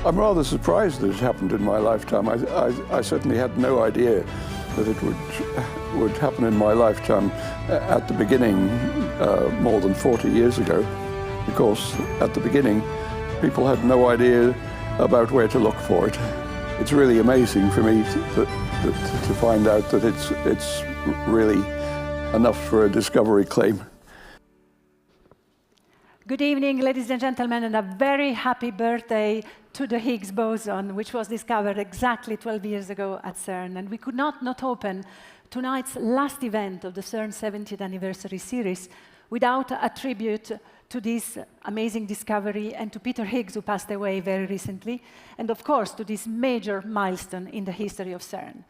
I'm rather surprised that it happened in my lifetime. I certainly had no idea that it would happen in my lifetime at the beginning, more than 40 years ago, because at the beginning, people had no idea about where to look for it. It's really amazing for me to find out that it's really enough for a discovery claim. Good evening, ladies and gentlemen, and a very happy birthday to the Higgs boson, which was discovered exactly 12 years ago at CERN. And we could not open tonight's last event of the CERN 70th anniversary series without a tribute to this amazing discovery and to Peter Higgs, who passed away very recently, and of course to this major milestone in the history of CERN.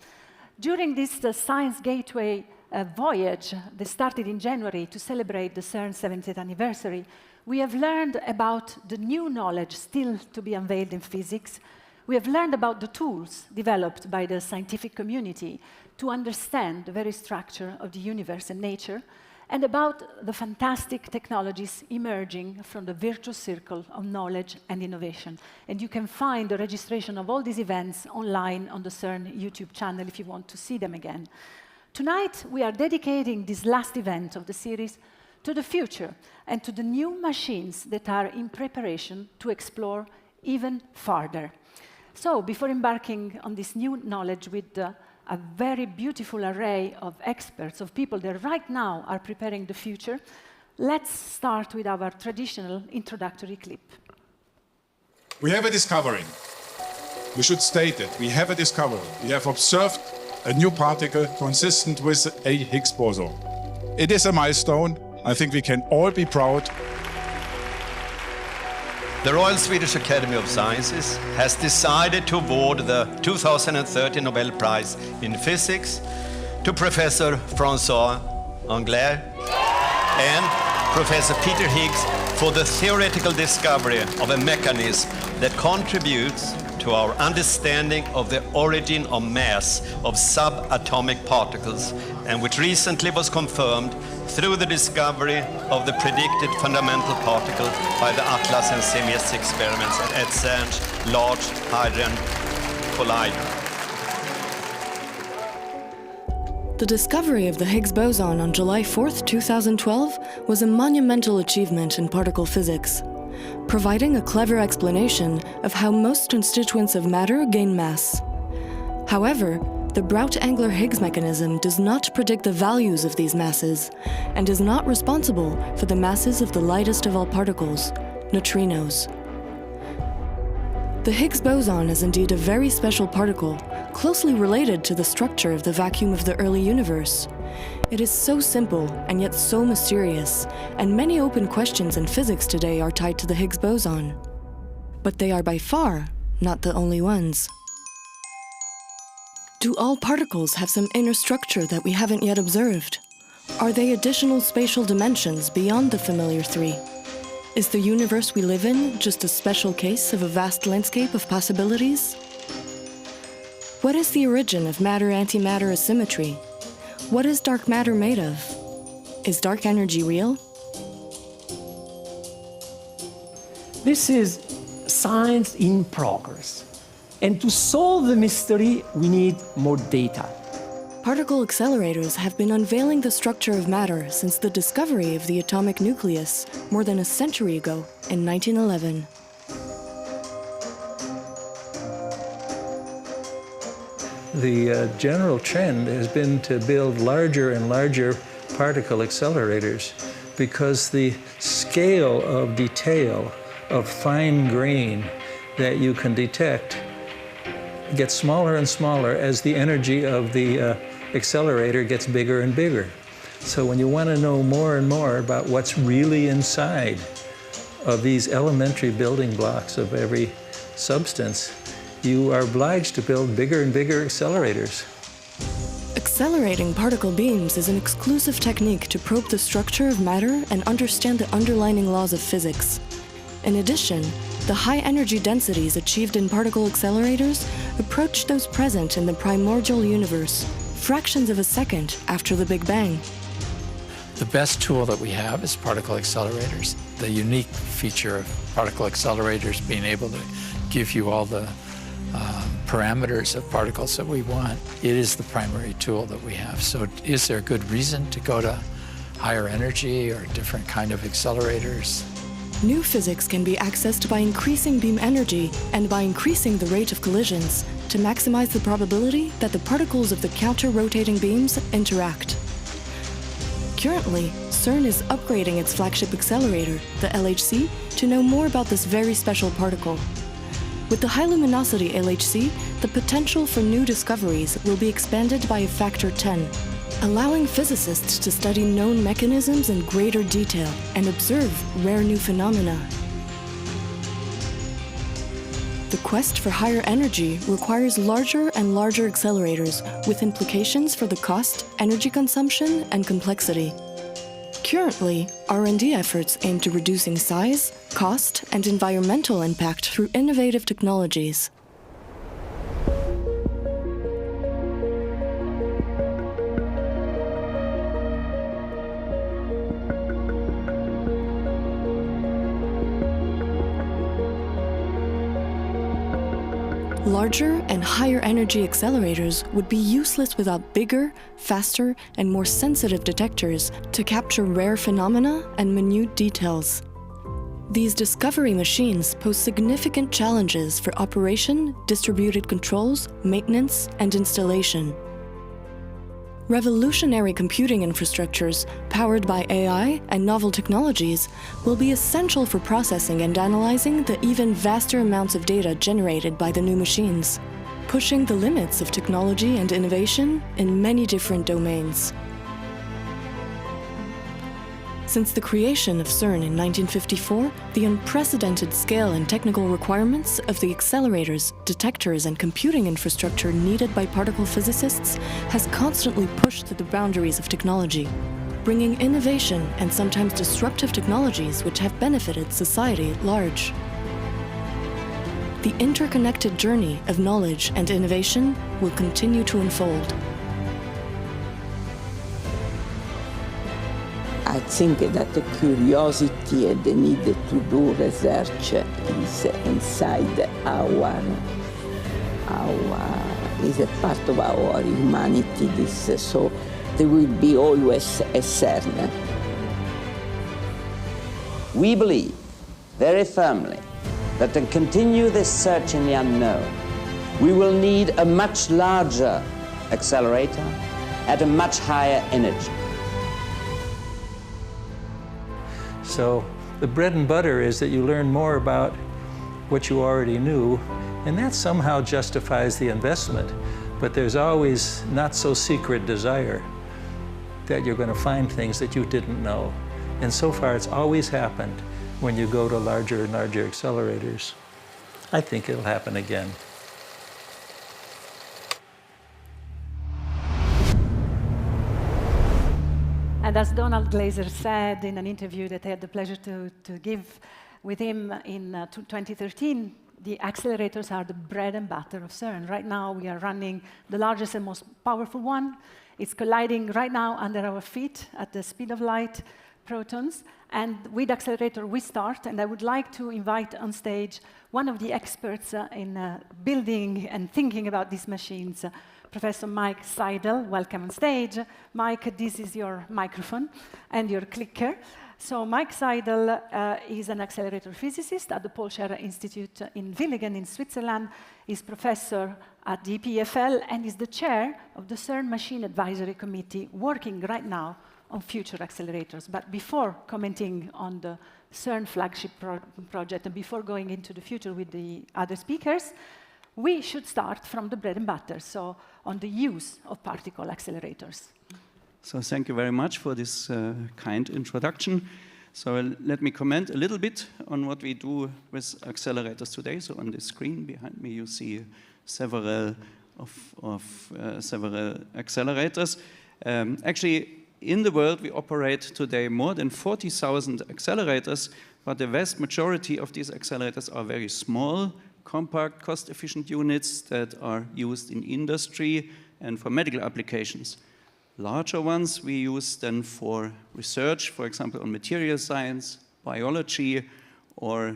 During this Science Gateway voyage that started in January to celebrate the CERN 70th anniversary, we have learned about the new knowledge still to be unveiled in physics. We have learned about the tools developed by the scientific community to understand the very structure of the universe and nature, and about the fantastic technologies emerging from the virtuous circle of knowledge and innovation. And you can find the registration of all these events online on the CERN YouTube channel if you want to see them again. Tonight, we are dedicating this last event of the series to the future and to the new machines that are in preparation to explore even farther. So, before embarking on this new knowledge with a very beautiful array of experts, of people that right now are preparing the future, let's start with our traditional introductory clip. We have a discovery. We should state it. We have a discovery. We have observed a new particle consistent with a Higgs boson. It is a milestone. I think we can all be proud. The Royal Swedish Academy of Sciences has decided to award the 2030 Nobel Prize in Physics to Professor François Englert and Professor Peter Higgs for the theoretical discovery of a mechanism that contributes to our understanding of the origin of mass of subatomic particles, and which recently was confirmed through the discovery of the predicted fundamental particle by the Atlas and CERN experiments at CERN's Large Hadron Collider. The discovery of the Higgs boson on July 4th, 2012 was a monumental achievement in particle physics, providing a clever explanation of how most constituents of matter gain mass. However, the Brout-Engler-Higgs mechanism does not predict the values of these masses and is not responsible for the masses of the lightest of all particles, neutrinos. The Higgs boson is indeed a very special particle, closely related to the structure of the vacuum of the early universe. It is so simple and yet so mysterious, and many open questions in physics today are tied to the Higgs boson. But they are by far not the only ones. Do all particles have some inner structure that we haven't yet observed? Are they additional spatial dimensions beyond the familiar three? Is the universe we live in just a special case of a vast landscape of possibilities? What is the origin of matter-antimatter asymmetry? What is dark matter made of? Is dark energy real? This is science in progress. And to solve the mystery, we need more data. Particle accelerators have been unveiling the structure of matter since the discovery of the atomic nucleus more than a century ago in 1911. The general trend has been to build larger and larger particle accelerators because the scale of detail, of fine grain that you can detect gets smaller and smaller as the energy of the accelerator gets bigger and bigger. So when you want to know more and more about what's really inside of these elementary building blocks of every substance, you are obliged to build bigger and bigger accelerators. Accelerating particle beams is an exclusive technique to probe the structure of matter and understand the underlying laws of physics. In addition, the high energy densities achieved in particle accelerators approach those present in the primordial universe, fractions of a second after the Big Bang. The best tool that we have is particle accelerators. the unique feature of particle accelerators being able to give you all the parameters of particles that we want. It is the primary tool that we have. So is there a good reason to go to higher energy or different kind of accelerators? New physics can be accessed by increasing beam energy and by increasing the rate of collisions to maximize the probability that the particles of the counter-rotating beams interact. Currently, CERN is upgrading its flagship accelerator, the LHC, to know more about this very special particle. With the high-luminosity LHC, the potential for new discoveries will be expanded by a factor 10, allowing physicists to study known mechanisms in greater detail and observe rare new phenomena. The quest for higher energy requires larger and larger accelerators, with implications for the cost, energy consumption, and complexity. Currently, R&D efforts aim to reducing size, cost, and environmental impact through innovative technologies. Larger and higher energy accelerators would be useless without bigger, faster, and more sensitive detectors to capture rare phenomena and minute details. These discovery machines pose significant challenges for operation, distributed controls, maintenance, and installation. Revolutionary computing infrastructures, powered by AI and novel technologies, will be essential for processing and analyzing the even vaster amounts of data generated by the new machines, pushing the limits of technology and innovation in many different domains. Since the creation of CERN in 1954, the unprecedented scale and technical requirements of the accelerators, detectors, and computing infrastructure needed by particle physicists has constantly pushed the boundaries of technology, bringing innovation and sometimes disruptive technologies which have benefited society at large. The interconnected journey of knowledge and innovation will continue to unfold. I think that the curiosity and the need to do research is inside is a part of our humanity. So there will be always a CERN. We believe very firmly that to continue this search in the unknown, we will need a much larger accelerator at a much higher energy. So the bread and butter is that you learn more about what you already knew, and that somehow justifies the investment. But there's always not so secret desire that you're going to find things that you didn't know. And so far it's always happened when you go to larger and larger accelerators. I think it'll happen again. And as Donald Glaser said in an interview that I had the pleasure to give with him in 2013, the accelerators are the bread and butter of CERN. Right now, we are running the largest and most powerful one. It's colliding right now under our feet at the speed of light, protons. And with accelerator, we start. And I would like to invite on stage one of the experts in building and thinking about these machines, Professor Mike Seidel. Welcome on stage. Mike, this is your microphone and your clicker. So Mike Seidel is an accelerator physicist at the Paul Scherrer Institute in Villingen in Switzerland. He's professor at the EPFL and is the chair of the CERN Machine Advisory Committee, working right now on future accelerators. But before commenting on the CERN flagship project and before going into the future with the other speakers, we should start from the bread and butter, so on the use of particle accelerators. So thank you very much for this kind introduction. So let me comment a little bit on what we do with accelerators today. So on the screen behind me you see several accelerators. Actually, in the world we operate today more than 40,000 accelerators, but the vast majority of these accelerators are very small, compact, cost-efficient units that are used in industry and for medical applications. Larger ones we use then for research, for example, on material science, biology or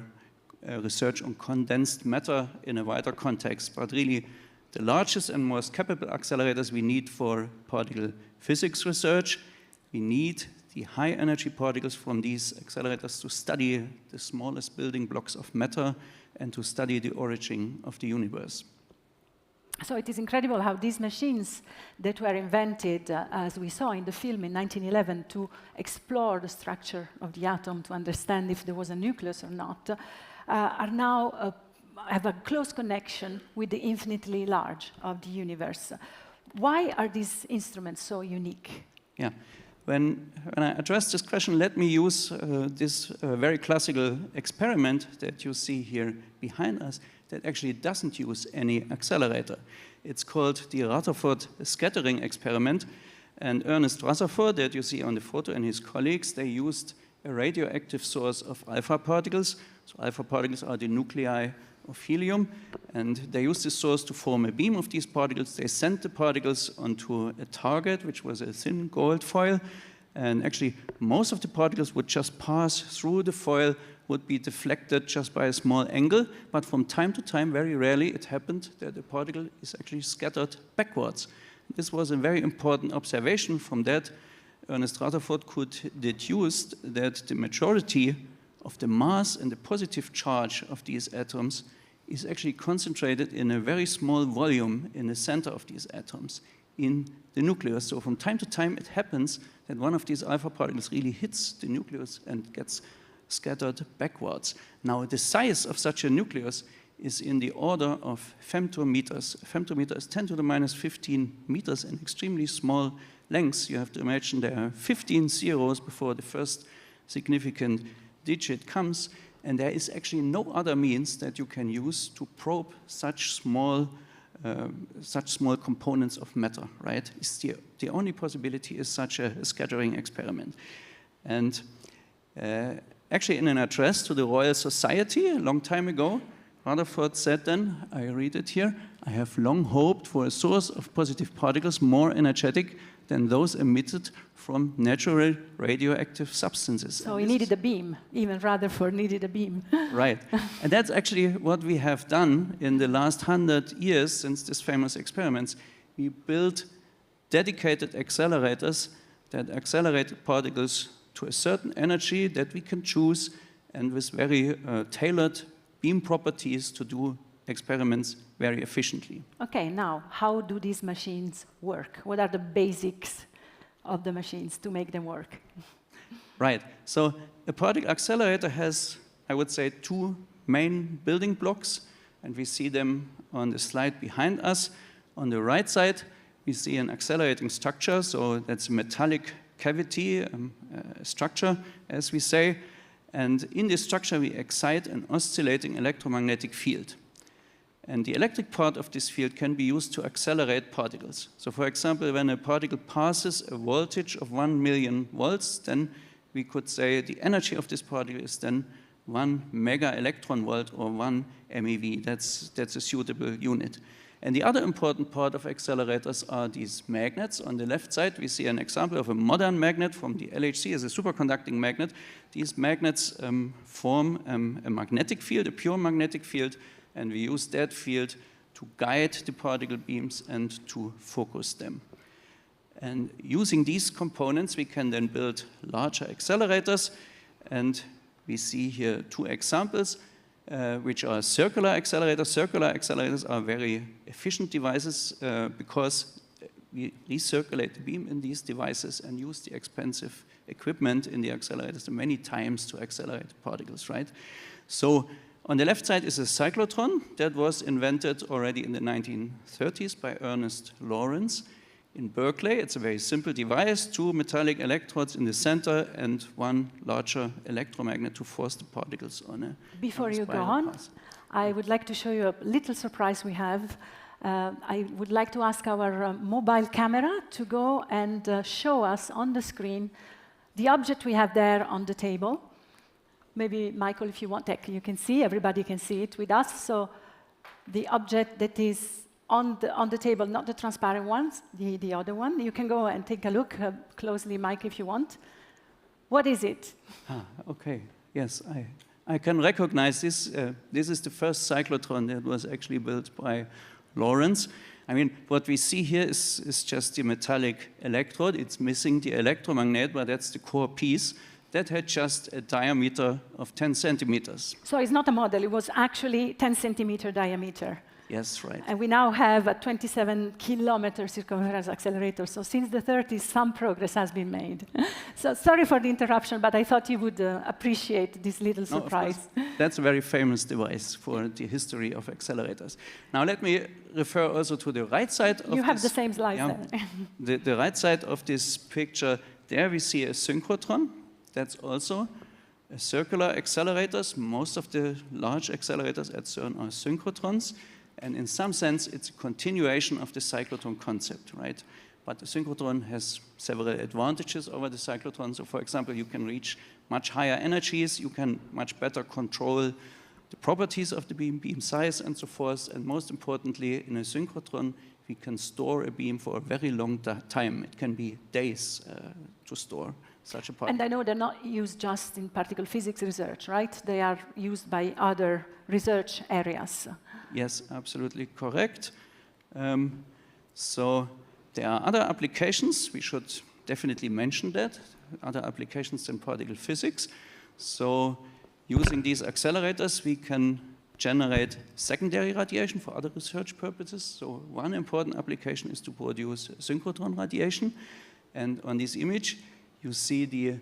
research on condensed matter in a wider context, but really the largest and most capable accelerators we need for particle physics research. We need the high energy particles from these accelerators to study the smallest building blocks of matter and to study the origin of the universe. So it is incredible how these machines that were invented, as we saw in the film in 1911, to explore the structure of the atom, to understand if there was a nucleus or not, are now have a close connection with the infinitely large of the universe. Why are these instruments so unique? Yeah. When I address this question, let me use this very classical experiment that you see here behind us that actually doesn't use any accelerator. It's called the Rutherford scattering experiment. And Ernest Rutherford, that you see on the photo, and his colleagues, they used a radioactive source of alpha particles. So alpha particles are the nuclei of helium, and they used this source to form a beam of these particles. They sent the particles onto a target, which was a thin gold foil, and actually most of the particles would just pass through the foil, would be deflected just by a small angle, but from time to time, very rarely, it happened that the particle is actually scattered backwards. This was a very important observation. From that, Ernest Rutherford could deduce that the majority of the mass and the positive charge of these atoms is actually concentrated in a very small volume in the center of these atoms, in the nucleus. So from time to time, it happens that one of these alpha particles really hits the nucleus and gets scattered backwards. Now, the size of such a nucleus is in the order of femtometers. A femtometer is 10 to the minus 15 meters, and extremely small lengths. You have to imagine there are 15 zeros before the first significant digit comes, and there is actually no other means that you can use to probe such small components of matter, right? It's the only possibility is such a scattering experiment. And actually, in an address to the Royal Society a long time ago, Rutherford said then, I read it here, "I have long hoped for a source of positive particles more energetic than those emitted from natural radioactive substances." So he needed a beam. Even Rutherford needed a beam. Right. And that's actually what we have done in the last 100 years since this famous experiments. We built dedicated accelerators that accelerate particles to a certain energy that we can choose, and with very tailored beam properties to do experiments very efficiently. Okay, now, how do these machines work? What are the basics of the machines to make them work? Right. So a particle accelerator has, I would say, two main building blocks, and we see them on the slide behind us. On the right side, we see an accelerating structure, so that's a metallic cavity structure, as we say. And in this structure, we excite an oscillating electromagnetic field. And the electric part of this field can be used to accelerate particles. So for example, when a particle passes a voltage of 1 million volts, then we could say the energy of this particle is then 1 mega electron volt or 1 MeV. That's a suitable unit. And the other important part of accelerators are these magnets. On the left side, we see an example of a modern magnet from the LHC as a superconducting magnet. These magnets form a magnetic field, a pure magnetic field, and we use that field to guide the particle beams and to focus them. And using these components, we can then build larger accelerators. And we see here two examples, which are circular accelerators. Circular accelerators are very efficient devices because we recirculate the beam in these devices and use the expensive equipment in the accelerators many times to accelerate particles, right? So on the left side is a cyclotron that was invented already in the 1930s by Ernest Lawrence in Berkeley. It's a very simple device, two metallic electrodes in the center and one larger electromagnet to force the particles on a Before you go on, I would like to show you a little surprise we have. I would like to ask our mobile camera to go and show us on the screen the object we have there on the table. Maybe, Michael, if you want, you can see, everybody can see it with us. So the object that is on the table, not the transparent ones, the other one. You can go and take a look closely, Mike, if you want. What is it? Okay. Yes, I can recognize this. This is the first cyclotron that was actually built by Lawrence. I mean, what we see here is just the metallic electrode. It's missing the electromagnet, but that's the core piece. That had just a diameter of 10 centimeters. So it's not a model, it was actually 10 centimeter diameter. Yes, right. And we now have a 27-kilometer circumference accelerator. So since the 30s, some progress has been made. So sorry for the interruption, but I thought you would appreciate this little surprise. No, that's a very famous device for the history of accelerators. Now let me refer also to the right side of You have the same slide there. The right side of this picture, there we see a synchrotron. That's also a circular accelerators. Most of the large accelerators at CERN are synchrotrons. And in some sense, it's a continuation of the cyclotron concept, right? But the synchrotron has several advantages over the cyclotron. So for example, you can reach much higher energies. You can much better control the properties of the beam size and so forth. And most importantly, in a synchrotron, we can store a beam for a very long time. It can be days to store such a particle. And I know they're not used just in particle physics research, right? They are used by other research areas. Yes, absolutely correct. So there are other applications. We should definitely mention that. Other applications in particle physics. So using these accelerators, we can generate secondary radiation for other research purposes. So one important application is to produce synchrotron radiation. And on this image, you see the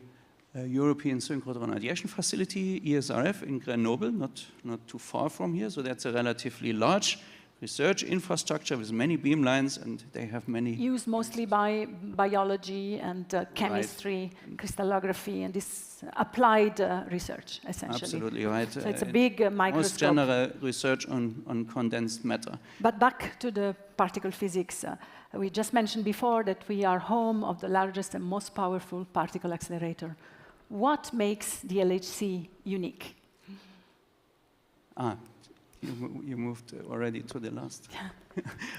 European Synchrotron Radiation Facility, ESRF, in Grenoble, not too far from here. So that's a relatively large research infrastructure with many beamlines, and they have many... Used mostly by biology and chemistry, right. Crystallography, and this applied research, essentially. Absolutely right. So it's a big microscope. Most general research on condensed matter. But back to the particle physics. We just mentioned before that we are home of the largest and most powerful particle accelerator. What makes the LHC unique? You moved already to the last.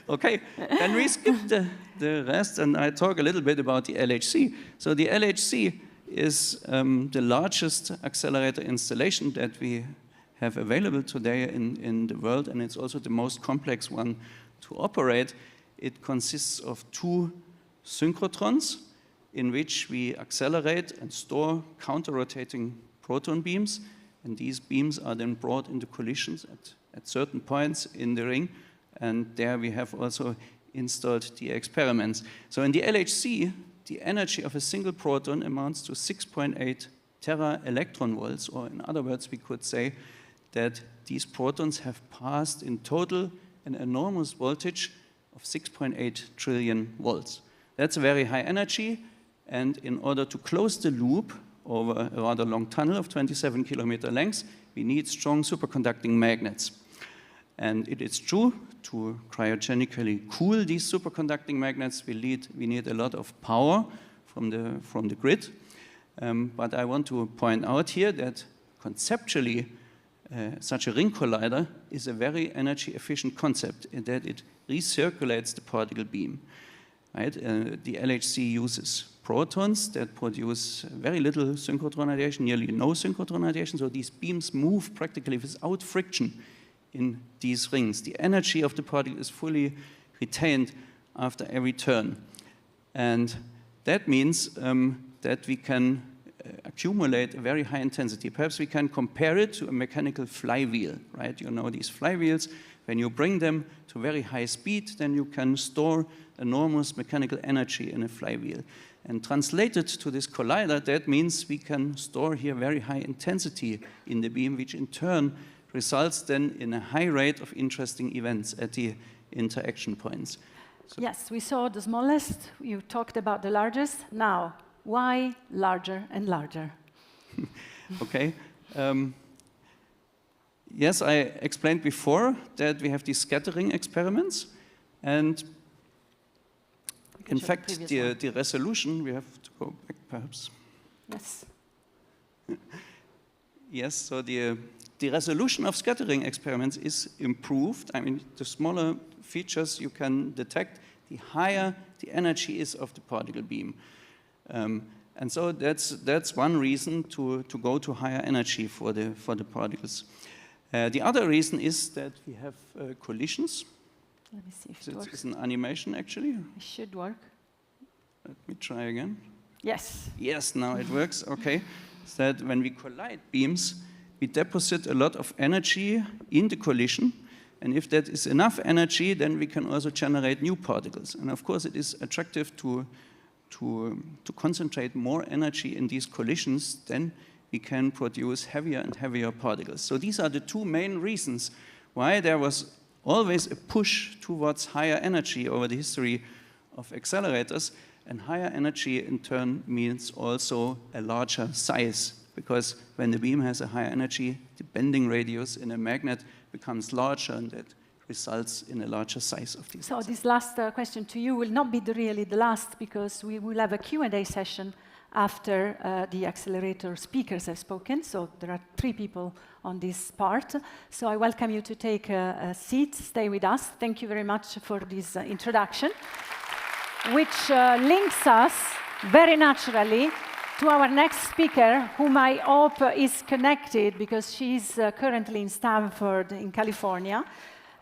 Okay, then we skip the rest, and I talk a little bit about the LHC. So the LHC is the largest accelerator installation that we have available today in the world, and it's also the most complex one to operate. It consists of 2 synchrotrons in which we accelerate and store counter-rotating proton beams, and these beams are then brought into collisions at certain points in the ring, and there we have also installed the experiments. So in the LHC, the energy of a single proton amounts to 6.8 tera electron volts, or in other words, we could say that these protons have passed in total an enormous voltage of 6.8 trillion volts. That's a very high energy, and in order to close the loop over a rather long tunnel of 27-kilometer length, we need strong superconducting magnets. And it is true, to cryogenically cool these superconducting magnets, we need a lot of power from the grid. But I want to point out here that conceptually, such a ring collider is a very energy-efficient concept in that it recirculates the particle beam. Right? The LHC uses protons that produce very little synchrotron radiation, nearly no synchrotron radiation, so these beams move practically without friction in these rings. The energy of the particle is fully retained after every turn. And that means that we can accumulate a very high intensity. Perhaps we can compare it to a mechanical flywheel, right? You know these flywheels, when you bring them to very high speed, then you can store enormous mechanical energy in a flywheel. And translated to this collider, that means we can store here very high intensity in the beam, which in turn results then in a high rate of interesting events at the interaction points. So yes, we saw the smallest, you talked about the largest. Now, why larger and larger? Okay. Yes, I explained before that we have these scattering experiments, and in fact, the resolution, we have to go back perhaps. Yes. Yes, so the resolution of scattering experiments is improved. I mean, the smaller features you can detect, the higher the energy is of the particle beam. And so that's one reason to go to higher energy for the particles. The other reason is that we have collisions. Let me see if it works. It's an animation, actually. It should work. Let me try again. Yes. Yes, now it works. Okay. So that when we collide beams, we deposit a lot of energy in the collision. And if that is enough energy, then we can also generate new particles. And of course, it is attractive to concentrate more energy in these collisions, then we can produce heavier and heavier particles. So these are the two main reasons why there was always a push towards higher energy over the history of accelerators. And higher energy, in turn, means also a larger size, because when the beam has a higher energy, the bending radius in a magnet becomes larger, and that results in a larger size of these. So this last question to you will not be really the last, because we will have a Q&A session after the accelerator speakers have spoken. So there are 3 people on this part. So I welcome you to take a seat, stay with us. Thank you very much for this introduction, which links us very naturally to our next speaker, whom I hope is connected, because she's currently in Stanford in California.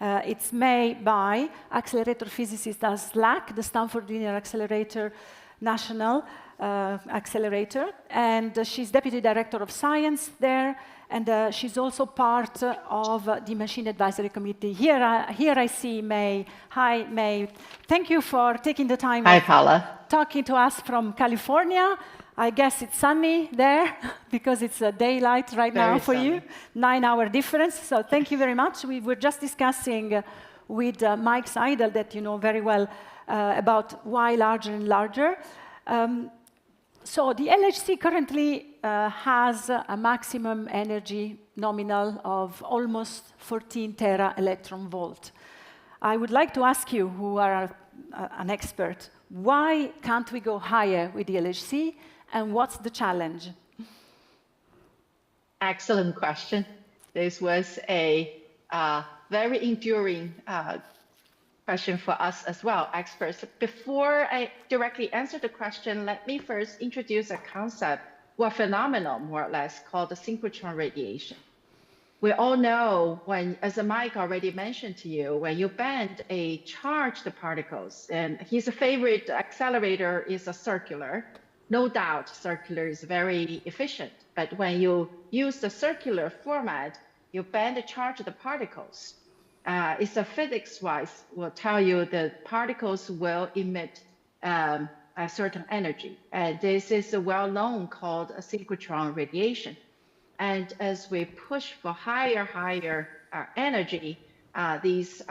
It's May Bai, accelerator physicist at SLAC, the Stanford Linear Accelerator National Accelerator, and she's Deputy Director of Science there, and she's also part of the Machine Advisory Committee. Here I see May. Hi, May. Thank you for taking the time. Hi, Paola. Talking to us from California. I guess it's sunny there because it's daylight right now for you. 9-hour difference. So thank you very much. We were just discussing with Mike Seidel, that you know very well, about why larger and larger. So the LHC currently has a maximum energy nominal of almost 14 tera electron volt. I would like to ask you, who are an expert, why can't we go higher with the LHC, and what's the challenge? Excellent question. This was a very enduring question for us as well, experts. Before I directly answer the question, let me first introduce a concept, or phenomenon, more or less, called the synchrotron radiation. We all know when, as Mike already mentioned to you, when you bend a charged particles, and his favorite accelerator is a circular. No doubt, circular is very efficient, but when you use the circular format, you bend the charged particles. It's a physics-wise will tell you that particles will emit a certain energy. And this is well known called a synchrotron radiation. And as we push for higher energy, these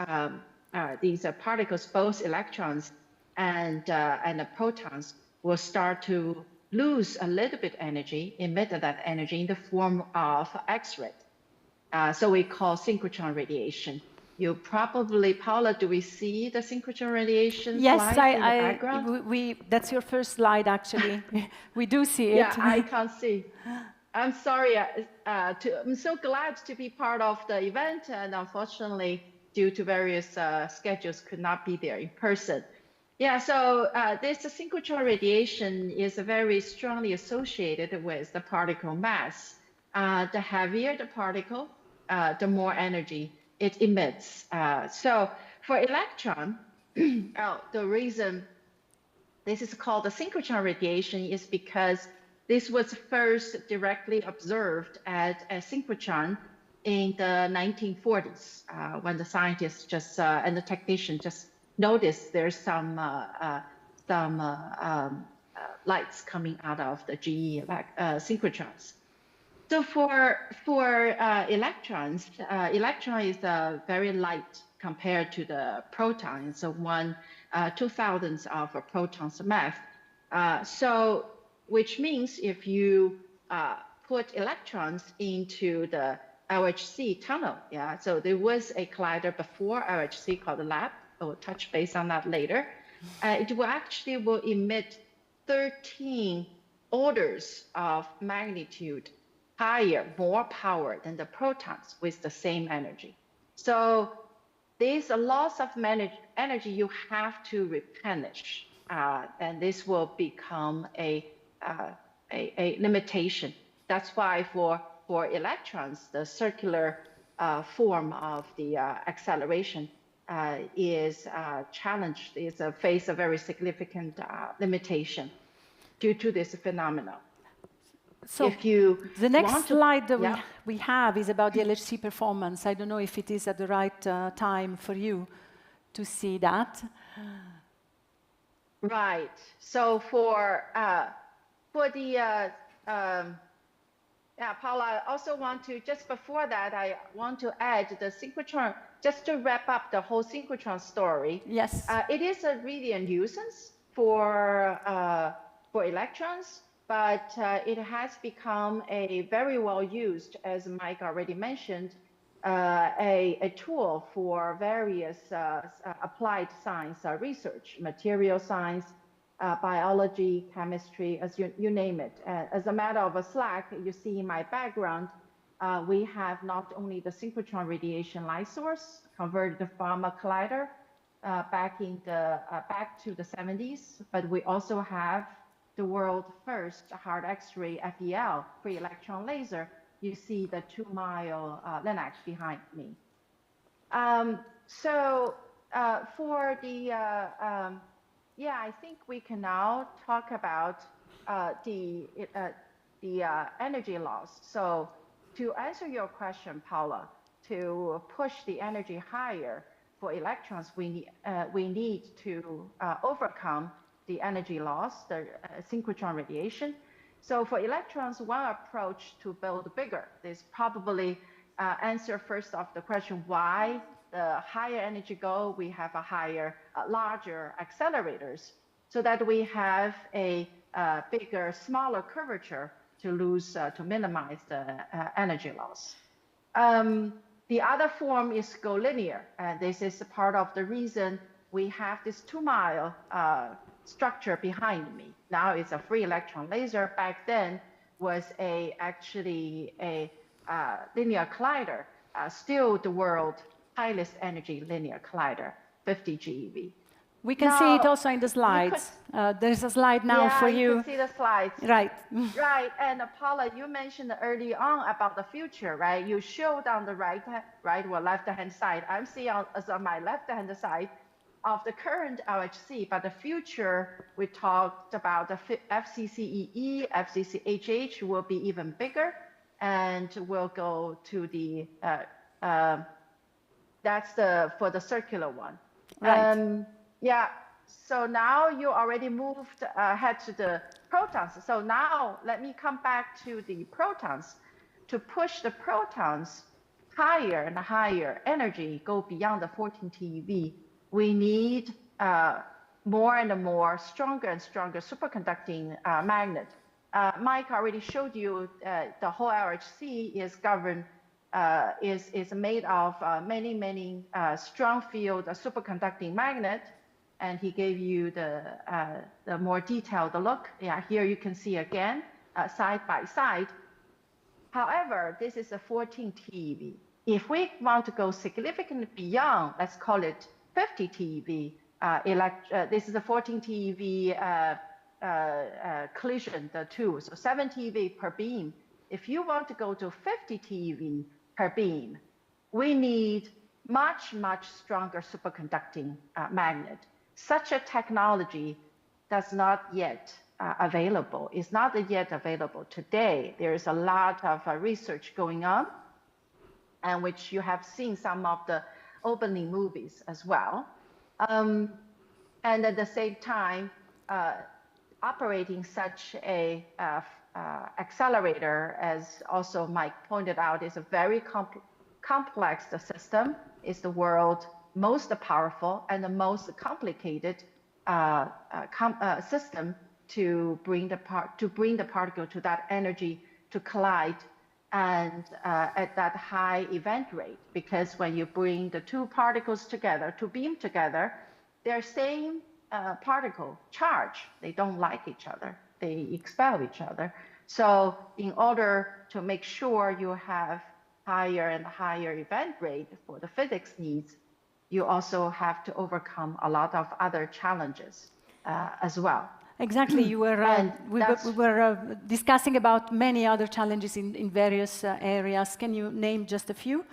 particles, both electrons and the protons, will start to lose a little bit energy, emit that energy in the form of X-ray. So we call synchrotron radiation. You probably, Paola, do we see the synchrotron radiation slide in the background? That's your first slide, actually. We do see it. Yeah, I can't see. I'm sorry. I'm so glad to be part of the event, and unfortunately, due to various schedules, could not be there in person. Yeah, so this synchrotron radiation is very strongly associated with the particle mass. The heavier the particle, the more energy it emits. So for electron, the reason this is called the synchrotron radiation is because this was first directly observed at a synchrotron in the 1940s, when the scientists just and the technician just noticed there's some lights coming out of the GE synchrotrons. So for electrons, electron is very light compared to the proton. It's 1/2000th of a proton's mass. So which means if you put electrons into the LHC tunnel, yeah. So there was a collider before LHC called the lab. I will touch base on that later. It will emit 13 orders of magnitude higher, more power than the protons with the same energy. So there's a loss of energy you have to replenish, and this will become a a limitation. That's why for electrons, the circular form of the acceleration is challenged, face a very significant limitation due to this phenomenon. So if you the next want to, slide that yeah. we have is about the LHC performance. I don't know if it is at the right time for you to see that. Right. So for the yeah, Paula, I also want to, just before that, I want to add the synchrotron, just to wrap up the whole synchrotron story. Yes. It is really a nuisance for electrons, but it has become a very well used, as Mike already mentioned, a tool for various applied science research, material science, biology, chemistry, as you name it. As a matter of a slack, you see in my background, we have not only the synchrotron radiation light source converted from a collider back to the 70s, but we also have the world's first hard X-ray FEL, free electron laser. You see the 2-mile linac behind me. So for the yeah, I think we can now talk about the energy loss. So to answer your question, Paula, to push the energy higher for electrons, we need to overcome the energy loss, the synchrotron radiation. So for electrons, one approach to build bigger is probably answer first of the question, why the higher energy go, we have a higher, larger accelerators, so that we have a bigger, smaller curvature to minimize the energy loss. The other form is go linear, and this is part of the reason we have this 2-mile structure behind me. Now it's a free electron laser. Back then was actually a linear collider, still the world's highest energy linear collider, 50 GeV. We can see it also in the slides. There's a slide now for you. Yeah, you can see the slides. Right. Right, and Paula, you mentioned early on about the future, right? You showed on the left-hand side. I'm seeing on my left-hand side of the current LHC, but the future, we talked about the FCCEE, FCCHH will be even bigger, and we'll go to the, that's for the circular one. Right. Yeah, so now you already moved ahead to the protons. So now let me come back to the protons. To push the protons higher and higher energy, go beyond the 14 TeV, we need more and more, stronger and stronger superconducting magnet. Mike already showed you the whole LHC is governed, is made of many strong field superconducting magnet, and he gave you the more detailed look. Yeah, here you can see again side by side. However, this is a 14 TeV. If we want to go significantly beyond, let's call it 50 TeV, this is a 14 TeV collision, the two, so 7 TeV per beam. If you want to go to 50 TeV per beam, we need much stronger superconducting magnet. Such a technology does not yet available. It's not yet available today. There is a lot of research going on, and which you have seen some of the opening movies as well. And at the same time, operating such a accelerator, as also Mike pointed out, is a very complex system. It's the world's most powerful and the most complicated system to bring the particle to that energy to collide and at that high event rate. Because when you bring the two particles together, to beam together, they're same particle charge. They don't like each other. They expel each other. So in order to make sure you have higher and higher event rate for the physics needs, you also have to overcome a lot of other challenges as well. Exactly. You were, we were discussing about many other challenges in various areas. Can you name just a few?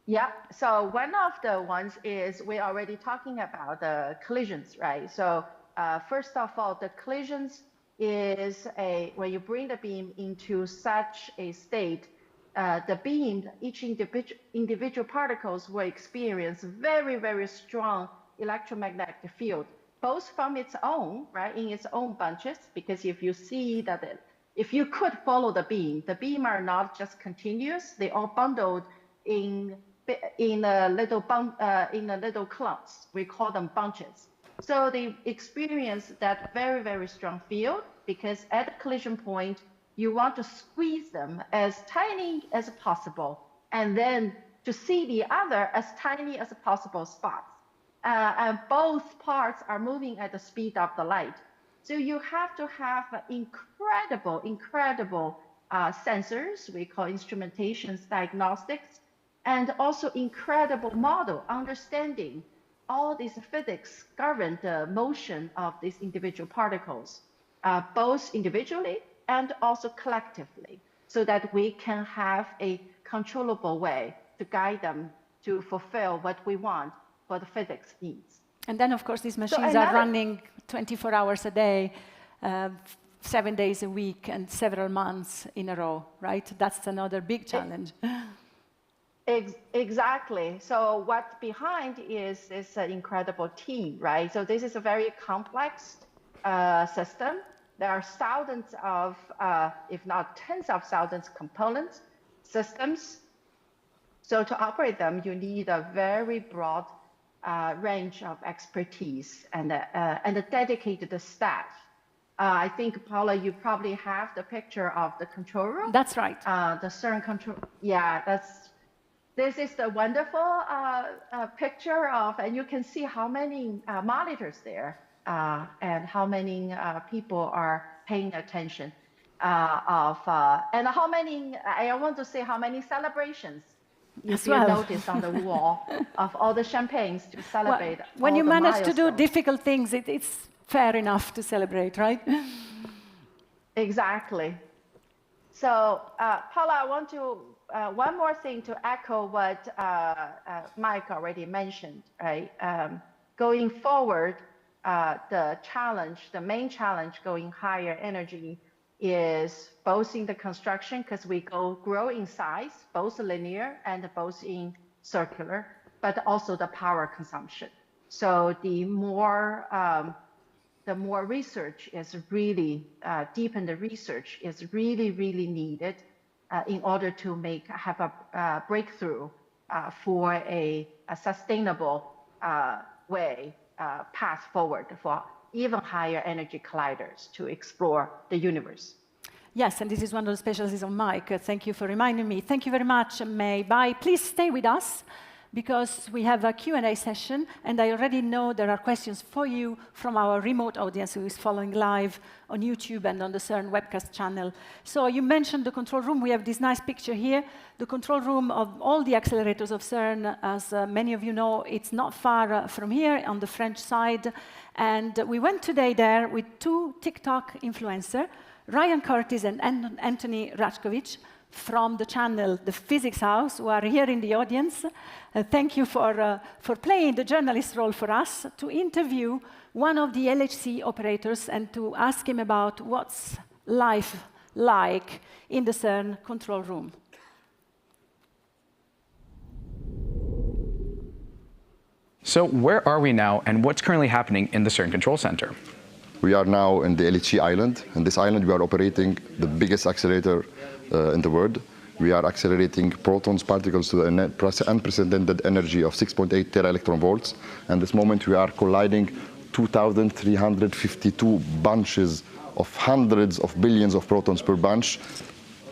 Yeah, so one of the ones is we're already talking about the collisions, right? So first of all, the collisions is when you bring the beam into such a state, the beam, each individual particles will experience very, very strong electromagnetic field, both from its own, right, in its own bunches, because if you see that, if you could follow the beam are not just continuous, they all bundled in a little clumps. We call them bunches. So they experience that very, very strong field because at the collision point, you want to squeeze them as tiny as possible, and then to see the other as tiny as possible spots. And both parts are moving at the speed of the light. So you have to have incredible sensors, we call instrumentations, diagnostics, and also incredible model understanding all these physics govern the motion of these individual particles, both individually and also collectively, so that we can have a controllable way to guide them to fulfill what we want for the physics needs. And then, of course, these machines are running 24 hours a day, 7 days a week, and several months in a row, right? That's another big challenge. Exactly. So what's behind is this incredible team, right? So this is a very complex system. There are thousands of, if not tens of thousands, components, systems. So to operate them, you need a very broad range of expertise and a dedicated staff. I think, Paola, you probably have the picture of the control room. That's right. The CERN control. Yeah, this is the wonderful picture of, and you can see how many monitors there and how many people are paying attention and how many, I want to say how many celebrations you notice on the wall of all the champagnes to celebrate. Well, when you manage to do difficult things, it's fair enough to celebrate, right? Exactly. So, Paola, I want to, one more thing to echo what Mike already mentioned, right? Going forward, the main challenge going higher energy is both in the construction, because we grow in size, both linear and both in circular, but also the power consumption. So the more research is really, deepen the research is really, really needed in order to have a breakthrough for a sustainable path forward for even higher energy colliders to explore the universe. Yes, and this is one of the specialties of Mike. Thank you for reminding me. Thank you very much, May. Bye. Please stay with us, because we have a Q&A session, and I already know there are questions for you from our remote audience who is following live on YouTube and on the CERN webcast channel. So you mentioned the control room. We have this nice picture here. The control room of all the accelerators of CERN, as many of you know, it's not far from here on the French side. And we went today there with two TikTok influencers, Ryan Curtis and Anthony Rachkovich, from the channel The Physics House, who are here in the audience. Thank you for playing the journalist role for us, to interview one of the LHC operators and to ask him about what's life like in the CERN control room. So where are we now, and what's currently happening in the CERN Control Center? We are now in the LHC island. In this island, we are operating the biggest accelerator in the world. We are accelerating protons, particles to an unprecedented energy of 6.8 tera-electron volts. And this moment, we are colliding 2,352 bunches of hundreds of billions of protons per bunch,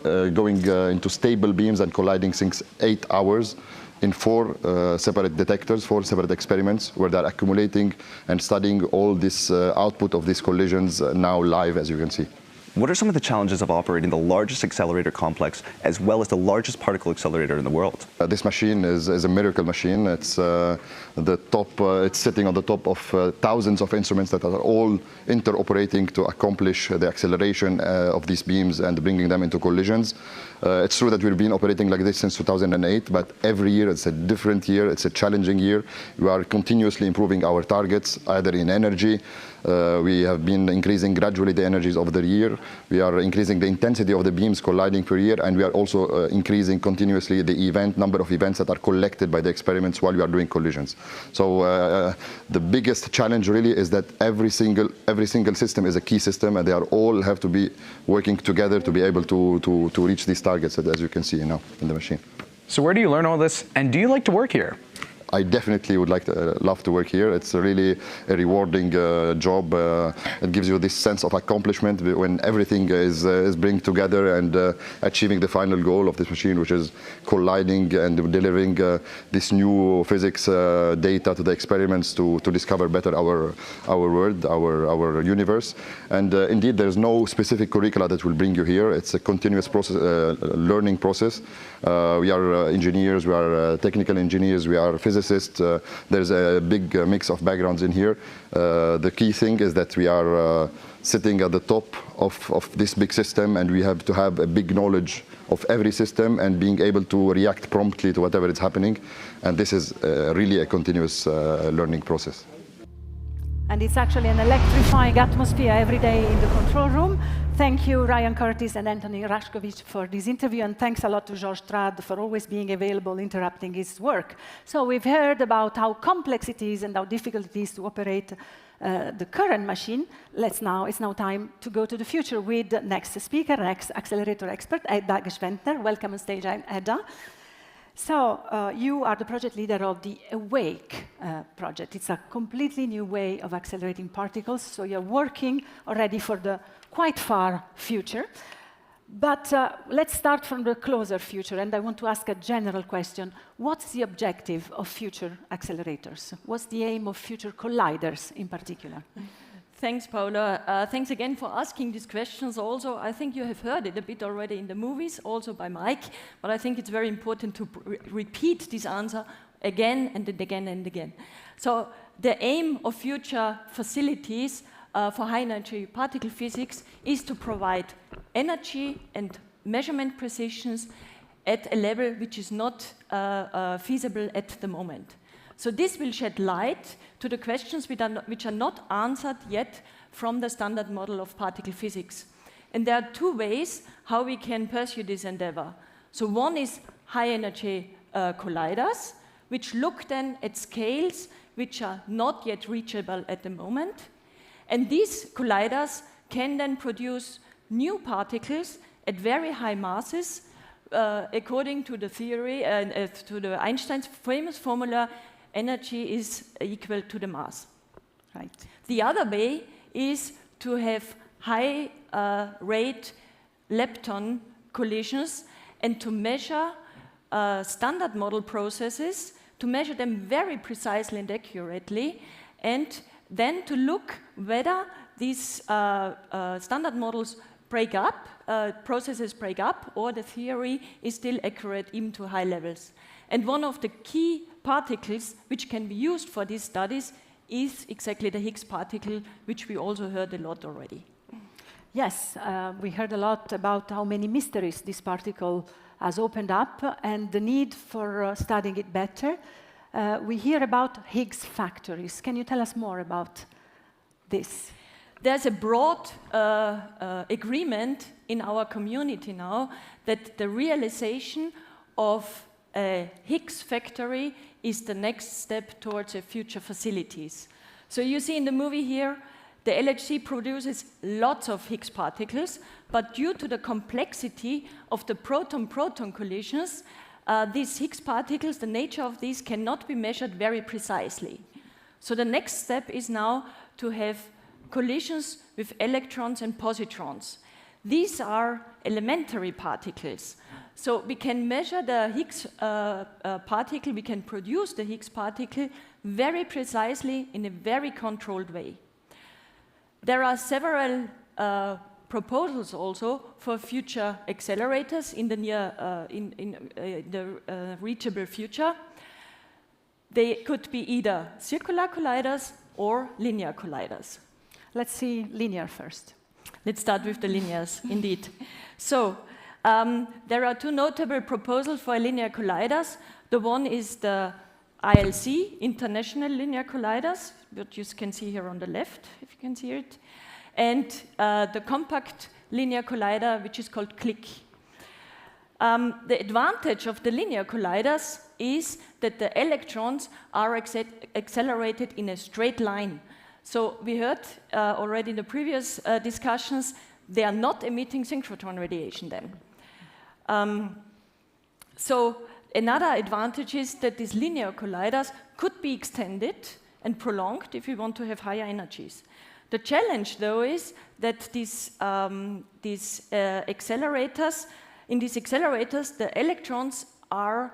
going into stable beams and colliding since 8 hours in 4 separate detectors, 4 separate experiments, where they're accumulating and studying all this output of these collisions now live, as you can see. What are some of the challenges of operating the largest accelerator complex as well as the largest particle accelerator in the world? This machine is a miracle machine. It's it's sitting on the top of thousands of instruments that are all interoperating to accomplish the acceleration of these beams and bringing them into collisions. It's true that we've been operating like this since 2008, but every year it's a different year. It's a challenging year. We are continuously improving our targets, either in energy. We have been increasing gradually the energies of the year. We are increasing the intensity of the beams colliding per year, and we are also increasing continuously the number of events that are collected by the experiments while we are doing collisions. So the biggest challenge really is that every single system is a key system, and they are all have to be working together to be able to reach these targets, as you can see now in the machine. So where do you learn all this, and do you like to work here? I definitely would love to work here. It's really a rewarding job. It gives you this sense of accomplishment when everything is bring together and achieving the final goal of this machine, which is colliding and delivering this new physics data to the experiments to discover better our world, our universe. And indeed, there's no specific curricula that will bring you here. It's a continuous process, learning process. We are engineers, we are technical engineers, we are physicists. There's a big mix of backgrounds in here. The key thing is that we are sitting at the top of this big system, and we have to have a big knowledge of every system and being able to react promptly to whatever is happening. And this is really a continuous learning process. And it's actually an electrifying atmosphere every day in the control room. Thank you, Ryan Curtis and Anthony Rashkovich, for this interview, and thanks a lot to Georges Trad for always being available, interrupting his work. So we've heard about how complex it is and how difficult it is to operate the current machine. It's now time to go to the future with the next speaker, next accelerator expert, Edda Gschwendtner. Welcome on stage, Edda. So you are the project leader of the Awake project. It's a completely new way of accelerating particles, so you're working already for the quite far future. But let's start from the closer future, and I want to ask a general question. What's the objective of future accelerators? What's the aim of future colliders in particular? Thanks, Paola. Thanks again for asking these questions also. I think you have heard it a bit already in the movies, also by Mike, but I think it's very important to repeat this answer again and again and again. So the aim of future facilities for high-energy particle physics is to provide energy and measurement precisions at a level which is not feasible at the moment. So this will shed light to the questions which are not answered yet from the standard model of particle physics. And there are two ways how we can pursue this endeavor. So one is high-energy colliders, which look then at scales which are not yet reachable at the moment. And these colliders can then produce new particles at very high masses, according to the theory, to the Einstein's famous formula, energy is equal to the mass. Right. The other way is to have high rate lepton collisions and to measure standard model processes, to measure them very precisely and accurately, and then to look whether these standard models break up, processes break up, or the theory is still accurate even to high levels. And one of the key particles which can be used for these studies is exactly the Higgs particle, which we also heard a lot already. Yes, we heard a lot about how many mysteries this particle has opened up and the need for studying it better. We hear about Higgs factories. Can you tell us more about this? There's a broad agreement in our community now that the realization of a Higgs factory is the next step towards future facilities. So you see in the movie here, the LHC produces lots of Higgs particles, but due to the complexity of the proton-proton collisions, these Higgs particles, the nature of these cannot be measured very precisely. So the next step is now to have collisions with electrons and positrons. These are elementary particles. So we can measure the Higgs particle, we can produce the Higgs particle very precisely in a very controlled way. There are several proposals also for future accelerators in the reachable future. They could be either circular colliders or linear colliders. Let's see linear first. Let's start with the linears, indeed. So, there are two notable proposals for linear colliders. The one is the ILC, International Linear Colliders, what you can see here on the left, if you can see it, and the compact linear collider, which is called CLIC. The advantage of the linear colliders is that the electrons are accelerated in a straight line. So we heard already in the previous discussions, they are not emitting synchrotron radiation then. So another advantage is that these linear colliders could be extended and prolonged if we want to have higher energies. The challenge, though, is that these accelerators, in these accelerators, the electrons are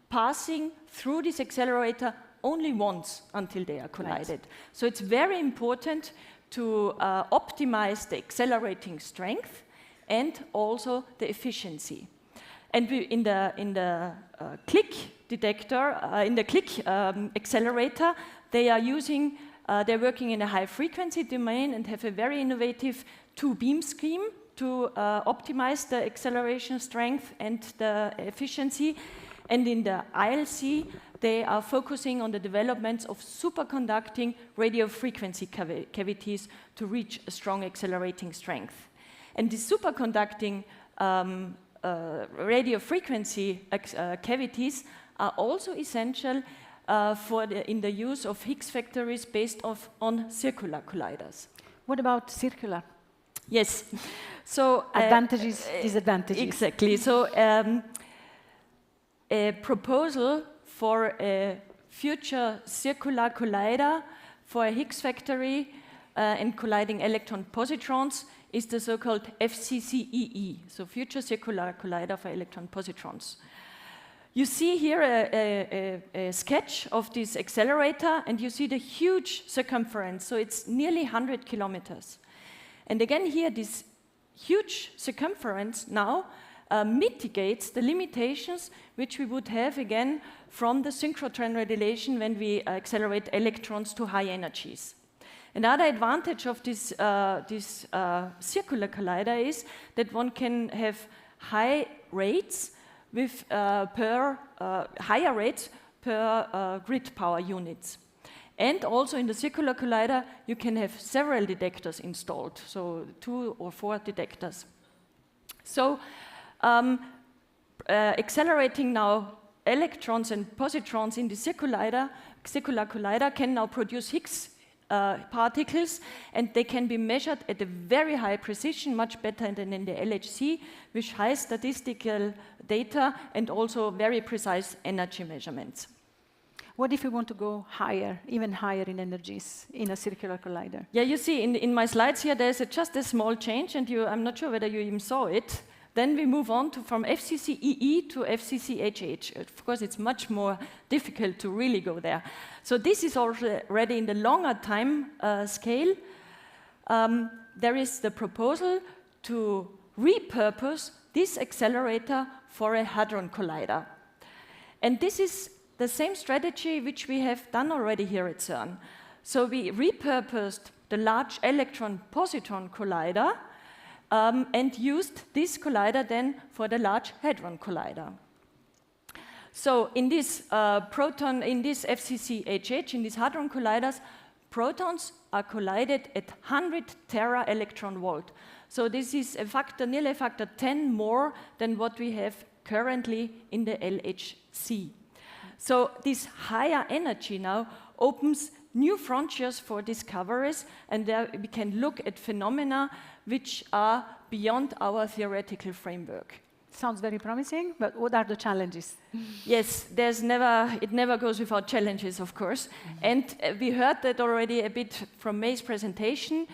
passing through this accelerator only once until they are collided. Right. So it's very important to optimize the accelerating strength and also the efficiency. And in the CLIC detector, in the CLIC accelerator, they are using, they're working in a high frequency domain and have a very innovative two-beam scheme to optimize the acceleration strength and the efficiency. And in the ILC, they are focusing on the developments of superconducting radio frequency cavities to reach a strong accelerating strength. And the superconducting radio frequency cavities are also essential in the use of Higgs factories based on circular colliders. What about circular? Yes. So advantages, disadvantages. Exactly. So a proposal for a future circular collider for a Higgs factory and colliding electron-positrons is the so-called FCCEE, so Future Circular Collider for Electron-Positrons. You see here a sketch of this accelerator, and you see the huge circumference, so it's nearly 100 kilometers. And again here, this huge circumference now mitigates the limitations which we would have again from the synchrotron radiation when we accelerate electrons to high energies. Another advantage of this circular collider is that one can have high rates with higher rates per grid power units. And also in the circular collider, you can have several detectors installed, so 2 or 4 detectors. So accelerating now electrons and positrons in the circular collider can now produce Higgs particles, and they can be measured at a very high precision, much better than in the LHC, with high statistical data and also very precise energy measurements. What if we want to go higher, even higher in energies in a circular collider? Yeah, you see in my slides here, there's just a small change, and I'm not sure whether you even saw it. Then we move on from FCCEE to FCCHH. Of course, it's much more difficult to really go there. So this is already in the longer time scale. There is the proposal to repurpose this accelerator for a hadron collider. And this is the same strategy which we have done already here at CERN. So we repurposed the Large Electron-Positron Collider and used this collider then for the Large Hadron Collider. So in this FCCHH, in these hadron colliders, protons are collided at 100 tera electron volt. So this is nearly a factor 10 more than what we have currently in the LHC. So this higher energy now opens new frontiers for discoveries, and there we can look at phenomena which are beyond our theoretical framework. Sounds very promising, but what are the challenges? Yes, it never goes without challenges, of course. And we heard that already a bit from May's presentation.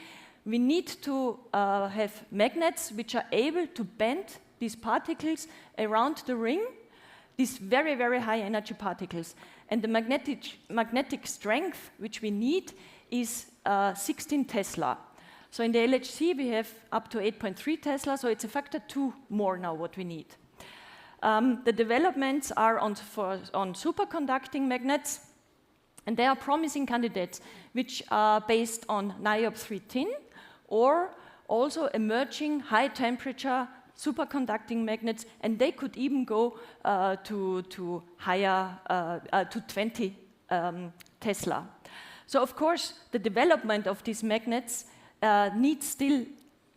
We need to have magnets which are able to bend these particles around the ring, these very, very high energy particles. And the magnetic strength which we need is 16 Tesla. So in the LHC, we have up to 8.3 Tesla, so it's a factor 2 more now what we need. The developments are on superconducting magnets, and they are promising candidates which are based on niob-3 tin or also emerging high-temperature superconducting magnets, and they could even go to higher, to 20 Tesla. So of course, the development of these magnets needs still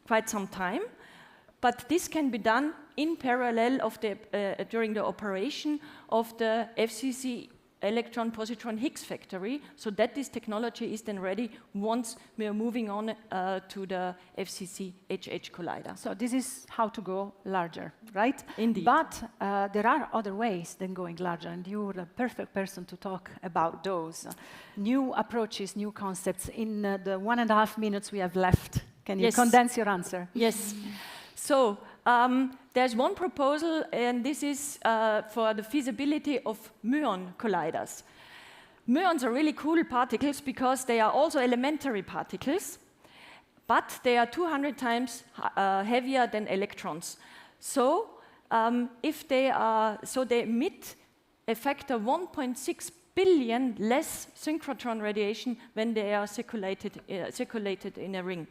quite some time, but this can be done in parallel of the, during the operation of the FCC electron-positron Higgs factory, so that this technology is then ready once we are moving on to the FCC HH collider. So this is how to go larger, right? Indeed. But there are other ways than going larger, and you're the perfect person to talk about those. New approaches, new concepts. In the 1.5 minutes we have left, can you condense your answer? Yes. So there's one proposal, and this is for the feasibility of muon colliders. Muons are really cool particles because they are also elementary particles, but they are 200 times heavier than electrons. So if they are, so they emit a factor 1.6 billion less synchrotron radiation when they are circulated in a ring.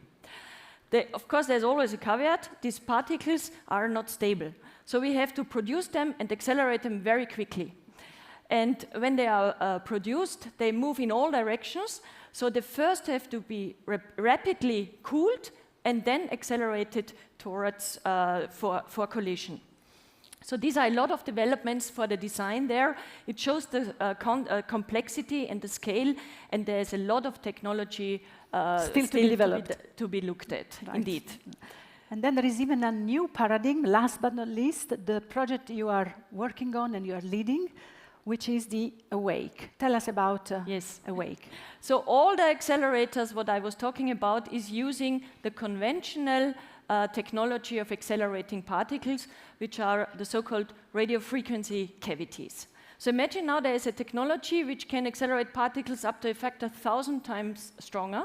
Of course, there's always a caveat. These particles are not stable. So we have to produce them and accelerate them very quickly. And when they are produced, they move in all directions. So they first have to be rapidly cooled and then accelerated towards for collision. So these are a lot of developments for the design there. It shows the complexity and the scale, and there's a lot of technology still to be developed, to be looked at, right. Indeed. And then there is even a new paradigm, last but not least, the project you are working on and you are leading, which is the Awake. Tell us about Awake. So all the accelerators, what I was talking about, is using the conventional technology of accelerating particles, which are the so-called radio frequency cavities. So imagine now there is a technology which can accelerate particles up to a factor 1,000 times stronger.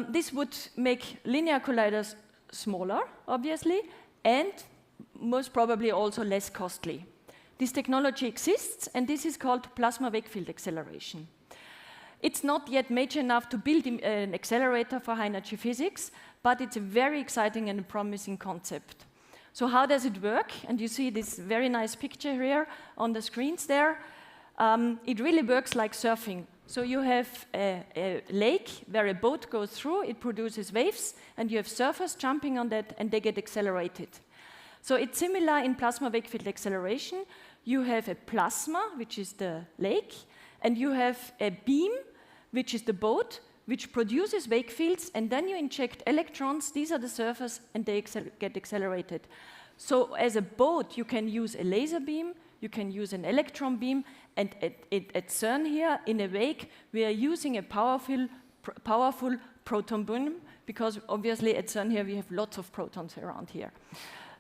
This would make linear colliders smaller, obviously, and most probably also less costly. This technology exists, and this is called plasma wake field acceleration. It's not yet major enough to build an accelerator for high-energy physics, but it's a very exciting and promising concept. So how does it work? And you see this very nice picture here on the screens there. It really works like surfing. So you have a lake where a boat goes through, it produces waves, and you have surfers jumping on that, and they get accelerated. So it's similar in plasma wake field acceleration. You have a plasma, which is the lake, and you have a beam, which is the boat, which produces wake fields, and then you inject electrons, these are the surfers, and they get accelerated. So as a boat, you can use a laser beam, you can use an electron beam, and at CERN here, in Awake, we are using a powerful proton beam, because obviously at CERN here, we have lots of protons around here.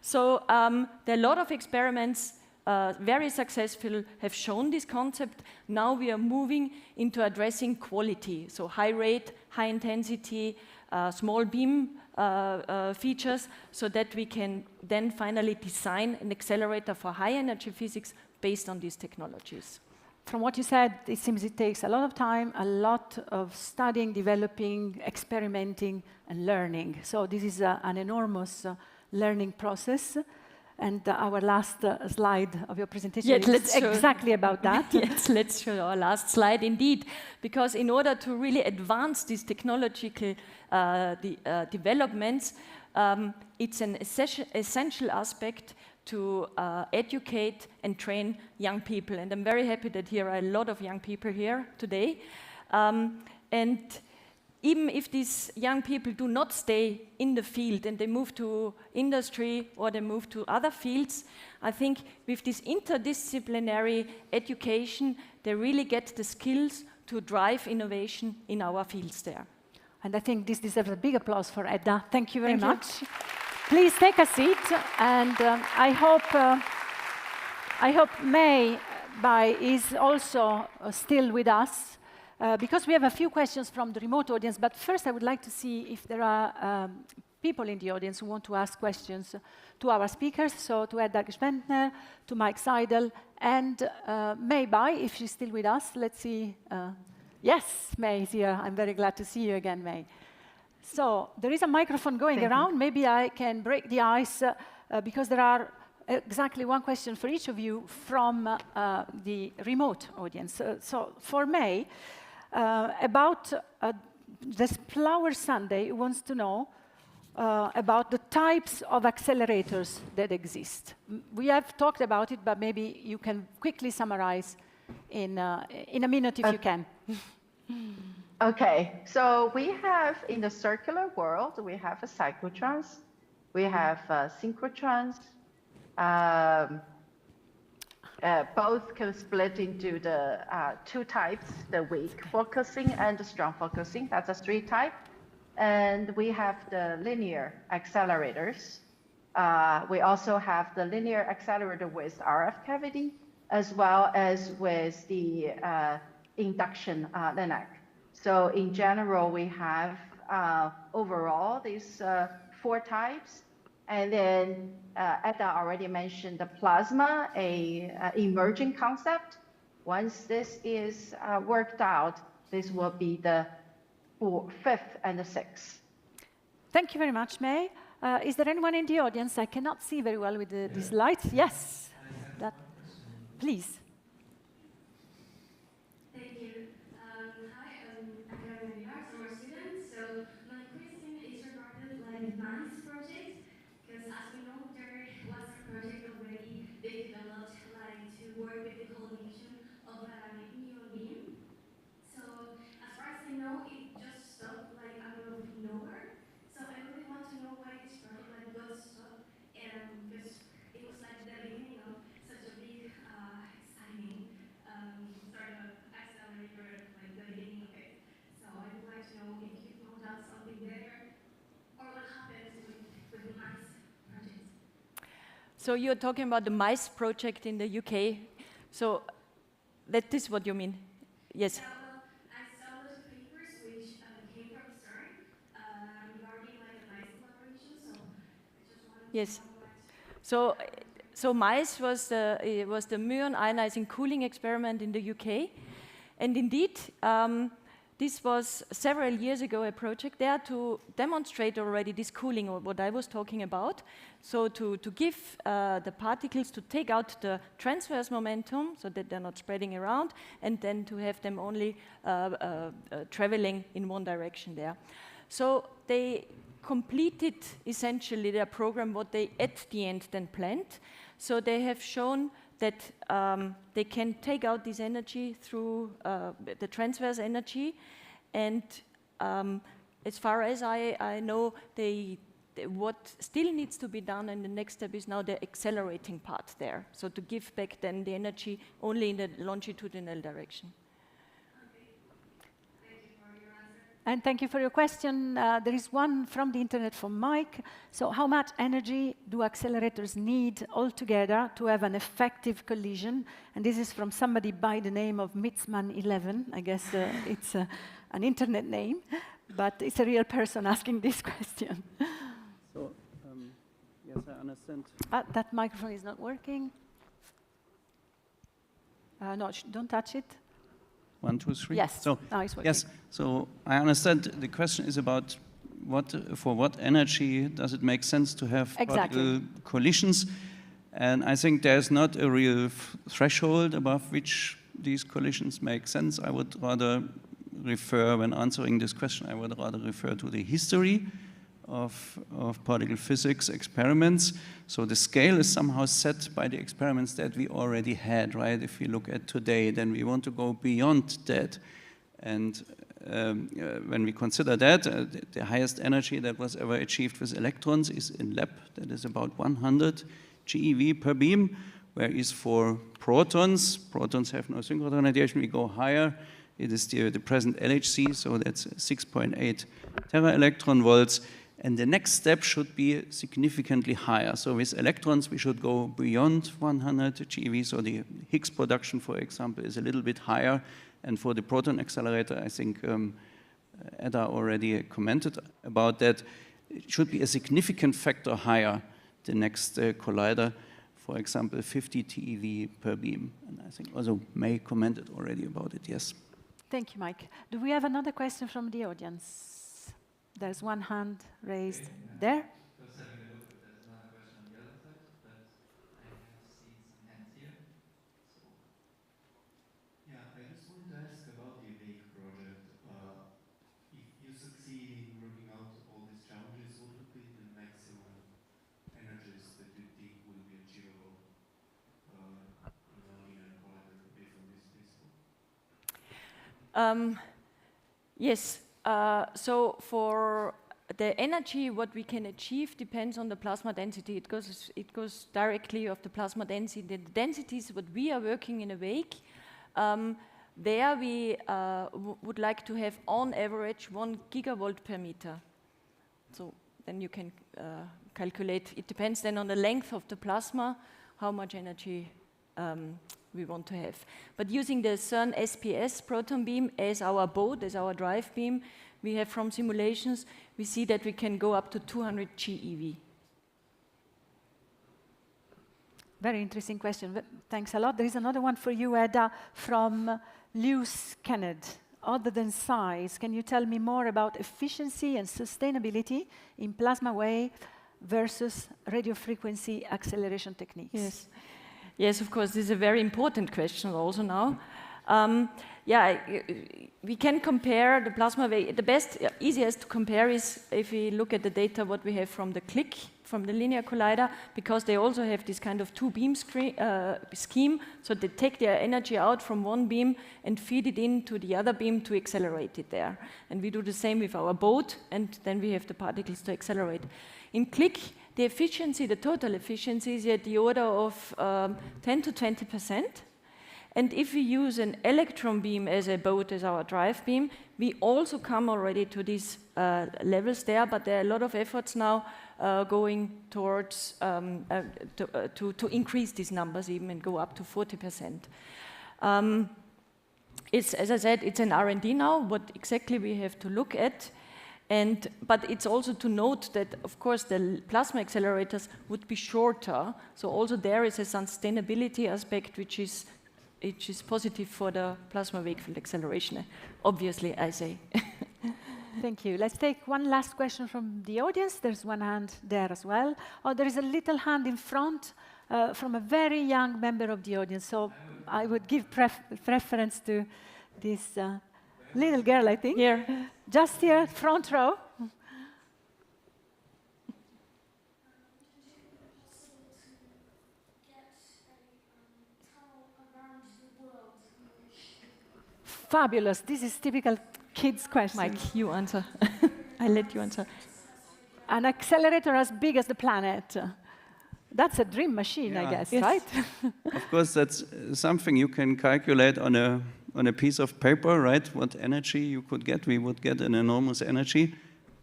So there are a lot of experiments, very successful, have shown this concept. Now we are moving into addressing quality, so high rate, high intensity, small beam features, so that we can then finally design an accelerator for high energy physics based on these technologies. From what you said, it seems it takes a lot of time, a lot of studying, developing, experimenting, and learning. So this is an enormous learning process. And our last slide of your presentation is exactly about that. Yes, let's show our last slide indeed. Because in order to really advance these technological developments, it's an essential aspect to educate and train young people. And I'm very happy that here are a lot of young people here today. And even if these young people do not stay in the field and they move to industry or they move to other fields, I think with this interdisciplinary education, they really get the skills to drive innovation in our fields there. And I think this deserves a big applause for Edda. Thank you very much. Please take a seat, and I hope May is also still with us. because we have a few questions from the remote audience, but first I would like to see if there are people in the audience who want to ask questions to our speakers, so to Edda Gschwendtner, to Mike Seidel, and May Bai, if she's still with us. Let's see. Yes, May is here. I'm very glad to see you again, May. So there is a microphone going around. Maybe I can break the ice, because there are exactly one question for each of you from the remote audience. So for May, about this Flower Sunday wants to know about the types of accelerators that exist. We have talked about it, but maybe you can quickly summarize in a minute if you can. Okay, so we have in the circular world, we have a cyclotrons, we have synchrotrons. Both can split into the two types, the weak focusing and the strong focusing. That's a three type. And we have the linear accelerators. We also have the linear accelerator with RF cavity, as well as with the induction LINAC. So in general, we have overall these four types. And then Edda already mentioned the plasma, a emerging concept. Once this is worked out, this will be the fifth and the sixth. Thank you very much, May. Is there anyone in the audience? I cannot see very well with these lights. Yes, please. Thank you. Hi, I'm a student. So my question is regarding like MAN's project, because as we know, there was a project already they developed like to work with the collision of a neon beam. So as far as I know, it just stopped like out of nowhere. So I really want to know why this project like got stopped, and because it was like the beginning of such a big, exciting sort of accelerator, like the beginning of it. So I would like to know if you found out something there, or what happened with the MAN's project. So you're talking about the MICE project in the UK. So that is what you mean? Yes. Yeah, well, I saw those papers which came from CERN regarding like the MICE collaboration. So I just wanted to know what. So MICE was the muon ionizing cooling experiment in the UK, and indeed. This was several years ago a project there to demonstrate already this cooling, or what I was talking about. So to give the particles to take out the transverse momentum so that they're not spreading around, and then to have them only traveling in one direction there. So they completed essentially their program, what they at the end then planned. So they have shown that they can take out this energy through the transverse energy, and as far as I know, what still needs to be done, and the next step is now the accelerating part there, so to give back then the energy only in the longitudinal direction. And thank you for your question. There is one from the internet from Mike. So how much energy do accelerators need altogether to have an effective collision? And this is from somebody by the name of Mitzman11. I guess it's an internet name, but it's a real person asking this question. So, yes, I understand. That microphone is not working. No, don't touch it. 1, 2, 3. Yes. So, now it's working. yes. So I understand the question is about for what energy does it make sense to have particle collisions, and I think there's not a real threshold above which these collisions make sense. I would rather refer, when answering this question, I would rather refer to the history of particle physics experiments. So the scale is somehow set by the experiments that we already had, right? If we look at today, then we want to go beyond that. And when we consider that, the highest energy that was ever achieved with electrons is in lab. That is about 100 GeV per beam, whereas for protons have no synchronization, we go higher. It is the present LHC, so that's 6.8 tera electron volts. And the next step should be significantly higher. So with electrons, we should go beyond 100 GeV. So the Higgs production, for example, is a little bit higher. And for the proton accelerator, I think Edda already commented about that. It should be a significant factor higher, the next collider, for example, 50 TeV per beam. And I think also May commented already about it, yes. Thank you, Mike. Do we have another question from the audience? There's one hand raised there. Just having a look if there's another question on the other side, but I have seen some hands here. So, yeah, I just wanted to ask about the Awake project. If you succeed in working out all these challenges, what would be the maximum energies that you think will be achievable in a linear collider based on this principle? Yes. So for the energy, what we can achieve depends on the plasma density. It goes directly of the plasma density. The densities what we are working in Awake, there we would like to have on average 1 gigavolt per meter. So then you can calculate. It depends then on the length of the plasma, how much energy we want to have. But using the CERN SPS proton beam as our boat, as our drive beam, we have from simulations, we see that we can go up to 200 GeV. Very interesting question. Thanks a lot. There is another one for you, Edda, from Lewis Kennedy. Other than size, can you tell me more about efficiency and sustainability in plasma wave versus radio frequency acceleration techniques? Yes. Yes, of course, this is a very important question also now. We can compare the plasma wave. The best, easiest to compare is if we look at the data what we have from the CLIC, from the linear collider, because they also have this kind of two-beam scheme. So they take their energy out from one beam and feed it into the other beam to accelerate it there. And we do the same with our boat, and then we have the particles to accelerate. In CLIC, the efficiency, the total efficiency is at the order of 10 to 20%. And if we use an electron beam as a boat, as our drive beam, we also come already to these levels there, but there are a lot of efforts now going towards to increase these numbers even and go up to 40%. It's, as I said, it's an R&D now, what exactly we have to look at. But it's also to note that, of course, the plasma accelerators would be shorter. So also there is a sustainability aspect which is positive for the plasma wave field acceleration, obviously, I say. Thank you. Let's take one last question from the audience. There's one hand there as well. Oh, there is a little hand in front from a very young member of the audience. So I would give preference to this little girl, I think. Here. Just here, front row. Fabulous. This is typical kids' question. Mike, you answer. I let you answer. An accelerator as big as the planet. That's a dream machine, I guess, right? Of course, that's something you can calculate on a piece of paper, right? What energy you could get. We would get an enormous energy,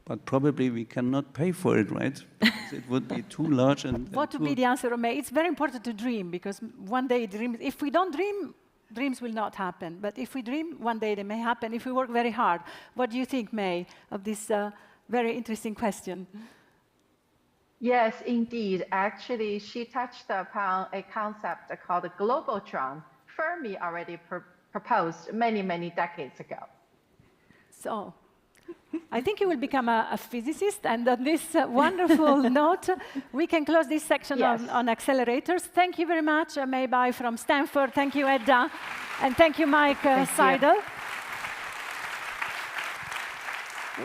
but probably we cannot pay for it, right? It would be too large. What would be the answer, May? It's very important to dream, because one day dreams, if we don't dream, dreams will not happen. But if we dream, one day they may happen if we work very hard. What do you think, May, of this very interesting question? Yes, indeed. Actually, she touched upon a concept called the globotron. Fermi already proposed many, many decades ago. So, I think you will become a physicist, and on this wonderful note, we can close this section on accelerators. Thank you very much, May Bai from Stanford. Thank you, Edda. And thank you, Mike Seidel.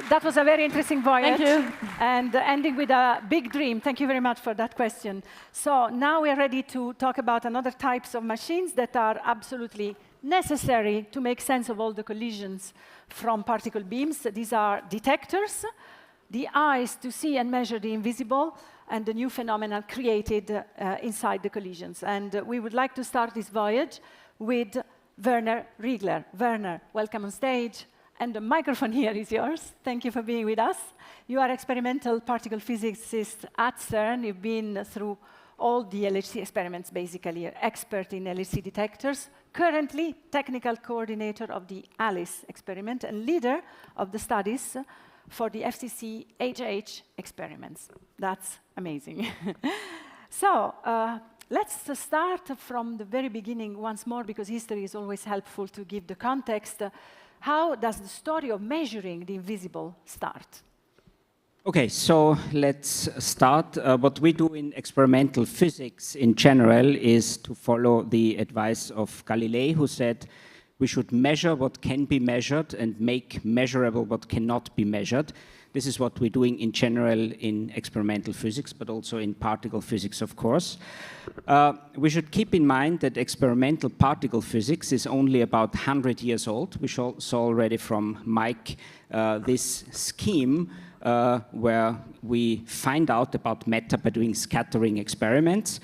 That was a very interesting voyage. Thank you. And ending with a big dream. Thank you very much for that question. So now we are ready to talk about another types of machines that are absolutely necessary to make sense of all the collisions from particle beams. These are detectors, the eyes to see and measure the invisible, and the new phenomena created inside the collisions. And we would like to start this voyage with Werner Riegler. Werner, welcome on stage. and the microphone here is yours. Thank you for being with us. You are experimental particle physicist at CERN. You've been through all the LHC experiments, basically. You're expert in LHC detectors, currently technical coordinator of the ALICE experiment and leader of the studies for the FCC HH experiments. That's amazing. So let's start from the very beginning once more, because history is always helpful to give the context. How does the story of measuring the invisible start? Okay, so let's start. What we do in experimental physics in general is to follow the advice of Galilei, who said we should measure what can be measured and make measurable what cannot be measured. This is what we're doing in general in experimental physics, but also in particle physics, of course. We should keep in mind that experimental particle physics is only about 100 years old. We saw already from Mike this scheme where we find out about matter by doing scattering experiments.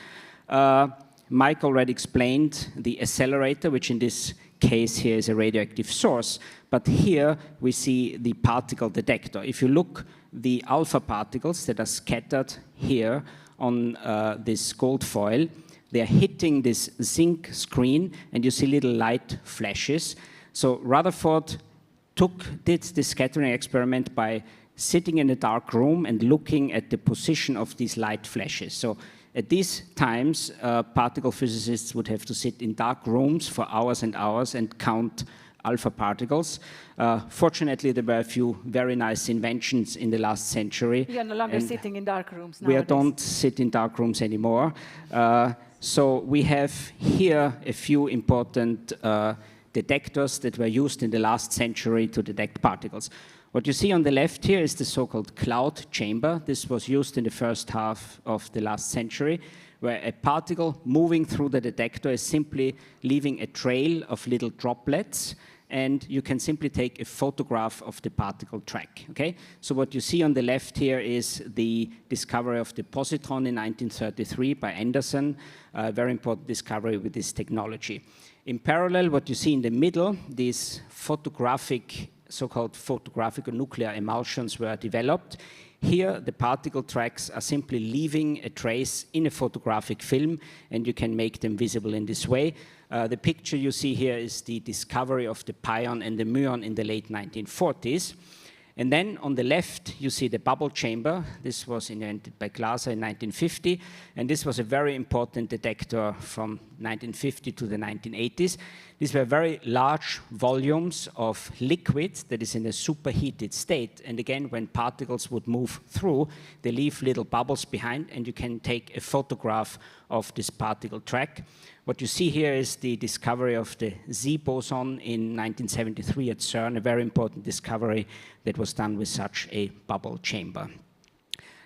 Mike already explained the accelerator, which in this case here is a radioactive source. But here we see the particle detector. If you look the alpha particles that are scattered here on this gold foil, they are hitting this zinc screen, and you see little light flashes. So Rutherford did this scattering experiment by sitting in a dark room and looking at the position of these light flashes. So at these times, particle physicists would have to sit in dark rooms for hours and hours and count alpha particles. Fortunately, there were a few very nice inventions in the last century. We are no longer sitting in dark rooms nowadays. We don't sit in dark rooms anymore. So we have here a few important detectors that were used in the last century to detect particles. What you see on the left here is the so-called cloud chamber. This was used in the first half of the last century, where a particle moving through the detector is simply leaving a trail of little droplets, and you can simply take a photograph of the particle track. Okay? So what you see on the left here is the discovery of the positron in 1933 by Anderson, a very important discovery with this technology. In parallel, what you see in the middle, these so-called photographic nuclear emulsions were developed. Here, the particle tracks are simply leaving a trace in a photographic film, and you can make them visible in this way. The picture you see here is the discovery of the pion and the muon in the late 1940s. And then on the left, you see the bubble chamber. This was invented by Glaser in 1950, and this was a very important detector from 1950 to the 1980s. These were very large volumes of liquid that is in a superheated state. And again, when particles would move through, they leave little bubbles behind, and you can take a photograph of this particle track. What you see here is the discovery of the Z boson in 1973 at CERN, a very important discovery that was done with such a bubble chamber.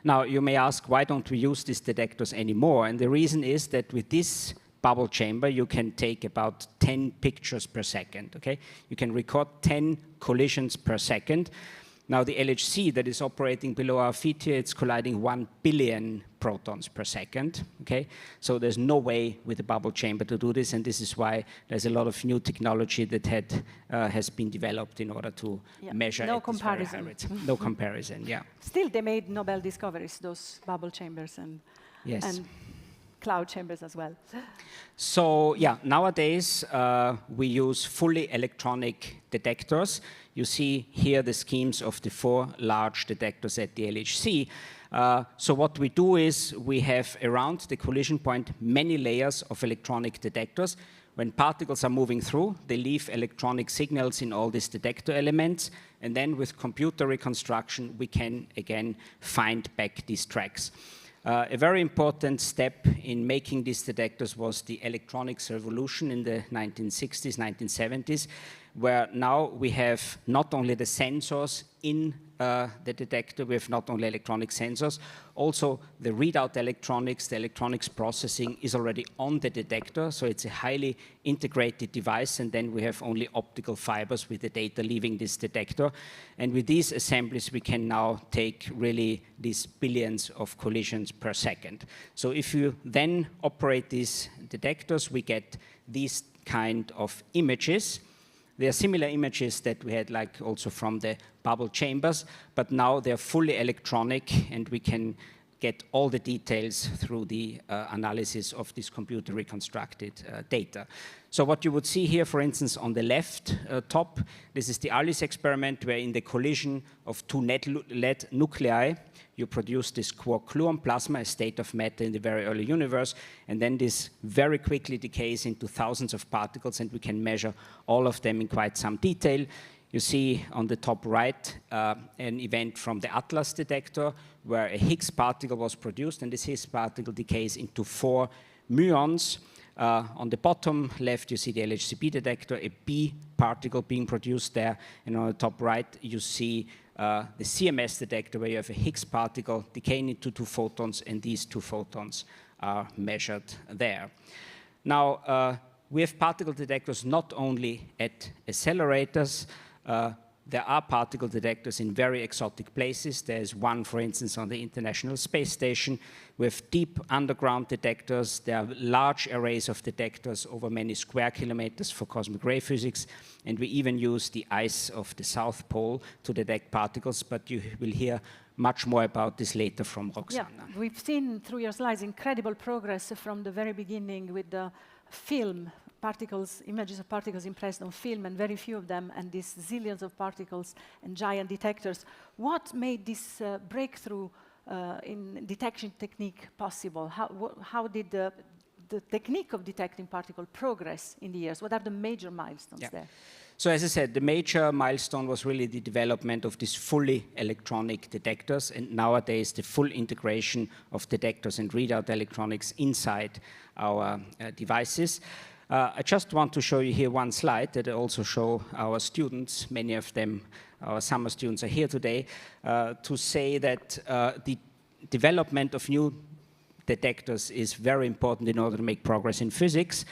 Now, you may ask, why don't we use these detectors anymore? And the reason is that with this bubble chamber, you can take about 10 pictures per second. Okay? You can record 10 collisions per second. Now, the LHC that is operating below our feet here, it's colliding 1 billion protons per second. Okay? So there's no way with the bubble chamber to do this, and this is why there's a lot of new technology that has been developed in order to measure no at this very high comparison. rate. No comparison, yeah. Still, they made Nobel discoveries, those bubble chambers and cloud chambers as well. So yeah, nowadays we use fully electronic detectors. You see here the schemes of the 4 large detectors at the LHC. So what we do is we have around the collision point many layers of electronic detectors. When particles are moving through, they leave electronic signals in all these detector elements, and then with computer reconstruction, we can again find back these tracks. A very important step in making these detectors was the electronics revolution in the 1960s, 1970s, where now we have not only the sensors in the detector, we have not only electronic sensors, also the readout electronics, the electronics processing is already on the detector, so it's a highly integrated device, and then we have only optical fibers with the data leaving this detector. And with these assemblies, we can now take really these billions of collisions per second. So if you then operate these detectors, we get these kind of images. They are similar images that we had like also from the bubble chambers, but now they're fully electronic and we can get all the details through the analysis of this computer reconstructed data. So what you would see here, for instance, on the left top, this is the ALICE experiment where in the collision of two lead nuclei, you produce this quark-gluon plasma, a state of matter in the very early universe, and then this very quickly decays into thousands of particles, and we can measure all of them in quite some detail. You see on the top right an event from the ATLAS detector where a Higgs particle was produced, and this Higgs particle decays into 4 muons. On the bottom left, you see the LHCb detector, a B particle being produced there, and on the top right, you see the CMS detector where you have a Higgs particle decaying into 2 photons, and these 2 photons are measured there. Now, we have particle detectors not only at accelerators. There are particle detectors in very exotic places. There's one, for instance, on the International Space Station. We have deep underground detectors. There are large arrays of detectors over many square kilometers for cosmic ray physics. And we even use the ice of the South Pole to detect particles. But you will hear much more about this later from Roxana. Yeah, we've seen through your slides incredible progress from the very beginning with the film. Particles, images of particles impressed on film, and very few of them, and these zillions of particles and giant detectors. What made this breakthrough in detection technique possible? How did the technique of detecting particle progress in the years? What are the major milestones there? So as I said, the major milestone was really the development of these fully electronic detectors, and nowadays the full integration of detectors and readout electronics inside our devices. I just want to show you here one slide that I also show our students, many of them, our summer students are here today, to say that the development of new detectors is very important in order to make progress in physics.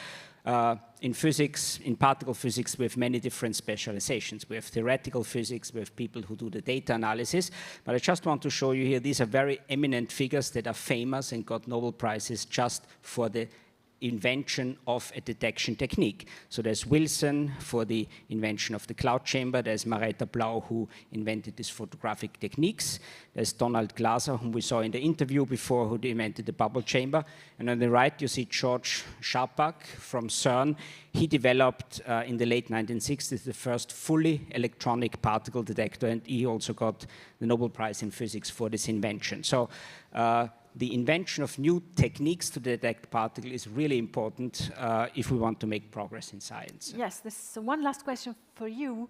In physics, in particle physics, we have many different specializations. We have theoretical physics, we have people who do the data analysis, but I just want to show you here, these are very eminent figures that are famous and got Nobel Prizes just for the invention of a detection technique. So there's Wilson for the invention of the cloud chamber. There's Marita Blau, who invented these photographic techniques. There's Donald Glaser, whom we saw in the interview before, who invented the bubble chamber. And on the right, you see George Sharpak from CERN. He developed in the late 1960s the first fully electronic particle detector, and he also got the Nobel Prize in Physics for this invention. So the invention of new techniques to detect particles is really important if we want to make progress in science. Yes, this one last question for you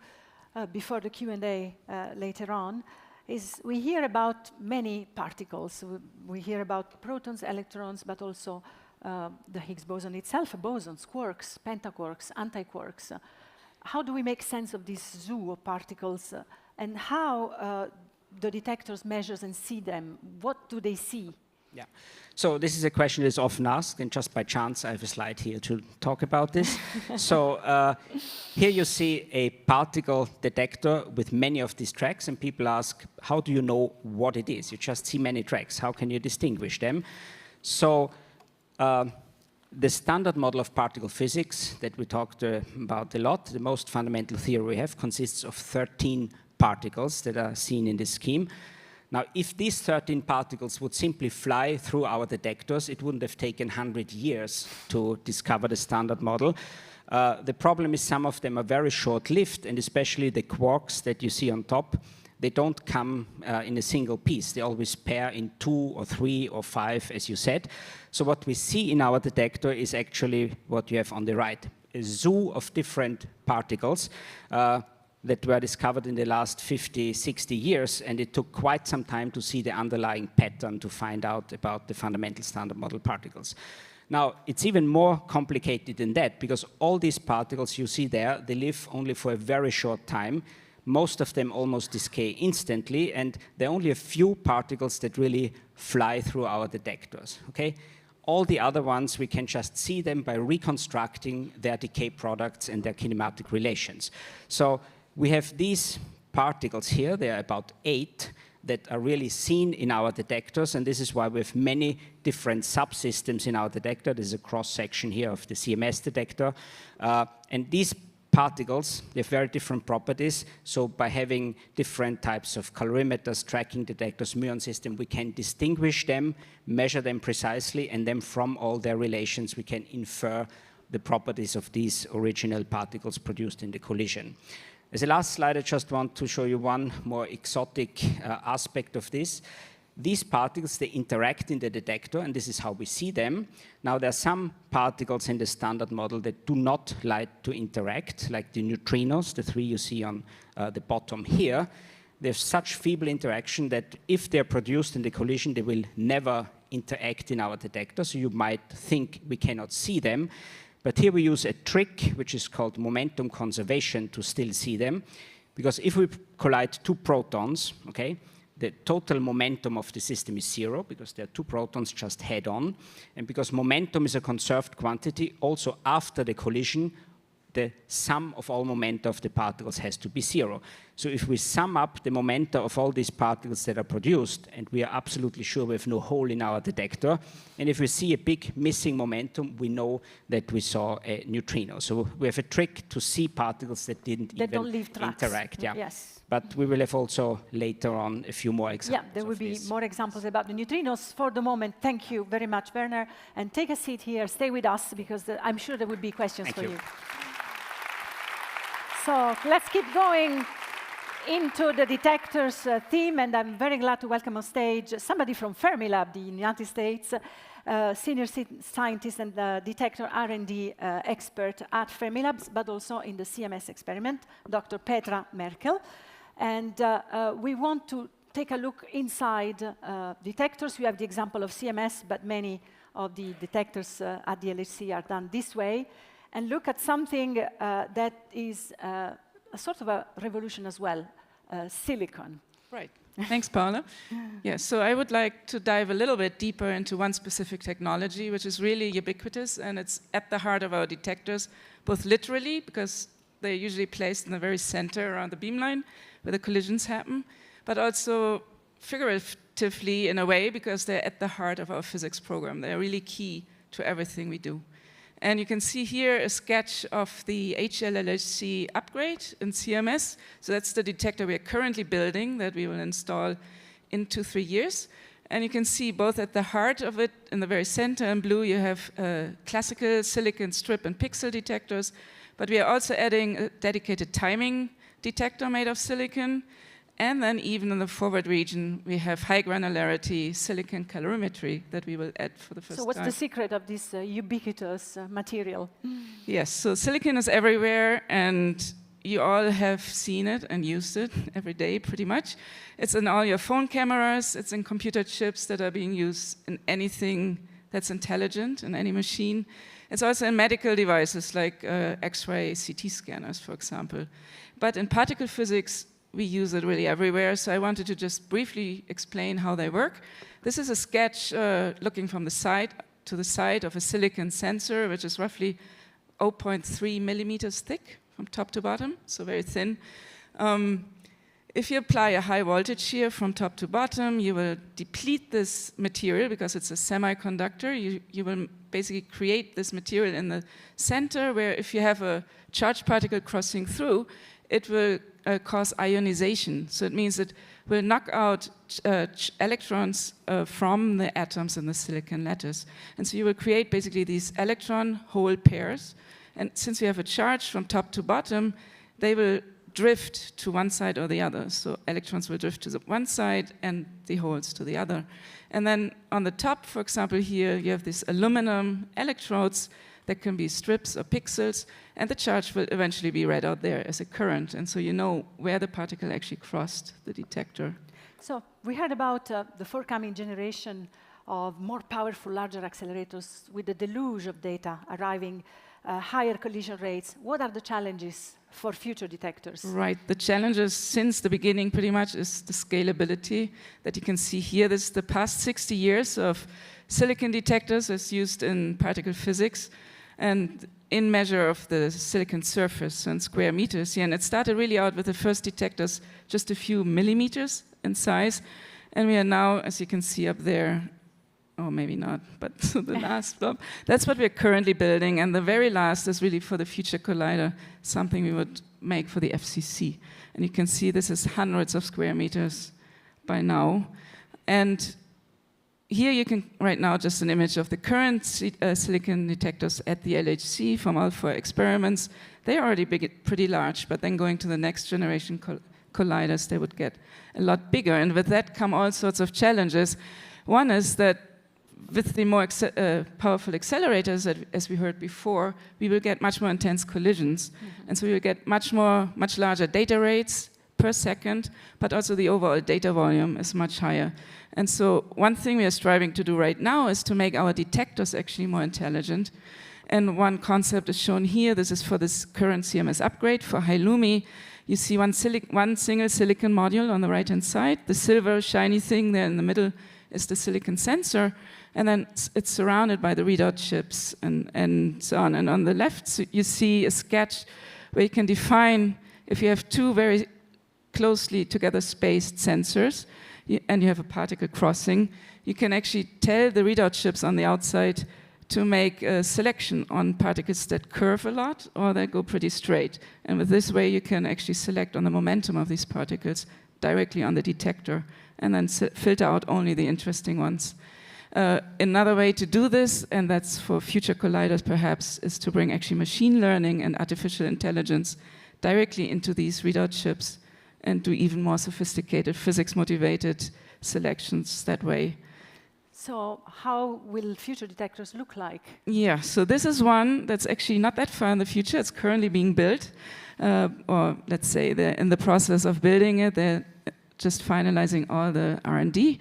before the Q&A later on is we hear about many particles. We hear about protons, electrons, but also the Higgs boson itself, bosons, quarks, pentaquarks, antiquarks. How do we make sense of this zoo of particles and how the detectors measure and see them? What do they see? Yeah. So this is a question that's often asked, and just by chance I have a slide here to talk about this. So here you see a particle detector with many of these tracks, and people ask, how do you know what it is? You just see many tracks. How can you distinguish them? So the standard model of particle physics that we talked about a lot, the most fundamental theory we have, consists of 13 particles that are seen in this scheme. Now, if these 13 particles would simply fly through our detectors, it wouldn't have taken 100 years to discover the standard model. The problem is some of them are very short-lived, and especially the quarks that you see on top, they don't come in a single piece. They always pair in 2 or 3 or 5, as you said. So what we see in our detector is actually what you have on the right, a zoo of different particles that were discovered in the last 50, 60 years, and it took quite some time to see the underlying pattern to find out about the fundamental standard model particles. Now, it's even more complicated than that, because all these particles you see there, they live only for a very short time. Most of them almost decay instantly, and there are only a few particles that really fly through our detectors, okay? All the other ones, we can just see them by reconstructing their decay products and their kinematic relations. So we have these particles here, there are about 8, that are really seen in our detectors, and this is why we have many different subsystems in our detector. There's a cross-section here of the CMS detector. And these particles, they have very different properties. So by having different types of calorimeters, tracking detectors, muon system, we can distinguish them, measure them precisely, and then from all their relations, we can infer the properties of these original particles produced in the collision. As a last slide, I just want to show you one more exotic aspect of this. These particles, they interact in the detector, and this is how we see them. Now, there are some particles in the standard model that do not like to interact, like the neutrinos, the 3 you see on the bottom here. They have such feeble interaction that if they're produced in the collision, they will never interact in our detector, so you might think we cannot see them. But here we use a trick, which is called momentum conservation, to still see them. Because if we collide 2 protons, okay, the total momentum of the system is 0, because there are 2 protons just head-on. And because momentum is a conserved quantity, also after the collision, the sum of all momenta of the particles has to be 0. So if we sum up the momenta of all these particles that are produced, and we are absolutely sure we have no hole in our detector, and if we see a big missing momentum, we know that we saw a neutrino. So we have a trick to see particles that didn't even interact. Yeah. Yes. But we will have also later on a few more examples. Yeah, there will be more examples about the neutrinos. For the moment, thank you very much, Werner. And take a seat here, stay with us, because I'm sure there will be questions for you. So let's keep going into the detectors theme, and I'm very glad to welcome on stage somebody from Fermilab, the United States, senior scientist and detector R&D expert at Fermilab, but also in the CMS experiment, Dr. Petra Merkel. And we want to take a look inside detectors. We have the example of CMS, but many of the detectors at the LHC are done this way. And look at something that is a sort of a revolution as well, silicon. Right. Thanks, Paola. Yes, so I would like to dive a little bit deeper into one specific technology, which is really ubiquitous, and it's at the heart of our detectors, both literally, because they're usually placed in the very center around the beamline, where the collisions happen, but also figuratively in a way, because they're at the heart of our physics program. They're really key to everything we do. And you can see here a sketch of the HLLHC upgrade in CMS. So that's the detector we are currently building that we will install in 2-3 years. And you can see both at the heart of it, in the very center in blue, you have classical silicon strip and pixel detectors. But we are also adding a dedicated timing detector made of silicon. And then even in the forward region, we have high granularity silicon calorimetry that we will add for the first time. So what's the secret of this ubiquitous material? Yes, so silicon is everywhere, and you all have seen it and used it every day, pretty much. It's in all your phone cameras, it's in computer chips that are being used in anything that's intelligent, in any machine. It's also in medical devices like X-ray CT scanners, for example. But in particle physics, we use it really everywhere, so I wanted to just briefly explain how they work. This is a sketch looking from the side to the side of a silicon sensor, which is roughly 0.3 millimeters thick from top to bottom, so very thin. If you apply a high voltage here from top to bottom, you will deplete this material because it's a semiconductor. You will basically create this material in the center, where if you have a charged particle crossing through, it will cause ionization. So it means it will knock out electrons from the atoms in the silicon lattice. And so you will create basically these electron-hole pairs. And since you have a charge from top to bottom, they will drift to one side or the other. So electrons will drift to the one side and the holes to the other. And then on the top, for example, here you have these aluminum electrodes that can be strips or pixels, and the charge will eventually be read out there as a current. And so you know where the particle actually crossed the detector. So we heard about the forthcoming generation of more powerful, larger accelerators with the deluge of data arriving, higher collision rates. What are the challenges for future detectors? Right, the challenges since the beginning pretty much is the scalability that you can see here. This is the past 60 years of silicon detectors as used in particle physics, and in measure of the silicon surface in square meters here. And it started really out with the first detectors just a few millimeters in size. And we are now, as you can see up there, or maybe not, but the last blob. That's what we're currently building, and the very last is really for the future collider, something we would make for the FCC. And you can see this is hundreds of square meters by now. And here you can, right now, just an image of the current silicon detectors at the LHC from all 4 experiments. They're already pretty large, but then going to the next generation colliders, they would get a lot bigger. And with that come all sorts of challenges. One is that with the more powerful accelerators, as we heard before, we will get much more intense collisions. And so we will get much larger data rates per second, but also the overall data volume is much higher. And so one thing we are striving to do right now is to make our detectors actually more intelligent. And one concept is shown here. This is for this current CMS upgrade for high Lumi. You see one single silicon module on the right-hand side. The silver shiny thing there in the middle is the silicon sensor. And then it's surrounded by the readout chips and so on. And on the left, you see a sketch where you can define, if you have 2 very closely together spaced sensors, and you have a particle crossing, you can actually tell the readout chips on the outside to make a selection on particles that curve a lot or that go pretty straight. And with this way, you can actually select on the momentum of these particles directly on the detector and then filter out only the interesting ones. Another way to do this, and that's for future colliders perhaps, is to bring actually machine learning and artificial intelligence directly into these readout chips and do even more sophisticated physics-motivated selections that way. So how will future detectors look like? Yeah, so this is one that's actually not that far in the future. It's currently being built, or let's say they're in the process of building it. They're just finalizing all the R&D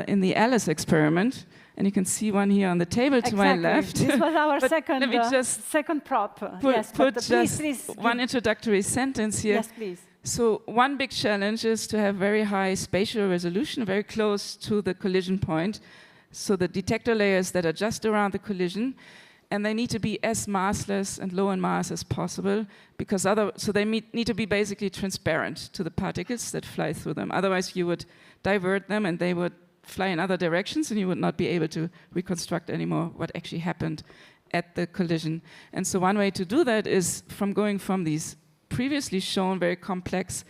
in the Alice experiment. And you can see one here on the table to my left. This was our let me just second prop. Put just please, one introductory sentence here. Yes, please. So one big challenge is to have very high spatial resolution, very close to the collision point. So the detector layers that are just around the collision, and they need to be as massless and low in mass as possible, because so they need to be basically transparent to the particles that fly through them. Otherwise, you would divert them, and they would fly in other directions, and you would not be able to reconstruct anymore what actually happened at the collision. And so one way to do that is from going from these previously shown very complex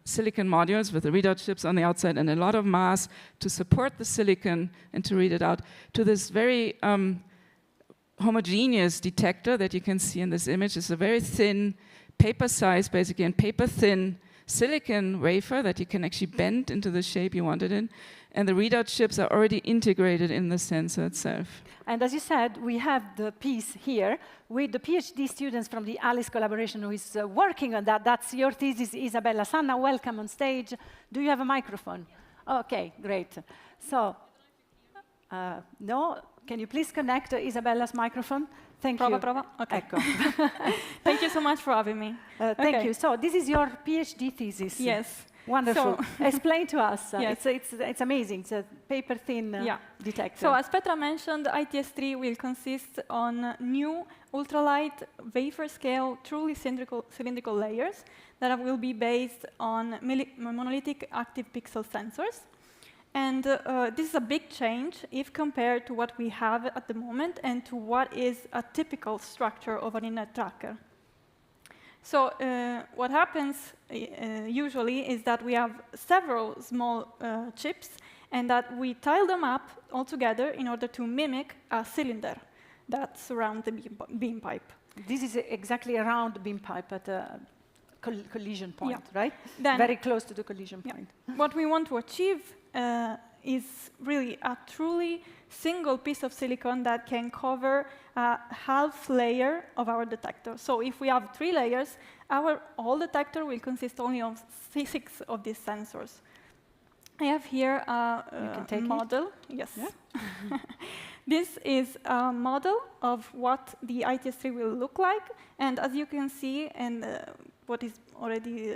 silicon modules with the readout chips on the outside and a lot of mass to support the silicon and to read it out, to this very homogeneous detector that you can see in this image. It's a very thin, paper size basically, and paper thin silicon wafer that you can actually bend into the shape you want it in. And the readout chips are already integrated in the sensor itself. And as you said, we have the piece here with the PhD students from the ALICE collaboration who is working on that. That's your thesis, Isabella. Sanna, welcome on stage. Do you have a microphone? Okay, great. So, no, can you please connect Isabella's microphone? Thank you. Prova. Okay. Ecco. Thank you so much for having me. Thank you. So this is your PhD thesis. Yes. Wonderful. So Explain to us. Yes. It's amazing. It's a paper-thin detector. So as Petra mentioned, ITS3 will consist on new ultralight wafer-scale, truly cylindrical layers that will be based on monolithic active pixel sensors. And this is a big change if compared to what we have at the moment and to what is a typical structure of an inner tracker. So what happens usually is that we have several small chips and that we tile them up all together in order to mimic a cylinder that surrounds the beam pipe. This is exactly around the beam pipe at a collision point, right? Then, very close to the collision point. What we want to achieve is really a truly single piece of silicon that can cover a half layer of our detector. So if we have 3 layers, our whole detector will consist only of 6 of these sensors. I have here a model. Yes. Yeah. This is a model of what the ITS3 will look like. And as you can see, and what is already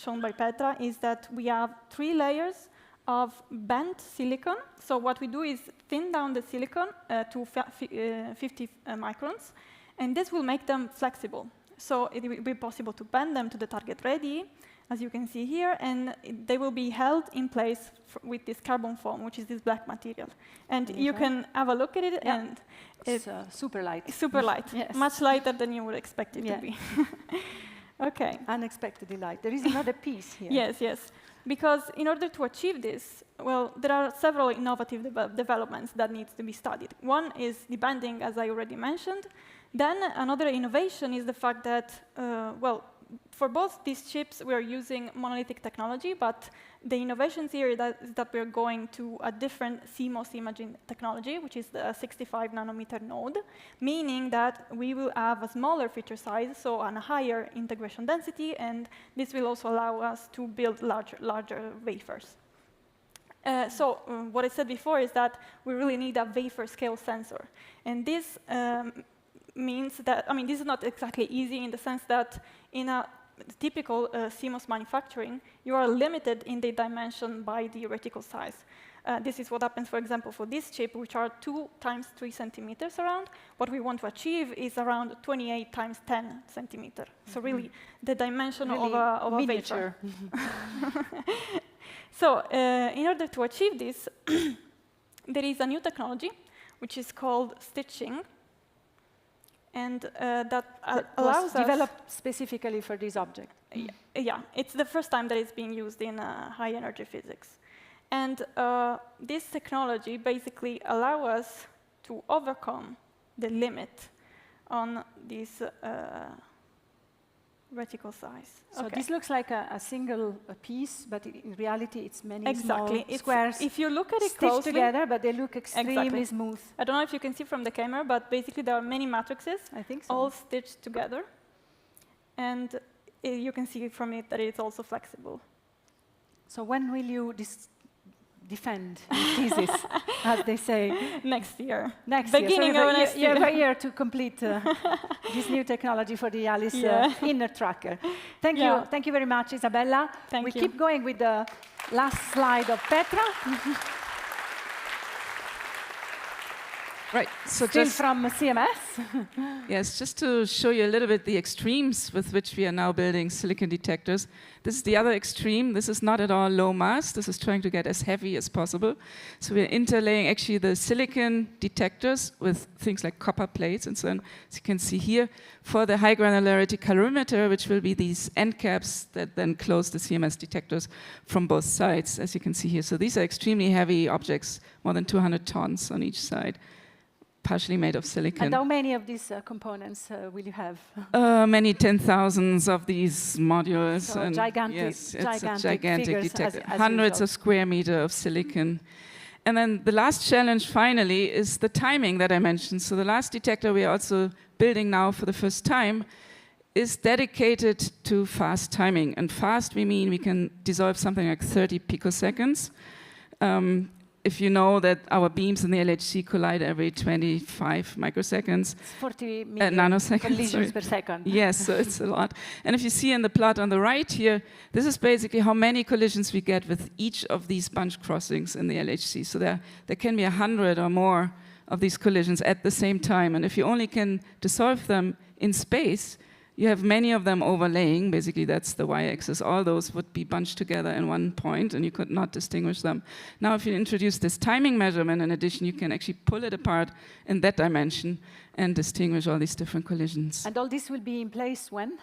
shown by Petra, is that we have 3 layers of bent silicon. So what we do is thin down the silicon to 50 microns, and this will make them flexible. So it will be possible to bend them to the target ready, as you can see here, and they will be held in place with this carbon foam, which is this black material. And you can have a look at it, and it's super light. Super light, yes. Much lighter than you would expect it to be. Okay. Unexpectedly light. There is another piece here. Yes, yes. Because in order to achieve this, well, there are several innovative developments that need to be studied. One is the bending, as I already mentioned. Then another innovation is the fact that, well, for both these chips, we are using monolithic technology, but the innovations here is that we're going to a different CMOS imaging technology, which is the 65 nanometer node, meaning that we will have a smaller feature size, so a higher integration density, and this will also allow us to build larger wafers. So what I said before is that we really need a wafer scale sensor. And this means that, I mean, this is not exactly easy in the sense that in a typical CMOS manufacturing, you are limited in the dimension by the reticle size. This is what happens, for example, for this chip, which are 2 times 3 centimeters around. What we want to achieve is around 28 times 10 centimeters. So really, the dimension really of a wafer. So in order to achieve this, there is a new technology, which is called stitching. And that allows us... developed specifically for this object. Yeah, it's the first time that it's being used in high-energy physics. And this technology basically allows us to overcome the limit on this reticle size. So this looks like a single piece, but in reality, it's many small Exactly. squares. If you look at it stitched closely, together, but they look extremely smooth. I don't know if you can see from the camera, but basically there are many matrices, I think so. all stitched together. And you can see from it that it's also flexible. So when will you defend your thesis, as they say? Next year. Next Beginning year. of next year. You have a year to complete this new technology for the Alice inner tracker. Thank you very much, Isabella. Thank we you. keep going with the last slide of Petra. Right, so Still just from CMS. yes, just to show you a little bit the extremes with which we are now building silicon detectors. This is the other extreme. This is not at all low mass. This is trying to get as heavy as possible. So we're interlaying actually the silicon detectors with things like copper plates and so on. As you can see here, for the high granularity calorimeter, which will be these end caps that then close the CMS detectors from both sides, as you can see here. So these are extremely heavy objects, more than 200 tons on each side, partially made of silicon. And how many of these components will you have? Many 10,000s of these modules. So and gigantic, yes, it's a gigantic figures detector. as Hundreds usual. of square meters of silicon. And then the last challenge, finally, is the timing that I mentioned. So the last detector we are also building now for the first time is dedicated to fast timing. And fast, we mean we can dissolve something like 30 picoseconds. If you know that our beams in the LHC collide every 25 microseconds. It's 40 million nanoseconds collisions per second. Yes, so it's a lot. And if you see in the plot on the right here, this is basically how many collisions we get with each of these bunch crossings in the LHC. So there can be 100 or more of these collisions at the same time. And if you only can dissolve them in space, you have many of them overlaying. Basically, that's the y-axis. All those would be bunched together in one point, and you could not distinguish them. Now, if you introduce this timing measurement, in addition, you can actually pull it apart in that dimension and distinguish all these different collisions. And all this will be in place when?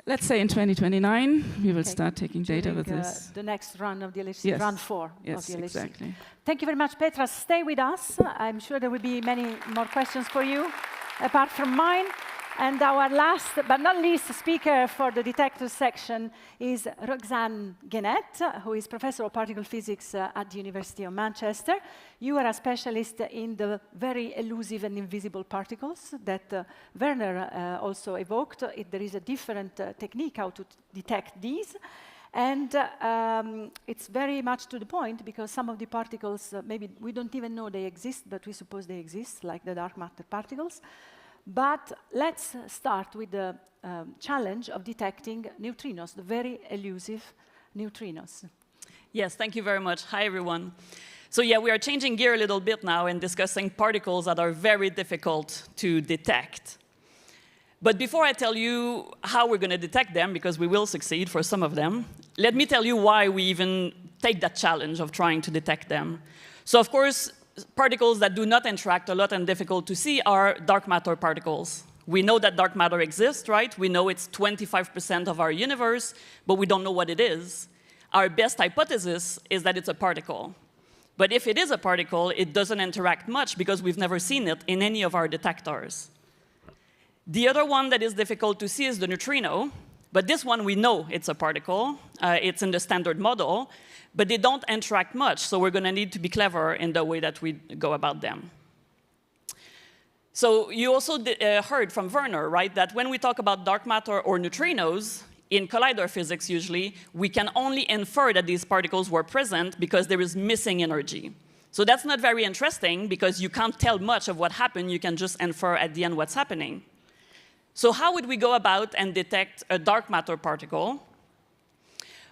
Let's say in 2029, we will start taking data During, with this. The next run of the LHC, Yes. run 4 Yes, of the LHC. exactly. Thank you very much, Petra. Stay with us. I'm sure there will be many more questions for you, apart from mine. And our last, but not least, speaker for the detector section is Roxane Guenette, who is Professor of Particle Physics at the University of Manchester. You are a specialist in the very elusive and invisible particles that Werner also evoked. There is a different technique how to detect these. And it's very much to the point, because some of the particles, maybe we don't even know they exist, but we suppose they exist, like the dark matter particles. But let's start with the challenge of detecting neutrinos, the very elusive neutrinos. Yes, thank you very much. Hi, everyone. So yeah, we are changing gear a little bit now and discussing particles that are very difficult to detect. But before I tell you how we're going to detect them, because we will succeed for some of them, let me tell you why we even take that challenge of trying to detect them. So of course, particles that do not interact a lot and difficult to see are dark matter particles. We know that dark matter exists, right? We know it's 25% of our universe, but we don't know what it is. Our best hypothesis is that it's a particle. But if it is a particle, it doesn't interact much because we've never seen it in any of our detectors. The other one that is difficult to see is the neutrino, but this one we know it's a particle. It's in the standard model, but they don't interact much, so we're going to need to be clever in the way that we go about them. So you also heard from Werner, right, that when we talk about dark matter or neutrinos, in collider physics usually, we can only infer that these particles were present because there is missing energy. So that's not very interesting because you can't tell much of what happened, you can just infer at the end what's happening. So how would we go about and detect a dark matter particle?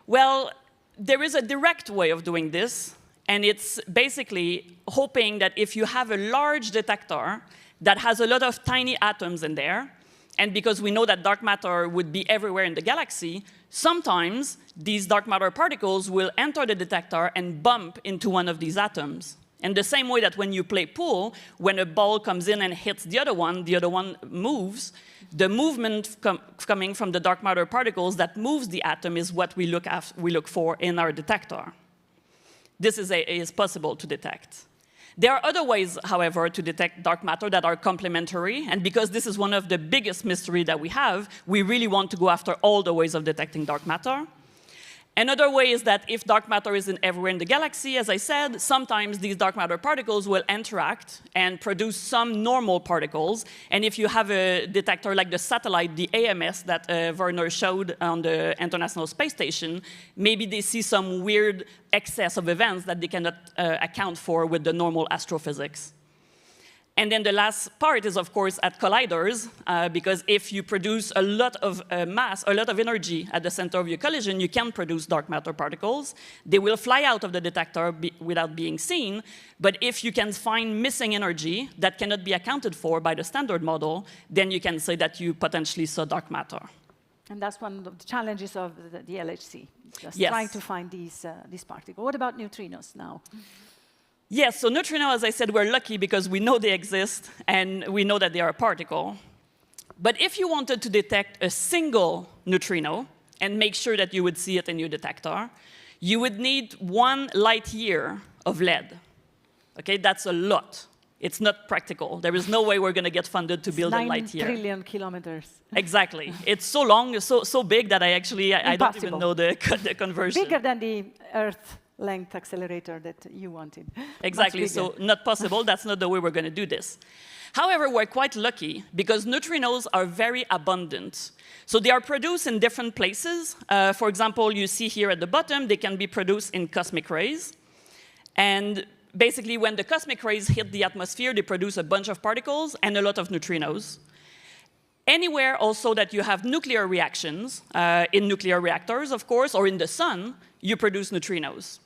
Well, there is a direct way of doing this, and it's basically hoping that if you have a large detector that has a lot of tiny atoms in there, and because we know that dark matter would be everywhere in the galaxy, sometimes these dark matter particles will enter the detector and bump into one of these atoms. In the same way that when you play pool, when a ball comes in and hits the other one moves. The movement coming from the dark matter particles that moves the atom is what we look for in our detector. This is possible to detect. There are other ways, however, to detect dark matter that are complementary, and because this is one of the biggest mysteries that we have, we really want to go after all the ways of detecting dark matter. Another way is that if dark matter isn't everywhere in the galaxy, as I said, sometimes these dark matter particles will interact and produce some normal particles. And if you have a detector like the satellite, the AMS that Werner showed on the International Space Station, maybe they see some weird excess of events that they cannot account for with the normal astrophysics. And then the last part is, of course, at colliders, because if you produce a lot of mass, a lot of energy at the center of your collision, you can produce dark matter particles. They will fly out of the detector without being seen, but if you can find missing energy that cannot be accounted for by the standard model, then you can say that you potentially saw dark matter. And that's one of the challenges of the LHC, just Yes. trying to find these particles. What about neutrinos now? Yes, so neutrinos, as I said, we're lucky because we know they exist and we know that they are a particle. But if you wanted to detect a single neutrino and make sure that you would see it in your detector, you would need 1 light year of lead. Okay, that's a lot. It's not practical. There is no way we're going to get funded to build a light year. 9 trillion kilometers. Exactly. It's so long, so big that I don't even know the conversion. Bigger than the Earth length accelerator that you wanted. Exactly, so not possible. That's not the way we're going to do this. However, we're quite lucky because neutrinos are very abundant. So they are produced in different places. For example, you see here at the bottom, they can be produced in cosmic rays. And basically, when the cosmic rays hit the atmosphere, they produce a bunch of particles and a lot of neutrinos. Anywhere also that you have nuclear reactions, in nuclear reactors, of course, or in the sun, you produce neutrinos.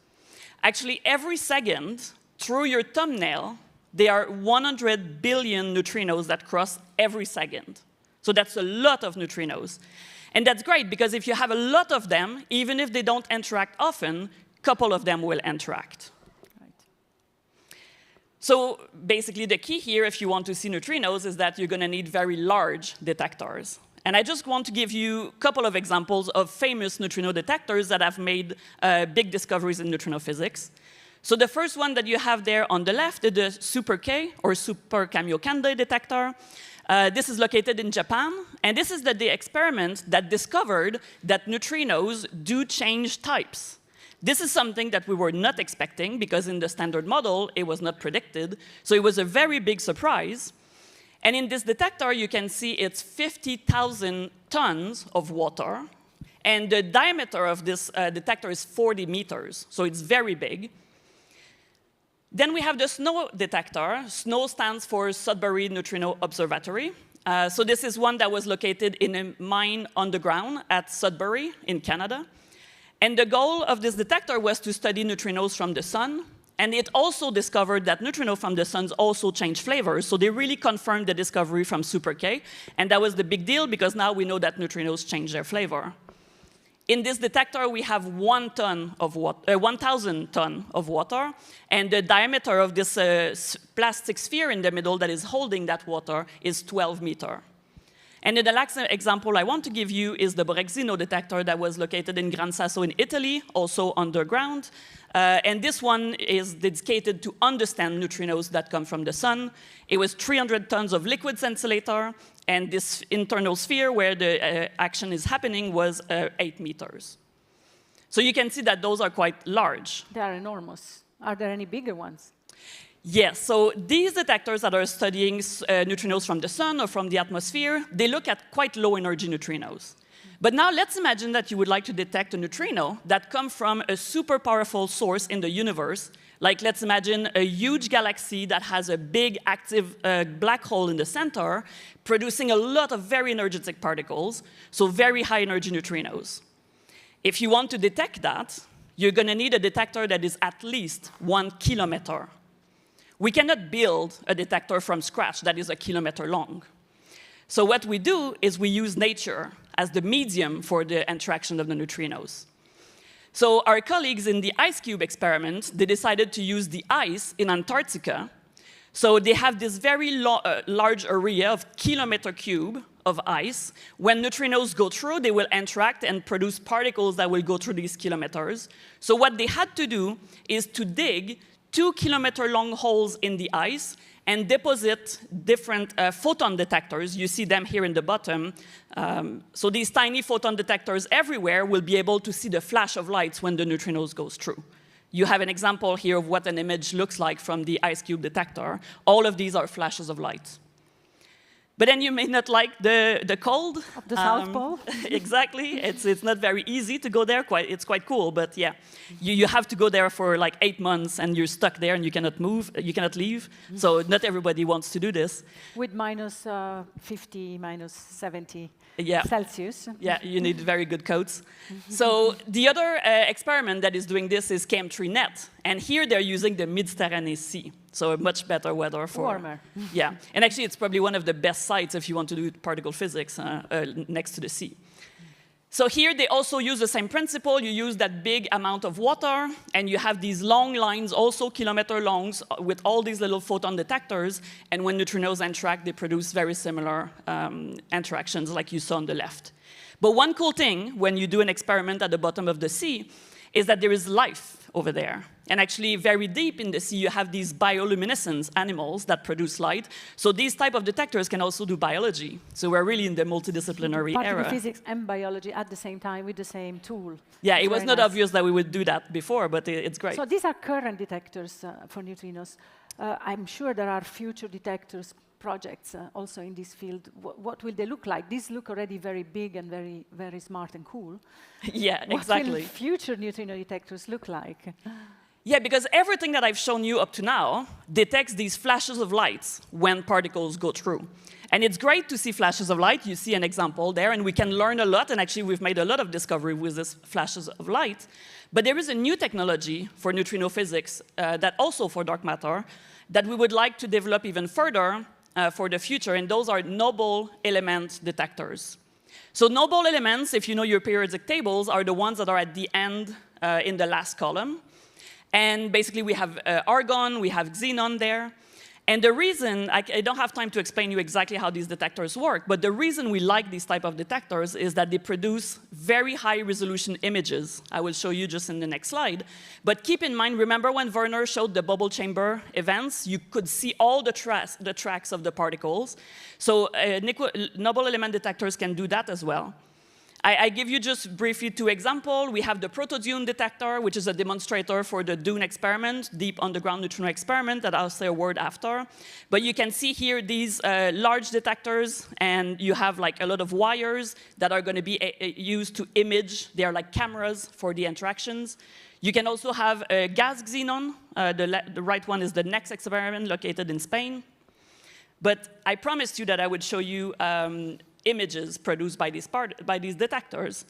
Actually, every second, through your thumbnail, there are 100 billion neutrinos that cross every second. So that's a lot of neutrinos. And that's great, because if you have a lot of them, even if they don't interact often, a couple of them will interact. So basically, the key here, if you want to see neutrinos, is that you're going to need very large detectors. And I just want to give you a couple of examples of famous neutrino detectors that have made big discoveries in neutrino physics. So the first one that you have there on the left is the Super K, or Super Kamiokande detector. This is located in Japan, and this is the experiment that discovered that neutrinos do change types. This is something that we were not expecting, because in the standard model, it was not predicted. So it was a very big surprise. And in this detector, you can see it's 50,000 tons of water. And the diameter of this detector is 40 meters, so it's very big. Then we have the SNO detector. SNO stands for Sudbury Neutrino Observatory. So this is one that was located in a mine underground at Sudbury in Canada. And the goal of this detector was to study neutrinos from the sun. And it also discovered that neutrinos from the sun also change flavors. So they really confirmed the discovery from Super K. And that was the big deal, because now we know that neutrinos change their flavor. In this detector, we have 1,000 tons of water. And the diameter of this plastic sphere in the middle that is holding that water is 12 meters. And the last example I want to give you is the Brexino detector that was located in Gran Sasso in Italy, also underground. And this one is dedicated to understand neutrinos that come from the sun. It was 300 tons of liquid scintillator, and this internal sphere where the action is happening was 8 meters. So you can see that those are quite large. They are enormous. Are there any bigger ones? Yes, so these detectors that are studying neutrinos from the sun or from the atmosphere, they look at quite low energy neutrinos. But now let's imagine that you would like to detect a neutrino that comes from a super powerful source in the universe. Like, let's imagine a huge galaxy that has a big active black hole in the center, producing a lot of very energetic particles, so very high energy neutrinos. If you want to detect that, you're going to need a detector that is at least 1 kilometer. We cannot build a detector from scratch that is 1 kilometer long. So what we do is we use nature as the medium for the interaction of the neutrinos. So our colleagues in the ice cube experiment, they decided to use the ice in Antarctica. So they have this very large area of kilometer cube of ice. When neutrinos go through, they will interact and produce particles that will go through these kilometers. So what they had to do is to dig 2 kilometer long holes in the ice and deposit different photon detectors. You see them here in the bottom. So these tiny photon detectors everywhere will be able to see the flash of lights when the neutrinos goes through. You have an example here of what an image looks like from the ice cube detector. All of these are flashes of light. But then you may not like the cold. Of the South Pole? Exactly. It's not very easy to go there. It's quite cool, but yeah. You have to go there for like 8 months, and you're stuck there, and you cannot move, you cannot leave. So not everybody wants to do this. With minus 50, minus 70 yeah. Celsius. Yeah, you need very good coats. So the other experiment that is doing this is CM3net. And here they're using the Mediterranean Sea. So a much better weather for... Warmer. Yeah, and actually it's probably one of the best sites if you want to do particle physics next to the sea. So here they also use the same principle. You use that big amount of water, and you have these long lines, also kilometer longs, with all these little photon detectors. And when neutrinos interact, they produce very similar interactions like you saw on the left. But one cool thing when you do an experiment at the bottom of the sea is that there is life over there. And actually, very deep in the sea, you have these bioluminescent animals that produce light. So these type of detectors can also do biology. So we're really in the multidisciplinary era. Particle physics and biology at the same time with the same tool. Yeah, it was not obvious that we would do that before, but it's great. So these are current detectors for neutrinos. I'm sure there are future detectors projects also in this field. What will they look like? These look already very big and very, very smart and cool. Yeah, exactly. What will future neutrino detectors look like? Yeah, because everything that I've shown you up to now detects these flashes of lights when particles go through. And it's great to see flashes of light. You see an example there, and we can learn a lot. And actually, we've made a lot of discovery with these flashes of light. But there is a new technology for neutrino physics that also for dark matter that we would like to develop even further for the future, and those are noble element detectors. So noble elements, if you know your periodic tables, are the ones that are at the end in the last column. And basically, we have argon, we have xenon there. And the reason, I don't have time to explain you exactly how these detectors work, but the reason we like these type of detectors is that they produce very high resolution images. I will show you just in the next slide. But keep in mind, remember when Werner showed the bubble chamber events? You could see all the tracks of the particles. So noble element detectors can do that as well. I give you just briefly 2 examples. We have the protodune detector, which is a demonstrator for the Dune experiment, deep underground neutrino experiment that I'll say a word after. But you can see here these large detectors, and you have like a lot of wires that are going to be used to image. They are like cameras for the interactions. You can also have a gas xenon. The right one is the next experiment located in Spain. But I promised you that I would show you images produced by these detectors.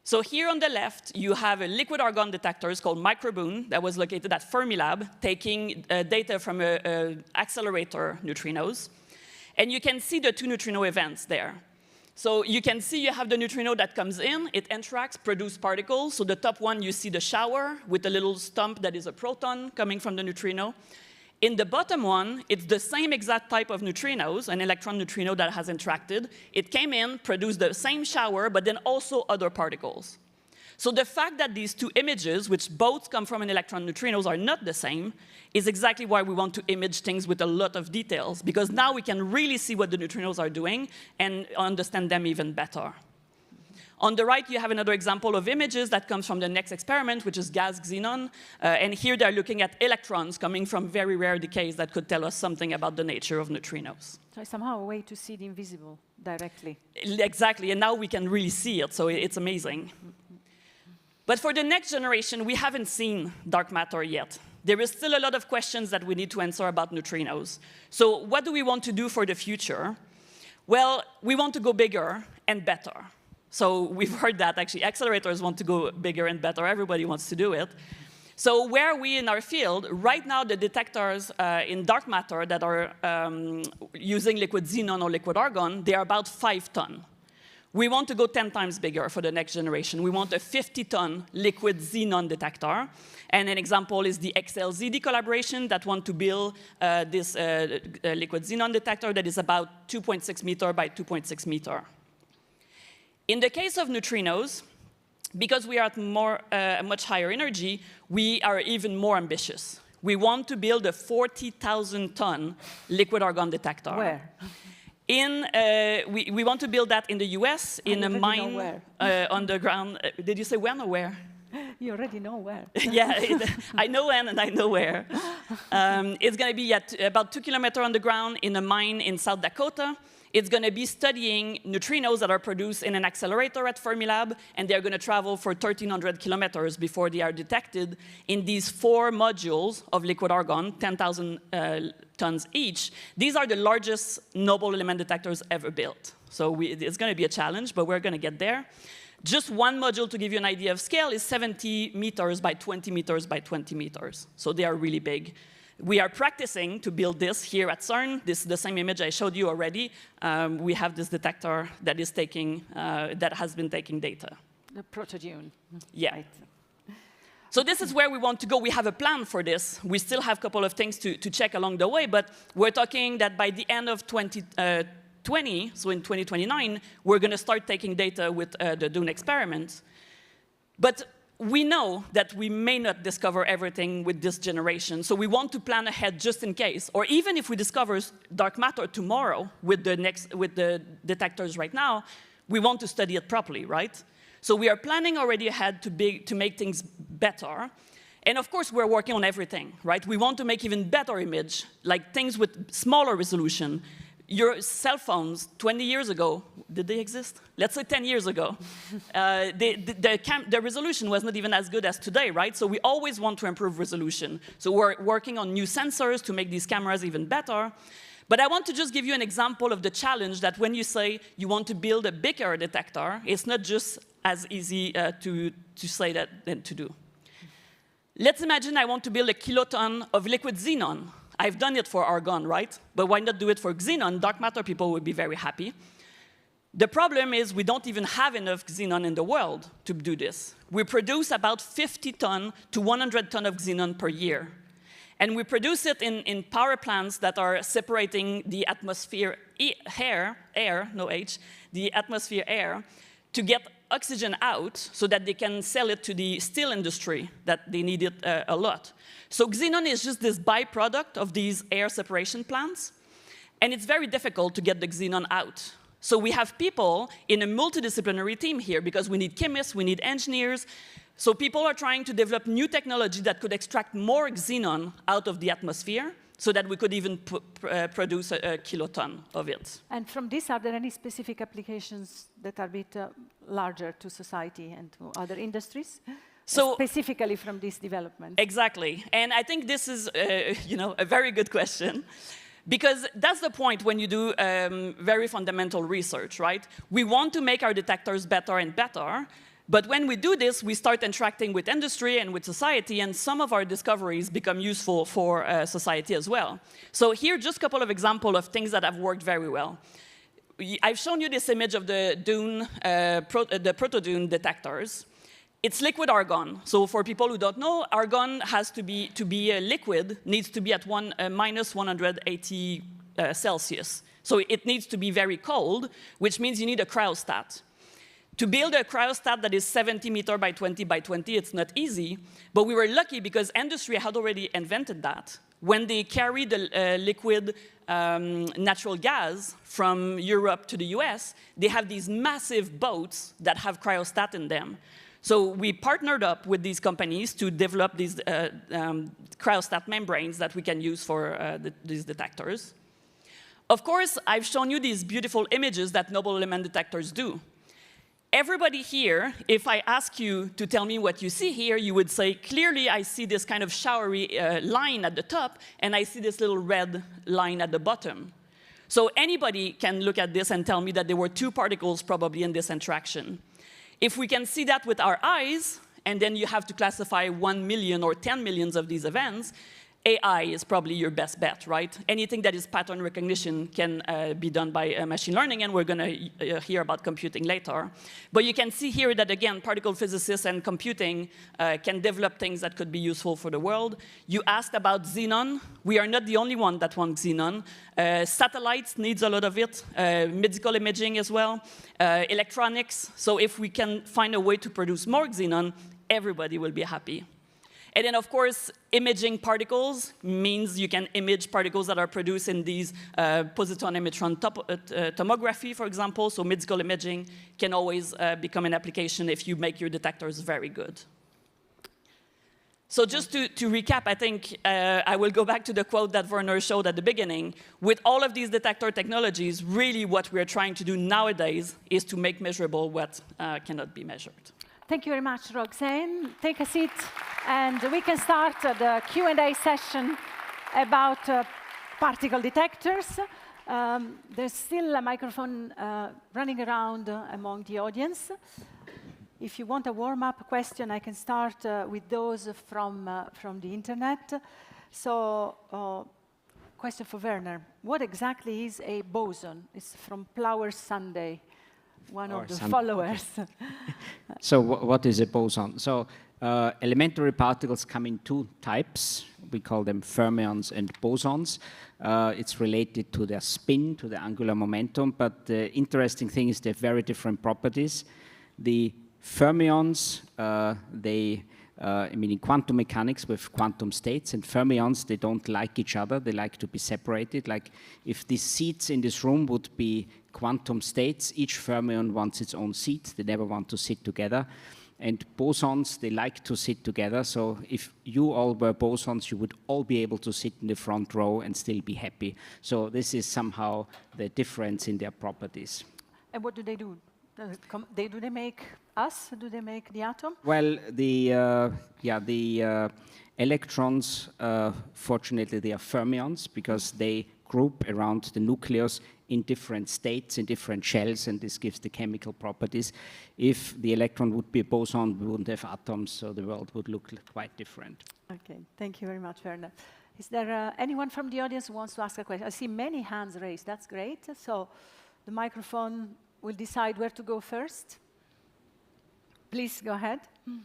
So here on the left, you have a liquid argon detector called Microboon that was located at Fermilab, taking data from an accelerator neutrinos. And you can see the two neutrino events there. So you can see you have the neutrino that comes in, it interacts, produces particles. So the top one, you see the shower with a little stump that is a proton coming from the neutrino. In the bottom one, it's the same exact type of neutrinos, an electron neutrino that has interacted. It came in, produced the same shower, but then also other particles. So the fact that these two images, which both come from an electron neutrinos, are not the same, is exactly why we want to image things with a lot of details, because now we can really see what the neutrinos are doing and understand them even better. On the right, you have another example of images that comes from the next experiment, which is gas xenon. And here they're looking at electrons coming from very rare decays that could tell us something about the nature of neutrinos. So it's somehow a way to see the invisible directly. Exactly, and now we can really see it, so it's amazing. But for the next generation, we haven't seen dark matter yet. There is still a lot of questions that we need to answer about neutrinos. So what do we want to do for the future? Well, we want to go bigger and better. So we've heard that, actually. Accelerators want to go bigger and better. Everybody wants to do it. So where are we in our field? Right now, the detectors in dark matter that are using liquid xenon or liquid argon, they are about 5 tons. We want to go 10 times bigger for the next generation. We want a 50-ton liquid xenon detector. And an example is the XLZD collaboration that want to build this liquid xenon detector that is about 2.6 meter by 2.6 meter. In the case of neutrinos, because we are at a much higher energy, we are even more ambitious. We want to build a 40,000-ton liquid argon detector. Where? We want to build that in the US, in a mine underground. Did you say when or where? You already know where. Yeah, I know when and I know where. It's going to be at about 2 kilometers underground in a mine in South Dakota. It's going to be studying neutrinos that are produced in an accelerator at Fermilab, and they're going to travel for 1,300 kilometers before they are detected in these 4 modules of liquid argon, 10,000 tons each. These are the largest noble element detectors ever built. So it's going to be a challenge, but we're going to get there. Just one module, to give you an idea of scale, is 70 meters by 20 meters by 20 meters. So they are really big. We are practicing to build this here at CERN. This is the same image I showed you already. We have this detector that is that has been taking data. The protodune. Yeah. Right. So this is where we want to go. We have a plan for this. We still have a couple of things to check along the way, but we're talking that by the end of 2020, so in 2029, we're going to start taking data with the Dune experiment. But we know that we may not discover everything with this generation, so we want to plan ahead just in case. Or even if we discover dark matter tomorrow with the detectors right now, we want to study it properly, right? So we are planning already ahead to make things better. And of course, we're working on everything, right? We want to make even better image, like things with smaller resolution. Your cell phones 20 years ago, did they exist? Let's say 10 years ago. The resolution was not even as good as today, right? So we always want to improve resolution. So we're working on new sensors to make these cameras even better. But I want to just give you an example of the challenge that when you say you want to build a bigger detector, it's not just as easy to say that than to do. Let's imagine I want to build a kiloton of liquid xenon. I've done it for argon, right? But why not do it for xenon? Dark matter people would be very happy. The problem is we don't even have enough xenon in the world to do this. We produce about 50 ton to 100 ton of xenon per year. And we produce it in power plants that are separating the atmosphere the atmosphere air, to get oxygen out so that they can sell it to the steel industry that they need it a lot. So xenon is just this byproduct of these air separation plants, and it's very difficult to get the xenon out. So we have people in a multidisciplinary team here because we need chemists, we need engineers. So people are trying to develop new technology that could extract more xenon out of the atmosphere so that we could even produce a kiloton of it. And from this, are there any specific applications that are a bit larger to society and to other industries? So specifically from this development. Exactly. And I think this is a very good question. Because that's the point when you do very fundamental research, right? We want to make our detectors better and better, But when we do this, we start interacting with industry and with society, and some of our discoveries become useful for society as well. So here, just a couple of examples of things that have worked very well. I've shown you this image of the proto-dune detectors. It's liquid argon. So for people who don't know, argon has to be a liquid, needs to be at minus 180 Celsius. So it needs to be very cold, which means you need a cryostat. To build a cryostat that is 70 meters by 20 by 20, it's not easy, but we were lucky because industry had already invented that. When they carry the liquid natural gas from Europe to the US, they have these massive boats that have cryostat in them. So we partnered up with these companies to develop these cryostat membranes that we can use for these detectors. Of course, I've shown you these beautiful images that noble element detectors do. Everybody here, if I ask you to tell me what you see here, you would say, clearly I see this kind of showery line at the top, and I see this little red line at the bottom. So anybody can look at this and tell me that there were two particles probably in this interaction. If we can see that with our eyes, and then you have to classify 1 million or 10 millions of these events, AI is probably your best bet, right? Anything that is pattern recognition can be done by machine learning, and we're going to hear about computing later. But you can see here that, again, particle physicists and computing can develop things that could be useful for the world. You asked about xenon. We are not the only one that wants xenon. Satellites needs a lot of it, medical imaging as well, electronics. So if we can find a way to produce more xenon, everybody will be happy. And then, of course, imaging particles means you can image particles that are produced in these positron-emitron tomography, for example. So medical imaging can always become an application if you make your detectors very good. So just to recap, I think I will go back to the quote that Werner showed at the beginning. With all of these detector technologies, really what we're trying to do nowadays is to make measurable what cannot be measured. Thank you very much, Roxane. Take a seat, and we can start the Q&A session about particle detectors. There's still a microphone running around among the audience. If you want a warm-up question, I can start with those from the internet. So, question for Werner. What exactly is a boson? It's from Flower Sunday. One of the followers. Okay. So what is a boson? So elementary particles come in two types. We call them fermions and bosons. It's related to their spin, to the angular momentum, but the interesting thing is they have very different properties. The fermions, meaning quantum mechanics with quantum states, and fermions, they don't like each other. They like to be separated. Like if these seats in this room would be quantum states, each fermion wants its own seat. They never want to sit together. And bosons, they like to sit together. So if you all were bosons, you would all be able to sit in the front row and still be happy. So this is somehow the difference in their properties. And what do they do? Do they make us? Do they make the atom? Well, the electrons, fortunately, they are fermions because they group around the nucleus in different states, in different shells, and this gives the chemical properties. If the electron would be a boson, we wouldn't have atoms, so the world would look quite different. Okay, thank you very much, Werner. Is there anyone from the audience who wants to ask a question? I see many hands raised. That's great. So the microphone will decide where to go first. Please go ahead. Thank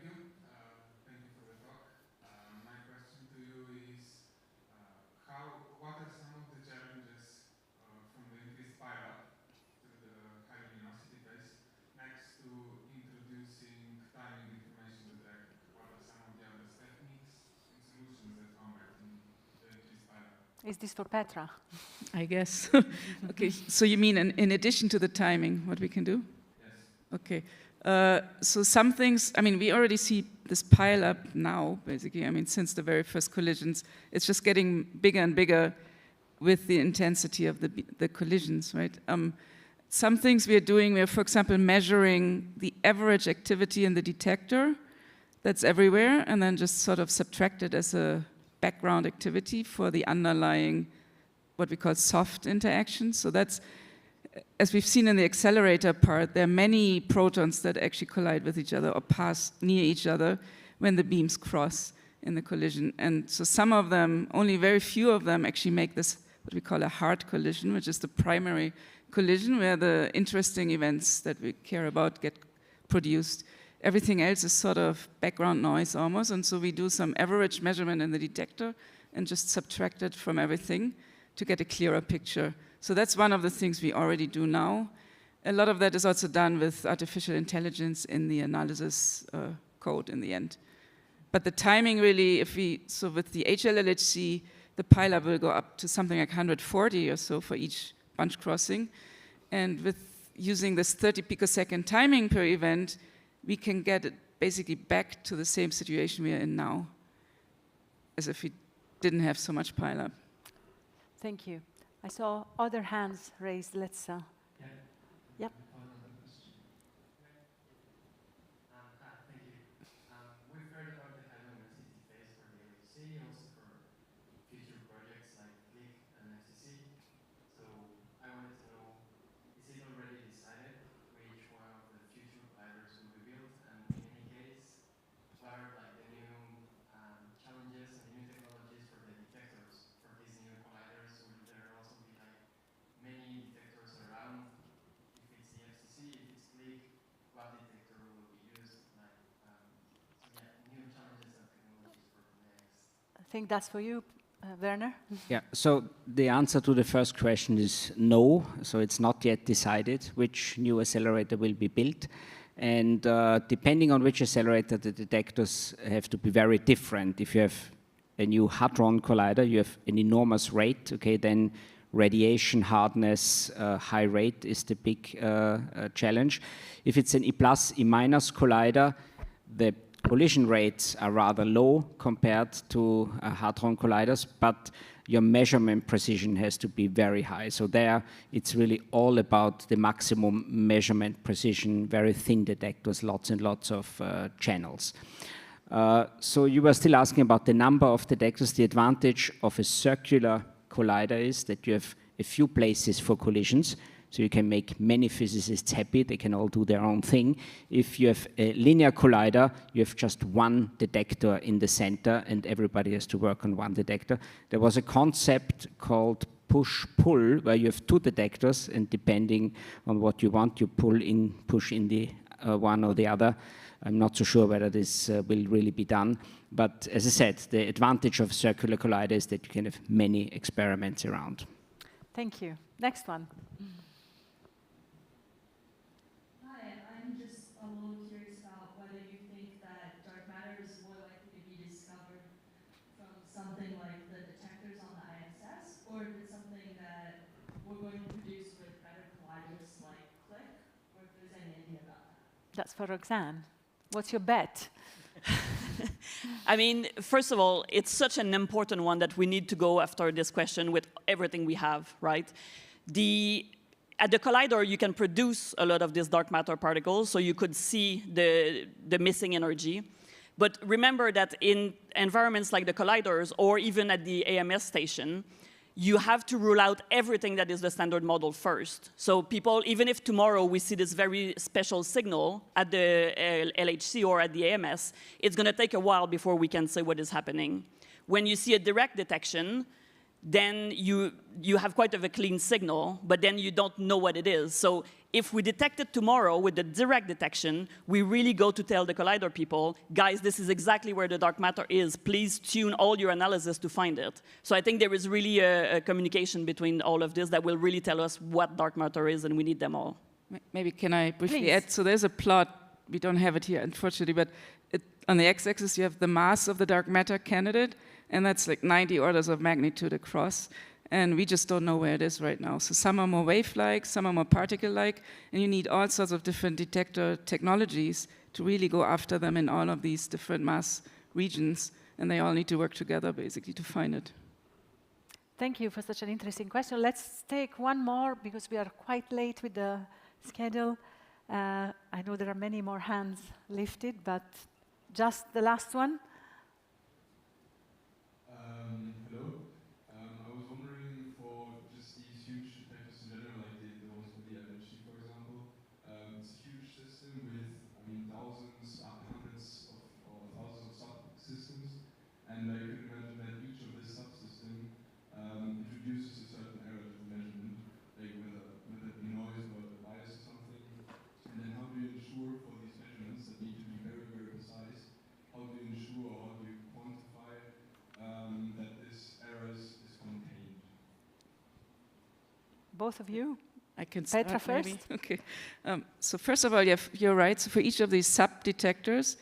you. Thank you for the talk. My question to you is, what are some of the challenges from the increased pileup to the high luminosity phase next to introducing timing information detector? What are some of the other techniques and solutions that come back in the increased pileup? Is this for Petra? I guess. Okay, so you mean in addition to the timing, what we can do? Yes. Okay. So some things, I mean, we already see this pile up now, basically. I mean, since the very first collisions, it's just getting bigger and bigger with the intensity of the collisions, right? Some things we are doing, we are, for example, measuring the average activity in the detector that's everywhere, and then just sort of subtract it as a background activity for the underlying, what we call soft interactions. So that's as we've seen in the accelerator part, there are many protons that actually collide with each other or pass near each other when the beams cross in the collision. And so some of them, only very few of them actually make this, what we call a hard collision, which is the primary collision where the interesting events that we care about get produced. Everything else is sort of background noise almost, and so we do some average measurement in the detector and just subtract it from everything to get a clearer picture. So that's one of the things we already do now. A lot of that is also done with artificial intelligence in the analysis code in the end. But the timing really, so with the HLLHC, the pileup will go up to something like 140 or so for each bunch crossing. And with using this 30 picosecond timing per event, we can get it basically back to the same situation we are in now, as if we didn't have so much pileup. Thank you. I saw other hands raised. Let's. Yep. Thank you. We've heard about the high luminosity phase for the LHC, also for future projects like CLIC and FCC. So I wanted to know, is it already decided which one of the future colliders will be built? And in any case, what are like the new challenges and new technologies for the detectors for these new colliders? Will there also be like many detectors around? If it's the FCC, if it's CLIC, what detector will be used? Like, so yeah, new challenges and technologies for the next. I think that's for you, Werner. Yeah, so the answer to the first question is no. So it's not yet decided which new accelerator will be built. And depending on which accelerator, the detectors have to be very different. If you have a new hadron collider, you have an enormous rate, okay, then radiation hardness, high rate is the big challenge. If it's an E+, E- collider, the collision rates are rather low compared to hadron colliders, but your measurement precision has to be very high. So there, it's really all about the maximum measurement precision, very thin detectors, lots and lots of channels. So you were still asking about the number of detectors. The advantage of a circular collider is that you have a few places for collisions, so you can make many physicists happy. They can all do their own thing. If you have a linear collider, you have just one detector in the center, and everybody has to work on one detector. There was a concept called push-pull, where you have two detectors, and depending on what you want, you push in the one or the other. I'm not so sure whether this will really be done. But as I said, the advantage of circular collider is that you can have many experiments around. Thank you. Next one. Hi, I'm just a little curious about whether you think that dark matter is more likely to be discovered from something like the detectors on the ISS, or if it's something that we're going to produce with better colliders like CLIC, or if there's any idea about that. That's for Roxanne. What's your bet? I mean, first of all, it's such an important one that we need to go after this question with everything we have, right? At the collider, you can produce a lot of these dark matter particles, so you could see the missing energy. But remember that in environments like the colliders, or even at the AMS station, you have to rule out everything that is the standard model first. So people, even if tomorrow we see this very special signal at the LHC or at the AMS, it's going to take a while before we can say what is happening. When you see a direct detection, then you have quite a clean signal, but then you don't know what it is. So if we detect it tomorrow with the direct detection, we really go to tell the collider people, guys, this is exactly where the dark matter is. Please tune all your analysis to find it. So I think there is really a communication between all of this that will really tell us what dark matter is, and we need them all. Maybe can I briefly add? So there's a plot, we don't have it here, unfortunately, but on the x-axis you have the mass of the dark matter candidate, and that's like 90 orders of magnitude across. And we just don't know where it is right now. So some are more wave-like, some are more particle-like, and you need all sorts of different detector technologies to really go after them in all of these different mass regions, and they all need to work together, basically, to find it. Thank you for such an interesting question. Let's take one more, because we are quite late with the schedule. I know there are many more hands lifted, but just the last one. Hello. I was wondering for just these huge detectors in general, like the ones from the both of you. I can Petra start, maybe. first. Okay. So first of all, you're right. So for each of these sub-detectors,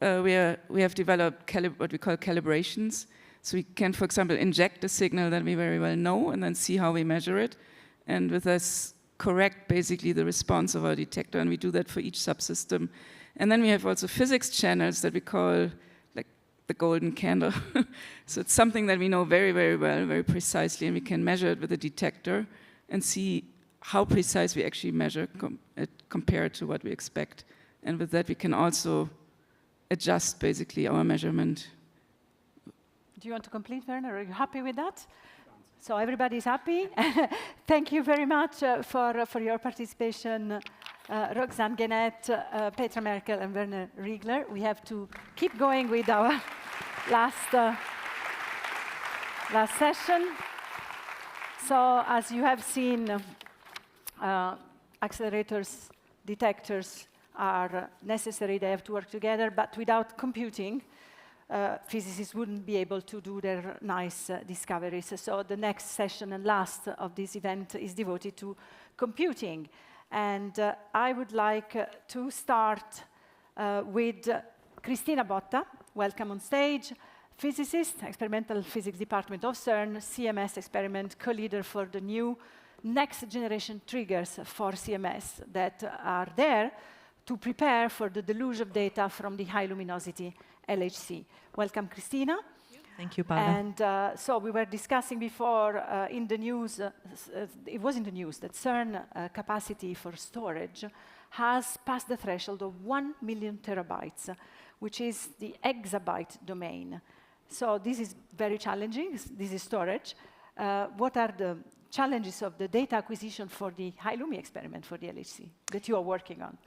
we have developed what we call calibrations. So we can, for example, inject a signal that we very well know and then see how we measure it. And with this, correct basically the response of our detector. And we do that for each subsystem. And then we have also physics channels that we call like the golden candle. So it's something that we know very, very well, very precisely, and we can measure it with a detector and see how precise we actually measure it compared to what we expect. And with that, we can also adjust basically our measurement. Do you want to complete, Werner? Are you happy with that? So everybody's happy. Thank you very much for your participation, Roxane Guenette, Petra Merkel, and Werner Riegler. We have to keep going with our last session. So as you have seen, accelerators, detectors are necessary. They have to work together, but without computing, physicists wouldn't be able to do their nice discoveries. So the next session and last of this event is devoted to computing. And I would like to start with Cristina Botta. Welcome on stage. Physicist, Experimental Physics Department of CERN, CMS experiment co-leader for the new next generation triggers for CMS that are there to prepare for the deluge of data from the high luminosity LHC. Welcome, Cristina. Thank you, Paola. And so we were discussing before in the news, it was in the news that CERN capacity for storage has passed the threshold of 1 million terabytes, which is the exabyte domain. So this is very challenging. This is storage. What are the challenges of the data acquisition for the high Lumi experiment for the LHC that you are working on?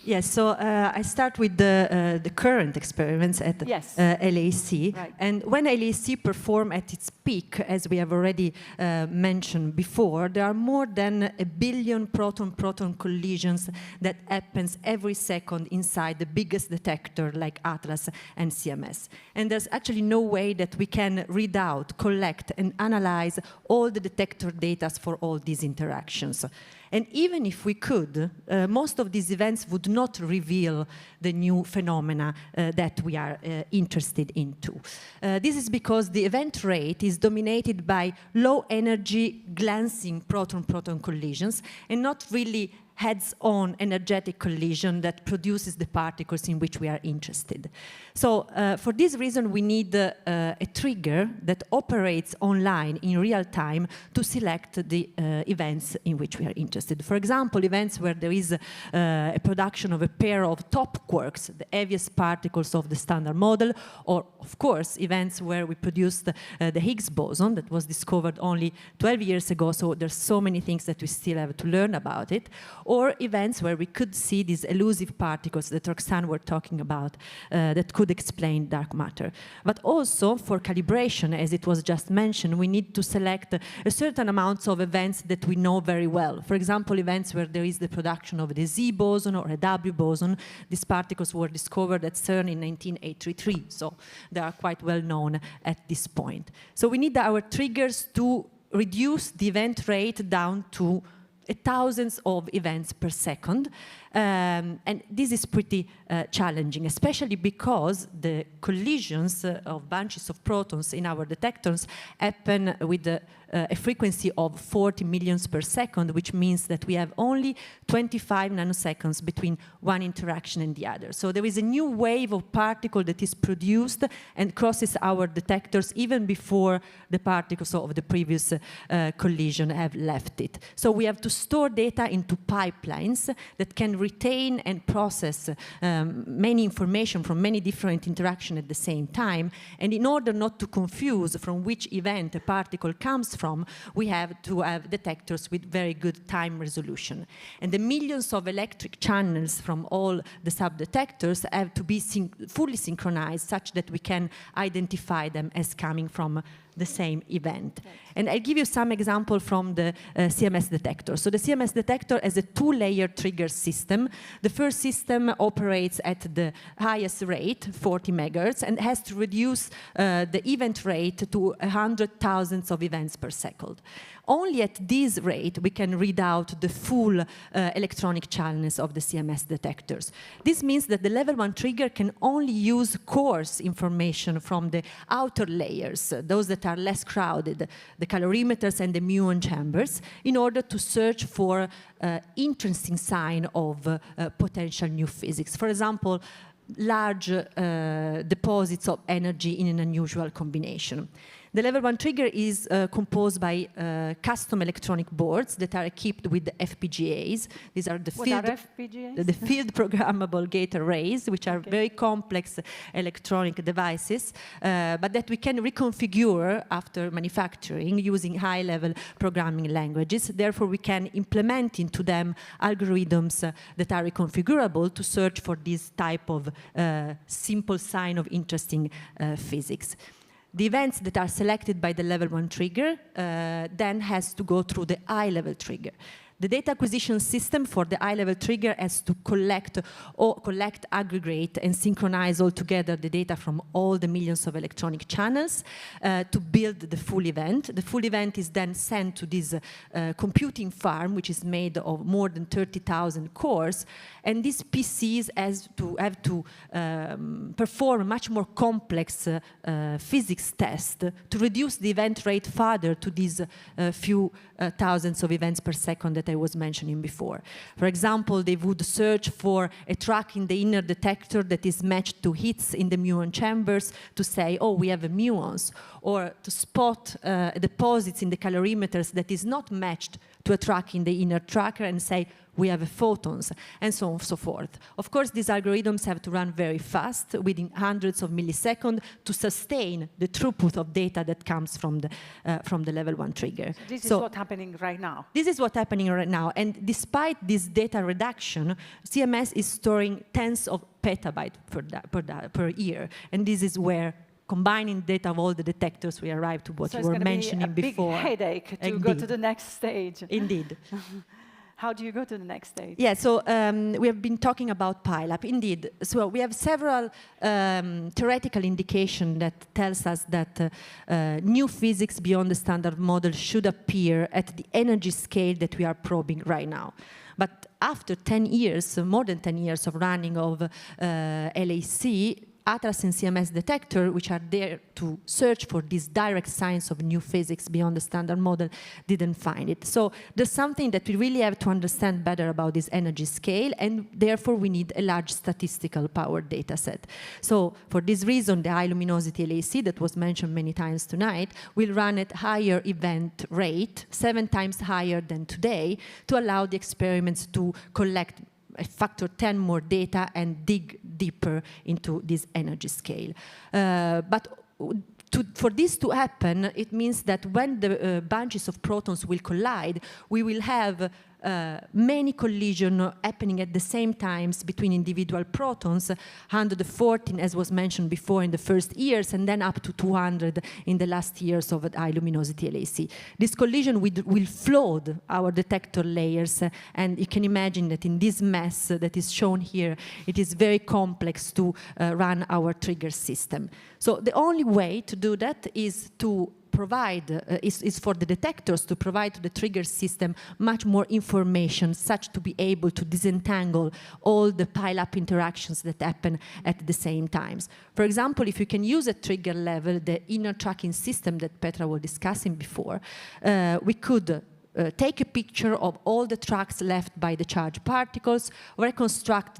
Yes, so I start with the current experiments at LHC. Right. And when LHC perform at its peak, as we have already mentioned before, there are more than 1 billion proton-proton collisions that happens every second inside the biggest detector like Atlas and CMS. And there's actually no way that we can read out, collect, and analyze all the detector data for all these interactions. And even if we could, most of these events would not reveal the new phenomena that we are interested into. This is because the event rate is dominated by low energy glancing proton-proton collisions and not really heads-on energetic collision that produces the particles in which we are interested. So for this reason, we need a trigger that operates online in real time to select the events in which we are interested. For example, events where there is a production of a pair of top quarks, the heaviest particles of the standard model, or of course, events where we produced the Higgs boson that was discovered only 12 years ago, so there's so many things that we still have to learn about it, or events where we could see these elusive particles that Roxane were talking about that could explain dark matter. But also, for calibration, as it was just mentioned, we need to select a certain amount of events that we know very well. For example, events where there is the production of the Z boson or a W boson. These particles were discovered at CERN in 1983, so they are quite well known at this point. So we need our triggers to reduce the event rate down to thousands of events per second. And this is pretty challenging, especially because the collisions of bunches of protons in our detectors happen with a frequency of 40 millions per second, which means that we have only 25 nanoseconds between one interaction and the other. So there is a new wave of particle that is produced and crosses our detectors even before the particles of the previous collision have left it. So we have to store data into pipelines that can retain and process many information from many different interactions at the same time. And in order not to confuse from which event a particle comes from, we have to have detectors with very good time resolution. And the millions of electric channels from all the sub-detectors have to be fully synchronized such that we can identify them as coming from the same event. And I'll give you some example from the CMS detector. So the CMS detector has a two-layer trigger system. The first system operates at the highest rate, 40 megahertz, and has to reduce the event rate to 100,000 of events per second. Only at this rate we can read out the full electronic channels of the CMS detectors. This means that the level 1 trigger can only use coarse information from the outer layers, those that are less crowded, the calorimeters and the muon chambers, in order to search for interesting sign of potential new physics. For example, large deposits of energy in an unusual combination. The level 1 trigger is composed by custom electronic boards that are equipped with the FPGAs. These are the the field programmable gate arrays, which are very complex electronic devices, but that we can reconfigure after manufacturing using high-level programming languages. Therefore, we can implement into them algorithms that are reconfigurable to search for this type of simple sign of interesting physics. The events that are selected by the level 1 trigger then has to go through the high-level trigger. The data acquisition system for the high-level trigger has to collect, aggregate, and synchronize all together the data from all the millions of electronic channels to build the full event. The full event is then sent to this computing farm, which is made of more than 30,000 cores, and these PCs have to perform a much more complex physics test to reduce the event rate further to these few thousands of events per second that I was mentioning before. For example, they would search for a track in the inner detector that is matched to hits in the muon chambers to say, oh, we have muons, or to spot deposits in the calorimeters that is not matched to a track in the inner tracker and say, we have photons, and so on and so forth. Of course, these algorithms have to run very fast, within hundreds of milliseconds, to sustain the throughput of data that comes from the level 1 trigger. So this is what's happening right now. This is what's happening right now, and despite this data reduction, CMS is storing tens of petabytes per year, and this is where combining data of all the detectors, we arrive to what you were mentioning before. So it's going to be a big headache to go to the next stage. Indeed. How do you go to the next stage? Yeah, so we have been talking about pileup. Indeed, so we have several theoretical indications that tells us that new physics beyond the standard model should appear at the energy scale that we are probing right now. But after 10 years, more than 10 years of running of LHC, ATLAS and CMS detector, which are there to search for these direct signs of new physics beyond the standard model, didn't find it. So there's something that we really have to understand better about this energy scale, and therefore we need a large statistical power data set. So for this reason, the high luminosity LHC that was mentioned many times tonight will run at higher event rate, 7 times higher than today, to allow the experiments to collect a factor 10 more data and dig deeper into this energy scale. But for this to happen, it means that when the bunches of protons will collide, we will have many collisions happening at the same times between individual protons, 114 as was mentioned before in the first years, and then up to 200 in the last years of high luminosity LHC. This collision will flood our detector layers, and you can imagine that in this mess that is shown here, it is very complex to run our trigger system. So the only way to do that is to provide, is for the detectors to provide to the trigger system much more information, such to be able to disentangle all the pile-up interactions that happen at the same times. For example, if you can use at trigger level the inner tracking system that Petra was discussing before, we could take a picture of all the tracks left by the charged particles, reconstruct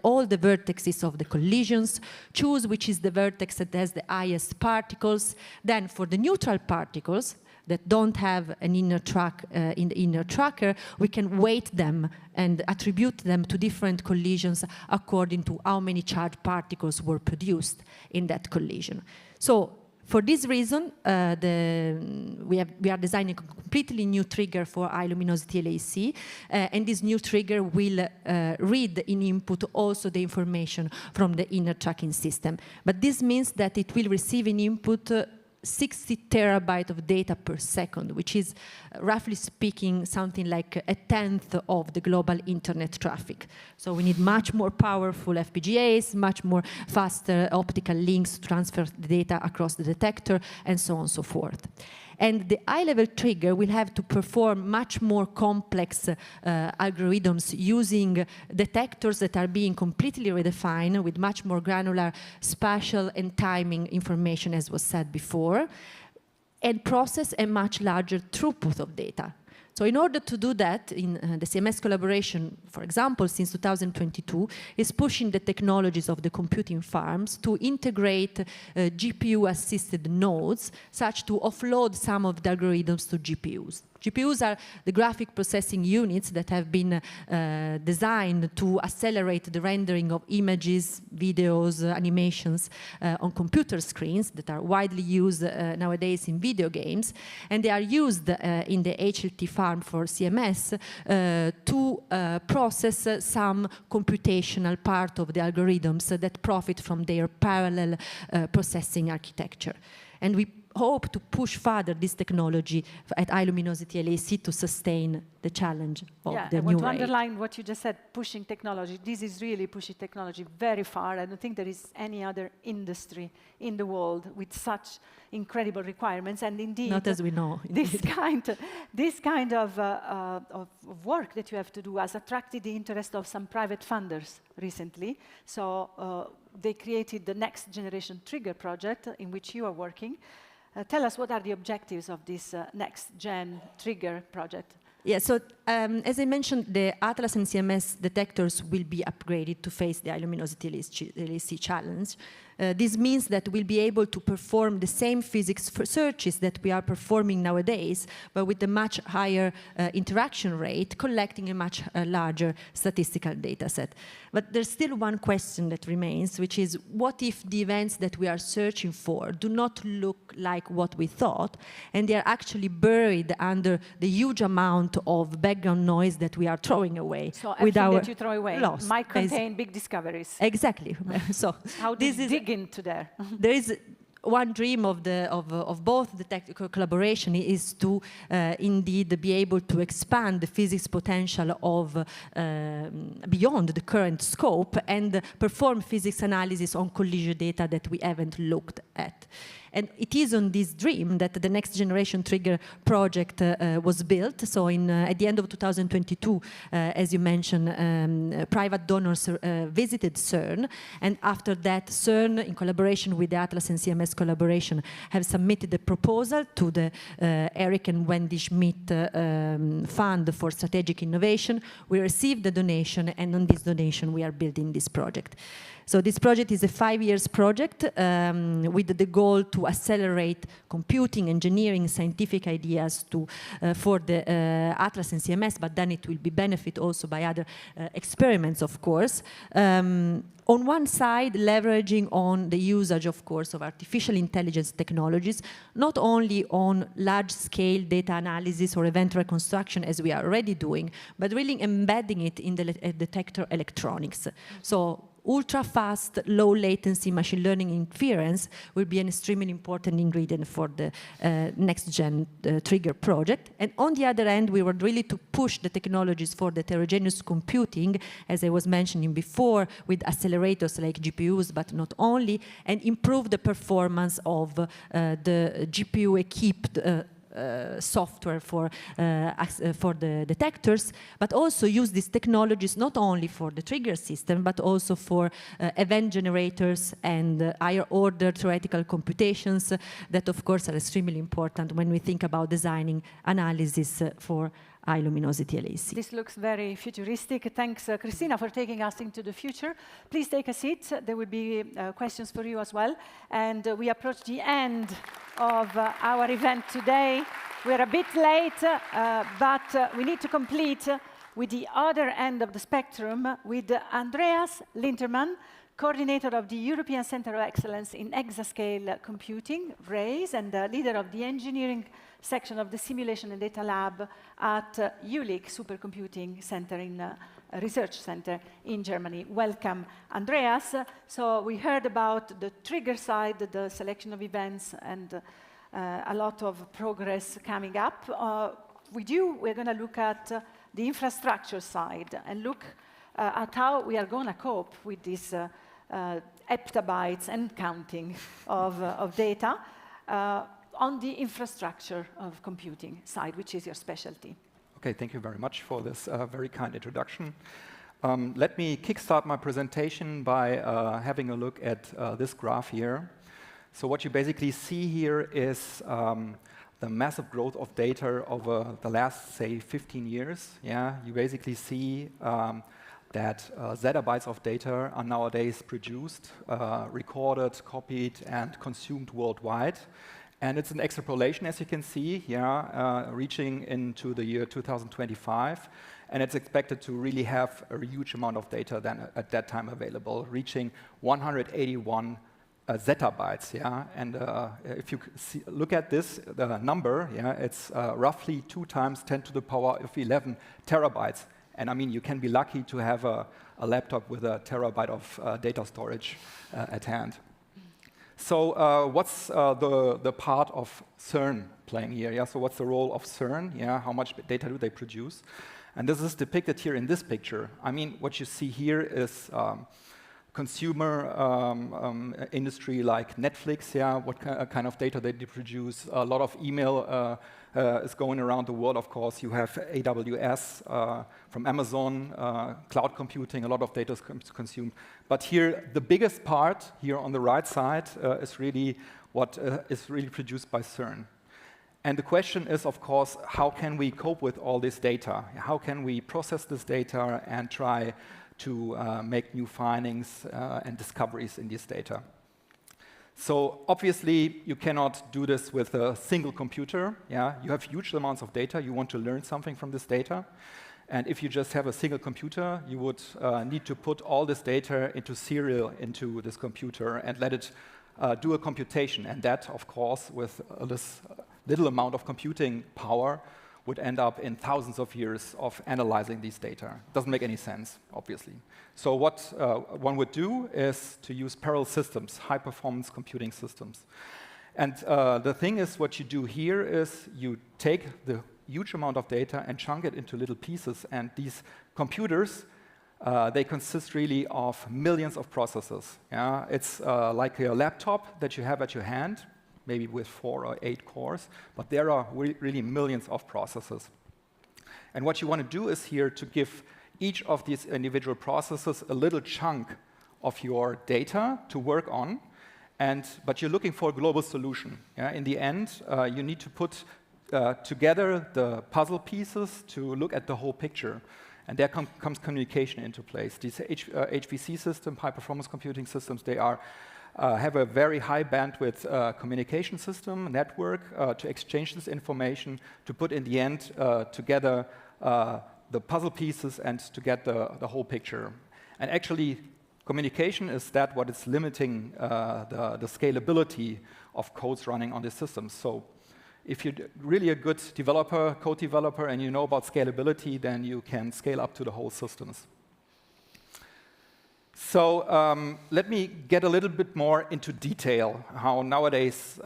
all the vertices of the collisions, choose which is the vertex that has the highest particles. Then for the neutral particles that don't have an inner track in the inner tracker, we can weight them and attribute them to different collisions according to how many charged particles were produced in that collision. So for this reason, we are designing a completely new trigger for high luminosity LHC, and this new trigger will read in input also the information from the inner tracking system. But this means that it will receive in input 60 terabytes of data per second, which is, roughly speaking, something like a tenth of the global internet traffic. So we need much more powerful FPGAs, much more faster optical links to transfer the data across the detector, and so on and so forth. And the high-level trigger will have to perform much more complex algorithms using detectors that are being completely redefined with much more granular spatial and timing information, as was said before, and process a much larger throughput of data. So in order to do that, in the CMS collaboration, for example, since 2022, is pushing the technologies of the computing farms to integrate GPU-assisted nodes, such to offload some of the algorithms to GPUs. GPUs are the graphic processing units that have been designed to accelerate the rendering of images, videos, animations on computer screens that are widely used nowadays in video games. And they are used in the HLT farm for CMS to process some computational part of the algorithms that profit from their parallel processing architecture. And we hope to push further this technology at high luminosity LAC to sustain the challenge of the new rate. I want to underline what you just said, pushing technology. This is really pushing technology very far. I don't think there is any other industry in the world with such incredible requirements. And indeed, not as we know. This kind of work that you have to do has attracted the interest of some private funders recently. So they created the Next Generation Trigger project in which you are working. Tell us, what are the objectives of this Next Gen Trigger project? Yeah, so as I mentioned, the Atlas and CMS detectors will be upgraded to face the high luminosity LAC challenge. This means that we'll be able to perform the same physics searches that we are performing nowadays, but with a much higher interaction rate, collecting a much larger statistical data set. But there's still one question that remains, which is, what if the events that we are searching for do not look like what we thought, and they are actually buried under the huge amount of background noise that we are throwing away? So everything that you throw away might contain big discoveries. Exactly. So how do you dig into there? There is one dream of both the technical collaboration is to indeed be able to expand the physics potential of beyond the current scope and perform physics analysis on collision data that we haven't looked at. And it is on this dream that the Next Generation Trigger project was built. So at the end of 2022, as you mentioned, private donors visited CERN. And after that, CERN, in collaboration with the Atlas and CMS collaboration, have submitted a proposal to the Eric and Wendy Schmidt Fund for Strategic Innovation. We received the donation, and on this donation, we are building this project. So this project is a 5-year project with the goal to accelerate computing, engineering, scientific ideas for the Atlas and CMS, but then it will be benefit also by other experiments, of course. On one side, leveraging on the usage, of course, of artificial intelligence technologies, not only on large-scale data analysis or event reconstruction, as we are already doing, but really embedding it in the detector electronics. So ultra-fast, low-latency machine learning inference will be an extremely important ingredient for the next-gen trigger project. And on the other end, we were really to push the technologies for the heterogeneous computing, as I was mentioning before, with accelerators like GPUs, but not only, and improve the performance of the GPU-equipped software for the detectors, but also use these technologies not only for the trigger system, but also for event generators and higher order theoretical computations that, of course, are extremely important when we think about designing analysis for high luminosity LAC. This looks very futuristic. Thanks, Christina, for taking us into the future. Please take a seat. There will be questions for you as well. And we approach the end of our event today. We're a bit late, but we need to complete with the other end of the spectrum with Andreas Lintermann, coordinator of the European Center of Excellence in Exascale Computing, RAISE, and leader of the engineering section of the Simulation and Data Lab at Jülich Supercomputing Center Research Center in Germany. Welcome, Andreas. So we heard about the trigger side, the selection of events, and a lot of progress coming up. With you, we're going to look at the infrastructure side and look at how we are going to cope with these heptabytes and counting of data on the infrastructure of computing side, which is your specialty. Okay, thank you very much for this very kind introduction. Let me kickstart my presentation by having a look at this graph here. So what you basically see here is the massive growth of data over the last, say, 15 years. Yeah, you basically see that zettabytes of data are nowadays produced, recorded, copied, and consumed worldwide. And it's an extrapolation, as you can see, reaching into the year 2025. And it's expected to really have a huge amount of data then at that time available, reaching 181 zettabytes. Yeah? And if you look at this, the number, it's roughly 2 times 10 to the power of 11 terabytes. And I mean, you can be lucky to have a laptop with a terabyte of data storage at hand. So what's the part of CERN playing here? Yeah? So what's the role of CERN? Yeah? How much data do they produce? And this is depicted here in this picture. I mean, what you see here is consumer industry like Netflix, what kind of data they produce. A lot of email is going around the world, of course. You have AWS from Amazon, cloud computing, a lot of data is consumed. But here, the biggest part here on the right side is really what is really produced by CERN. And the question is, of course, how can we cope with all this data? How can we process this data and try to make new findings and discoveries in this data? So obviously, you cannot do this with a single computer. Yeah? You have huge amounts of data. You want to learn something from this data. And if you just have a single computer, you would need to put all this data into serial into this computer and let it do a computation. And that, of course, with this little amount of computing power, would end up in thousands of years of analyzing these data. Doesn't make any sense, obviously. So what one would do is to use parallel systems, high-performance computing systems. And the thing is, what you do here is you take the huge amount of data and chunk it into little pieces. And these computers, they consist really of millions of processors. Yeah? It's like a laptop that you have at your hand, maybe with 4 or 8 cores, but there are really millions of processors. And what you want to do is here to give each of these individual processors a little chunk of your data to work on, but you're looking for a global solution. Yeah? In the end, you need to put together the puzzle pieces to look at the whole picture. And there comes communication into place. These HPC systems, high-performance computing systems, they are have a very high bandwidth communication system, network, to exchange this information, to put in the end together the puzzle pieces and to get the whole picture. And actually, communication is that what is limiting the scalability of codes running on these systems. So if you're really a good developer, code developer, and you know about scalability, then you can scale up to the whole systems. So let me get a little bit more into detail how nowadays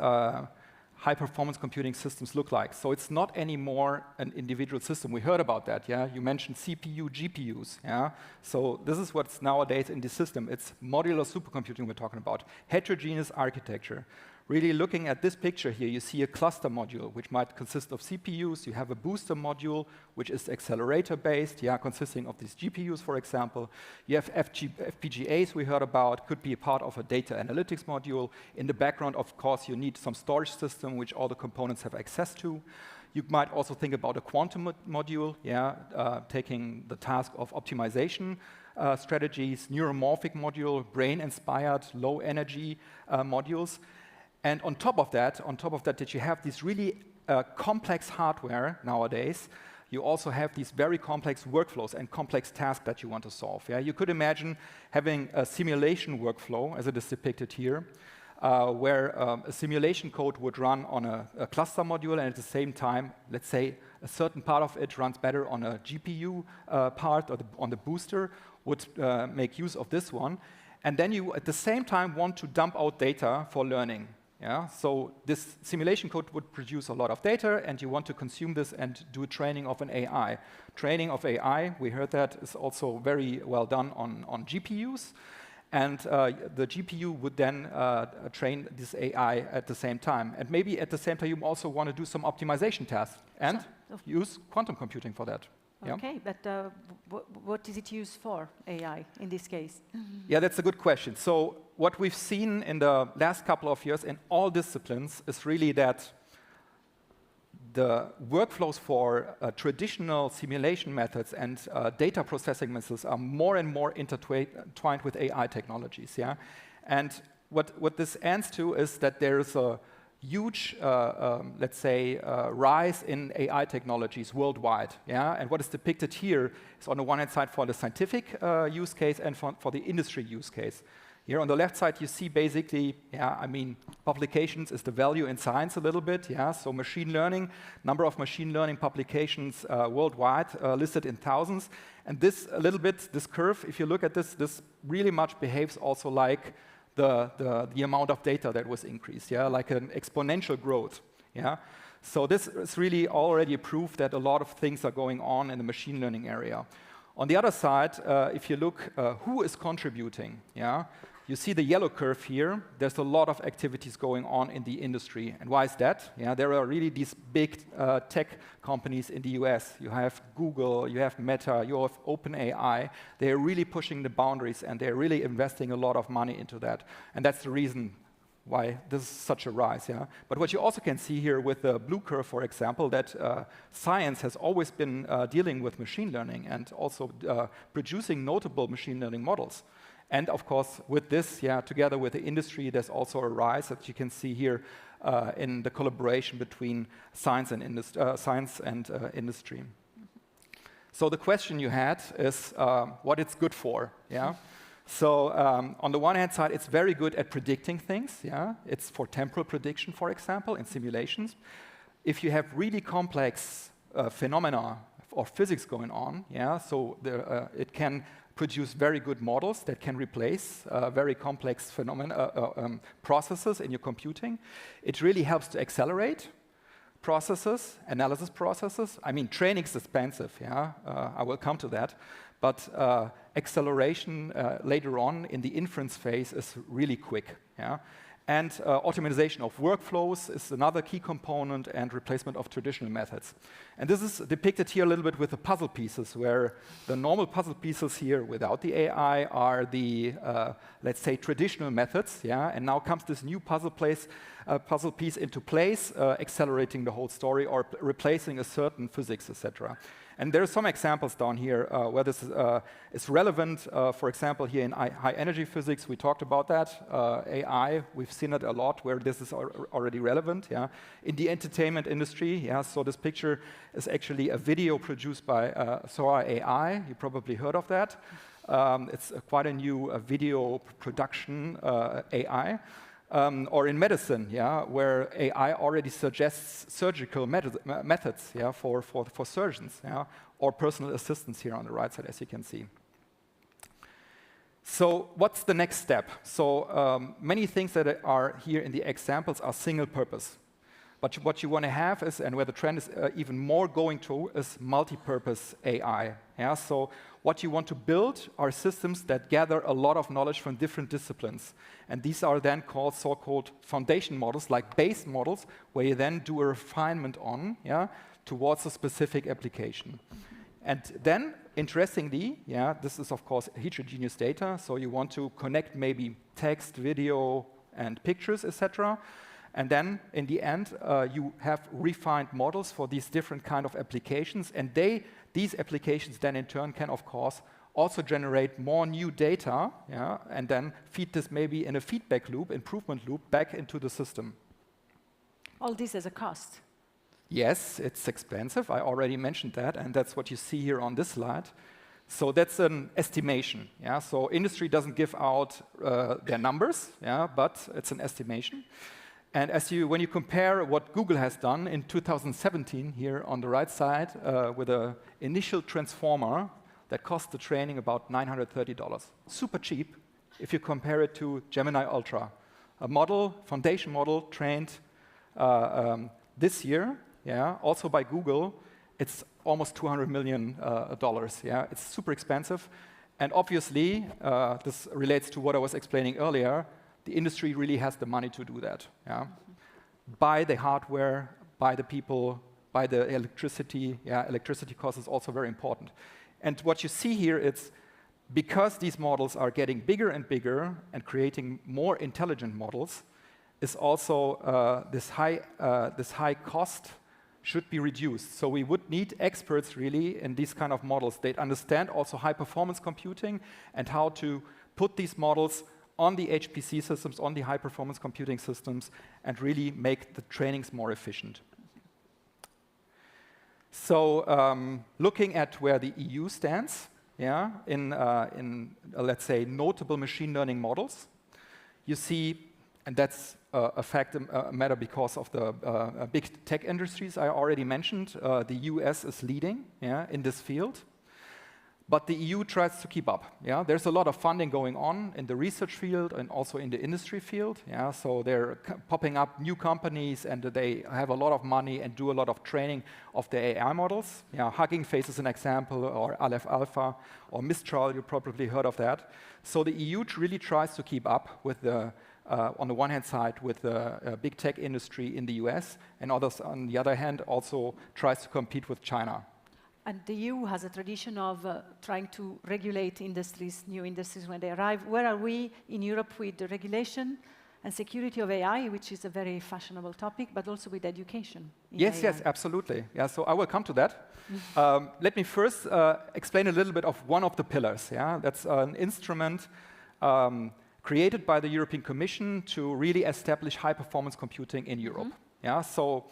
high-performance computing systems look like. So it's not anymore an individual system. We heard about that, yeah? You mentioned CPU, GPUs, yeah? So this is what's nowadays in the system. It's modular supercomputing we're talking about, heterogeneous architecture. Really looking at this picture here, you see a cluster module, which might consist of CPUs. You have a booster module, which is accelerator-based, yeah, consisting of these GPUs, for example. You have FPGAs we heard about, could be a part of a data analytics module. In the background, of course, you need some storage system, which all the components have access to. You might also think about a quantum module, yeah, taking the task of optimization strategies, neuromorphic module, brain-inspired, low-energy modules. And on top of that, that you have this really complex hardware nowadays, you also have these very complex workflows and complex tasks that you want to solve. Yeah? You could imagine having a simulation workflow, as it is depicted here, where a simulation code would run on a cluster module, and at the same time, let's say, a certain part of it runs better on a GPU part or on the booster, would make use of this one. And then you, at the same time, want to dump out data for learning. Yeah? So this simulation code would produce a lot of data, and you want to consume this and do training of an AI. Training of AI, we heard that, is also very well done on GPUs. And the GPU would then train this AI at the same time. And maybe at the same time, you also want to do some optimization tasks and use quantum computing for that. Okay, but what is it used for, AI, in this case? Yeah, that's a good question. So what we've seen in the last couple of years in all disciplines is really that the workflows for traditional simulation methods and data processing methods are more and more intertwined with AI technologies. Yeah? And what this ends to is that there's a huge, let's say, rise in AI technologies worldwide. Yeah? And what is depicted here is on the one hand side for the scientific use case and for the industry use case. Here on the left side, you see basically, publications is the value in science a little bit. Yeah? So machine learning, number of machine learning publications worldwide listed in thousands. And this a little bit, this curve, if you look at this really much behaves also like the amount of data that was increased, yeah, like an exponential growth, yeah. So this is really already a proof that a lot of things are going on in the machine learning area. On the other side, if you look who is contributing, yeah, you see the yellow curve here. There's a lot of activities going on in the industry. And why is that? Yeah, there are really these big tech companies in the US. You have Google, you have Meta, you have OpenAI. They're really pushing the boundaries, and they're really investing a lot of money into that. And that's the reason why this is such a rise. Yeah? But what you also can see here with the blue curve, for example, that science has always been dealing with machine learning and also producing notable machine learning models. And of course, with this, yeah, together with the industry, there's also a rise that you can see here in the collaboration between science and industry. So the question you had is what it's good for. Yeah. So on the one hand side, it's very good at predicting things. Yeah. It's for temporal prediction, for example, in simulations. If you have really complex phenomena or physics going on, yeah, so it can produce very good models that can replace very complex phenomena, processes in your computing. It really helps to accelerate processes, analysis processes. I mean, training is expensive, yeah? I will come to that. But acceleration later on in the inference phase is really quick, yeah? And optimization of workflows is another key component, and replacement of traditional methods. And this is depicted here a little bit with the puzzle pieces, where the normal puzzle pieces here without the AI are the, let's say, traditional methods. Yeah? And now comes this new puzzle piece into place, accelerating the whole story or replacing a certain physics, etc. And there are some examples down here where this is relevant. For example, here in high energy physics, we talked about that. AI, we've seen it a lot where this is already relevant. Yeah. In the entertainment industry, yeah, so this picture is actually a video produced by Sora AI. You probably heard of that. It's quite a new video production AI. Or in medicine, yeah, where AI already suggests surgical methods, yeah, for surgeons, yeah, or personal assistants here on the right side, as you can see. So what's the next step? So many things that are here in the examples are single purpose. But what you want to have is, and where the trend is even more going to, is multi-purpose AI. Yeah? So what you want to build are systems that gather a lot of knowledge from different disciplines. And these are then called so-called foundation models, like base models, where you then do a refinement on, yeah, towards a specific application. And then, interestingly, yeah, this is of course heterogeneous data, so you want to connect maybe text, video, and pictures, etc. And then, in the end, you have refined models for these different kind of applications, and these applications then in turn can, of course, also generate more new data, yeah, and then feed this maybe in a feedback loop, improvement loop, back into the system. All this has a cost. Yes, it's expensive. I already mentioned that, and that's what you see here on this slide. So that's an estimation. Yeah? So industry doesn't give out their numbers, yeah, but it's an estimation. And when you compare what Google has done in 2017 here on the right side with an initial transformer that cost the training about $930. Super cheap if you compare it to Gemini Ultra, a model, foundation model, trained this year, also by Google. It's almost $200 million. It's super expensive. And obviously, this relates to what I was explaining earlier. The industry really has the money to do that. Buy the hardware, buy the people, buy the electricity. Electricity cost is also very important. And what you see here, it's because these models are getting bigger and bigger and creating more intelligent models, is also this high cost should be reduced. So we would need experts really in these kind of models. They understand also high performance computing and how to put these models on the HPC systems, on the high performance computing systems, and really make the trainings more efficient. So looking at where the EU stands, in let's say notable machine learning models, you see, and that's a matter because of the big tech industries I already mentioned. The US is leading in this field, but the EU tries to keep up. There's a lot of funding going on in the research field and also in the industry field. So they're popping up new companies, and they have a lot of money and do a lot of training of the AI models. Hugging Face is an example, or Aleph Alpha, or Mistral. You probably heard of that. So the EU really tries to keep up with the on the one hand side with the big tech industry in the US, and others on the other hand also tries to compete with China. And the EU has a tradition of trying to regulate industries, new industries when they arrive. Where are we in Europe with the regulation and security of AI, which is a very fashionable topic, but also with education? Yes, yes, absolutely. So I will come to that. Let me first explain a little bit of one of the pillars. That's an instrument created by the European Commission to really establish high-performance computing in Europe. So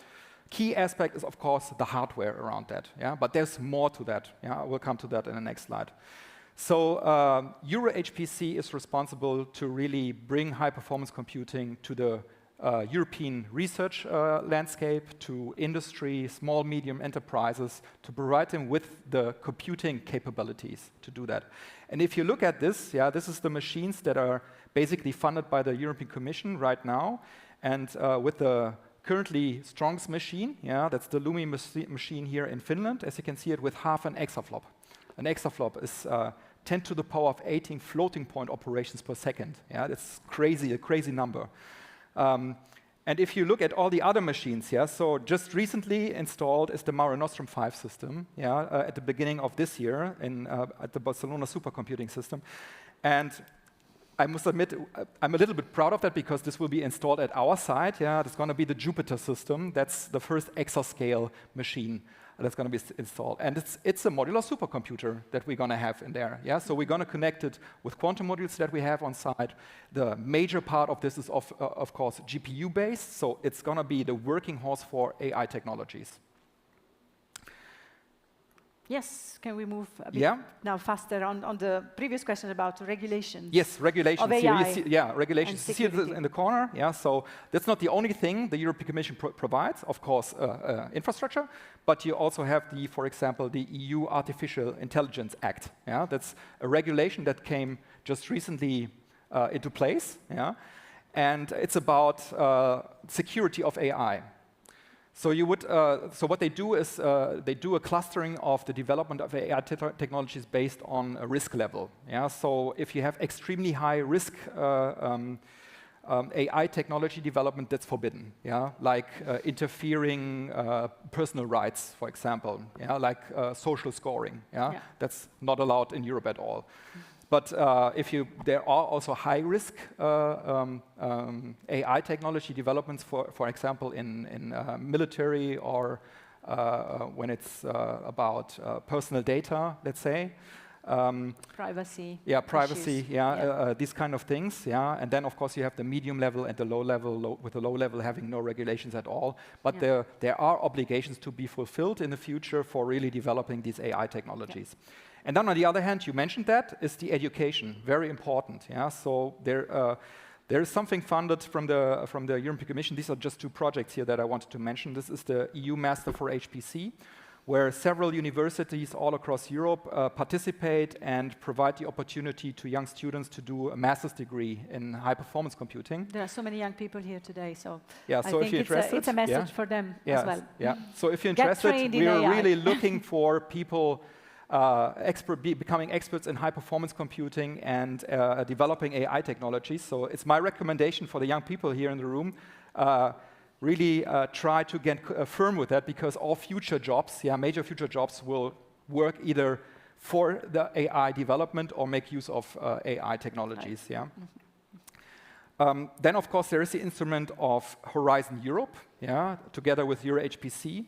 key aspect is, of course, the hardware around that. But there's more to that. I will come to that in the next slide. So EuroHPC is responsible to really bring high-performance computing to the European research landscape, to industry, small, medium enterprises, to provide them with the computing capabilities to do that. And if you look at this, this is the machines that are basically funded by the European Commission right now. And with the currently strongest machine, that's the Lumi machine here in Finland, as you can see it with half an exaflop. An exaflop is 10 to the power of 18 floating point operations per second. That's crazy, a crazy number. And if you look at all the other machines, so just recently installed is the Mare Nostrum 5 system, at the beginning of this year at the Barcelona supercomputing system. And I must admit, I'm a little bit proud of that because this will be installed at our site. It's going to be the Jupiter system. That's the first exascale machine that's going to be installed. And it's a modular supercomputer that we're going to have in there. So we're going to connect it with quantum modules that we have on site. The major part of this is, of course, GPU-based. So it's going to be the working horse for AI technologies. Yes, can we move a bit now faster on the previous question about regulations? Yes, regulations. Of AI. You see, regulations. You see it in the corner. So that's not the only thing the European Commission provides. Of course, infrastructure, but you also have for example, the EU Artificial Intelligence Act. That's a regulation that came just recently into place. And it's about security of AI. So so what they do is they do a clustering of the development of AI technologies based on a risk level. So if you have extremely high risk AI technology development, that's forbidden. Like interfering personal rights, for example. Like social scoring. That's not allowed in Europe at all. But there are also high-risk AI technology developments, for example, in military or when it's about personal data, let's say. Privacy. Privacy. These kind of things. And then, of course, you have the medium level and the low level. With the low level having no regulations at all. But there are obligations to be fulfilled in the future for really developing these AI technologies. And then on the other hand, you mentioned that, is the education, very important. So there is something funded from the European Commission. These are just two projects here that I wanted to mention. This is the EU Master for HPC, where several universities all across Europe participate and provide the opportunity to young students to do a master's degree in high-performance computing. There are so many young people here today, so yeah, I so think if you're interested, it's a message for them as well. Yeah. So if you're interested, we are really looking for people becoming experts in high-performance computing and developing AI technologies. So it's my recommendation for the young people here in the room. Really try to get firm with that, because all future jobs, major future jobs, will work either for the AI development or make use of AI technologies. Right. Then, of course, there is the instrument of Horizon Europe, together with EuroHPC.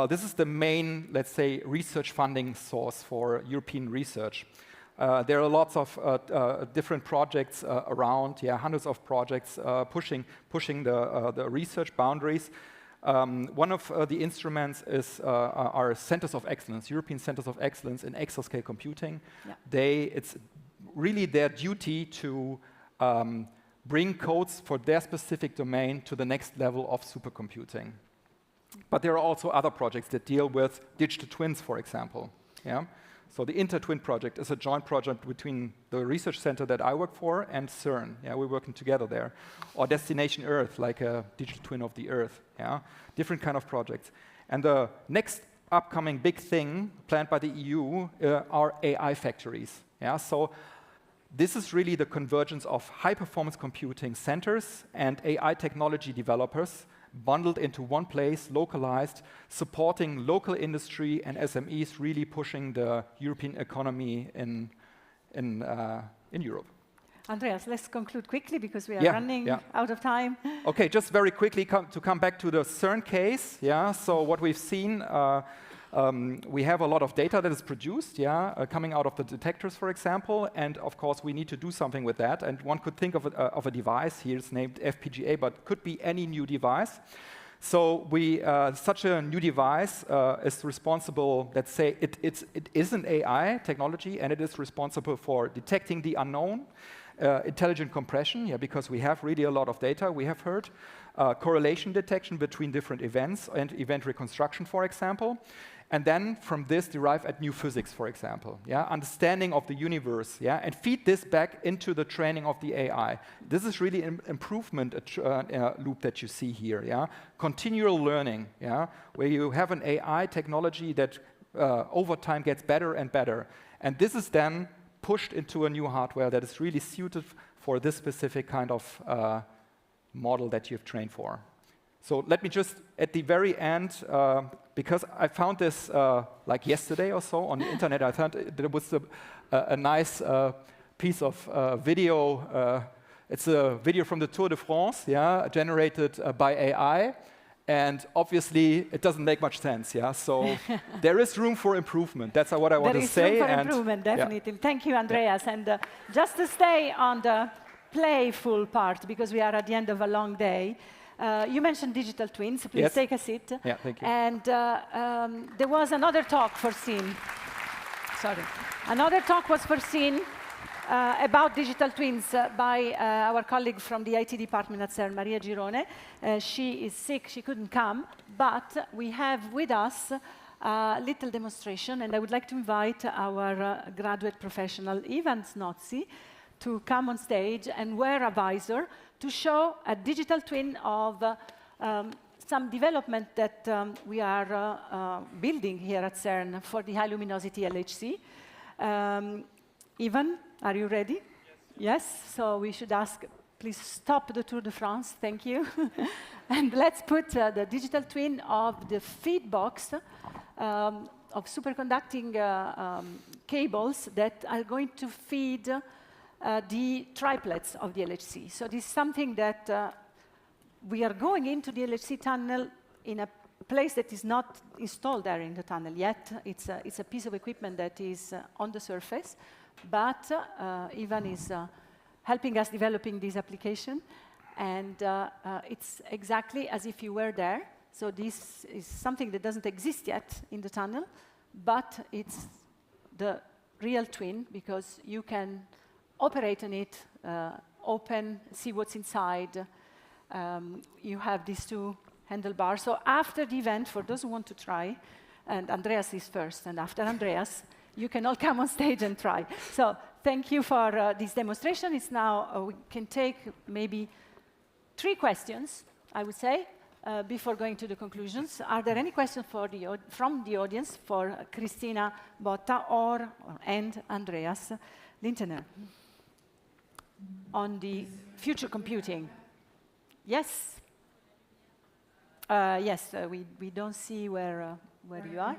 This is the main, let's say, research funding source for European research. There are lots of different projects around, hundreds of projects pushing the research boundaries. One of the instruments is our centers of excellence, European centers of excellence in exascale computing. Yeah. It's really their duty to bring codes for their specific domain to the next level of supercomputing. But there are also other projects that deal with digital twins, for example. Yeah? So the InterTwin project is a joint project between the research center that I work for and CERN. Yeah, we're working together there. Or Destination Earth, like a digital twin of the Earth. Yeah, different kind of projects. And the next upcoming big thing planned by the EU are AI factories. Yeah, so this is really the convergence of high-performance computing centers and AI technology developers bundled into one place, localized, supporting local industry and SMEs, really pushing the European economy in Europe. Andreas, let's conclude quickly because we are running out of time. Okay, just very quickly to come back to the CERN case. Yeah, so what we've seen, we have a lot of data that is produced, coming out of the detectors, for example, and of course we need to do something with that. And one could think of a device here. It's named FPGA, but could be any new device. So such a new device is responsible. Let's say it is an AI technology, and it is responsible for detecting the unknown, intelligent compression, because we have really a lot of data. We have heard correlation detection between different events and event reconstruction, for example. And then from this derive at new physics, for example, understanding of the universe, and feed this back into the training of the AI. This is really an improvement loop that you see here, continual learning, where you have an AI technology that over time gets better and better. And this is then pushed into a new hardware that is really suited for this specific kind of model that you've trained for. So let me just, at the very end, because I found this like yesterday or so on the internet, I thought there was a nice piece of video. It's a video from the Tour de France, generated by AI. And obviously, it doesn't make much sense, So there is room for improvement. That's what I want to say. There is room for improvement, definitely. Thank you, Andreas. And just to stay on the playful part, because we are at the end of a long day, you mentioned digital twins. Please take a seat. Yeah, thank you. And there was another talk foreseen. Sorry. Another talk was foreseen about digital twins by our colleague from the IT department at CERN, Maria Girone. She is sick, she couldn't come, but we have with us a little demonstration, and I would like to invite our graduate professional, Ivan Snozzi, to come on stage and wear a visor to show a digital twin of some development that we are building here at CERN for the high luminosity LHC. Ivan, are you ready? Yes. So we should ask, please stop the Tour de France. Thank you. And let's put the digital twin of the feed box of superconducting cables that are going to feed the triplets of the LHC. So this is something that we are going into the LHC tunnel in a place that is not installed there in the tunnel yet. It's a piece of equipment that is on the surface, but Ivan is helping us developing this application, and it's exactly as if you were there. So this is something that doesn't exist yet in the tunnel, but it's the real twin because you can operate on it, open, see what's inside. You have these two handlebars. So after the event, for those who want to try, and Andreas is first, and after Andreas, you can all come on stage and try. So thank you for this demonstration. It's now, we can take maybe 3 questions, I would say, before going to the conclusions. Are there any questions from the audience for Christina Botta and Andreas Lintener on the future computing? Yes? Yes, we don't see where you are.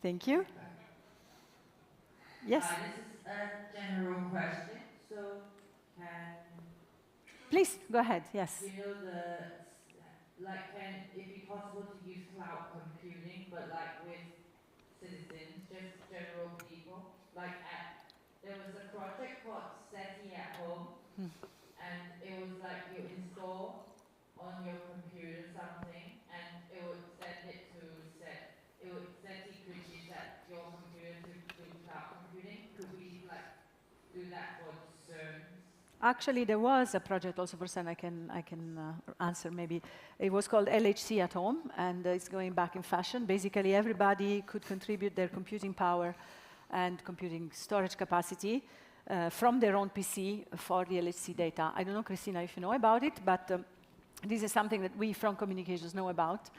Thank you. Yes? This is a general question, so please, go ahead, yes. You know, can it be possible to use cloud computing, but like with citizens, just general people? There was a project called SETI at Home, and it was like you install on your computer something, and it would send it to SETI could use that your computer to do cloud computing. Could we do that for CERN? Actually, there was a project also for CERN. I can answer maybe. It was called LHC at Home, and it's going back in fashion. Basically, everybody could contribute their computing power and computing storage capacity from their own PC for the LHC data. I don't know, Christina, if you know about it, but this is something that we from communications know about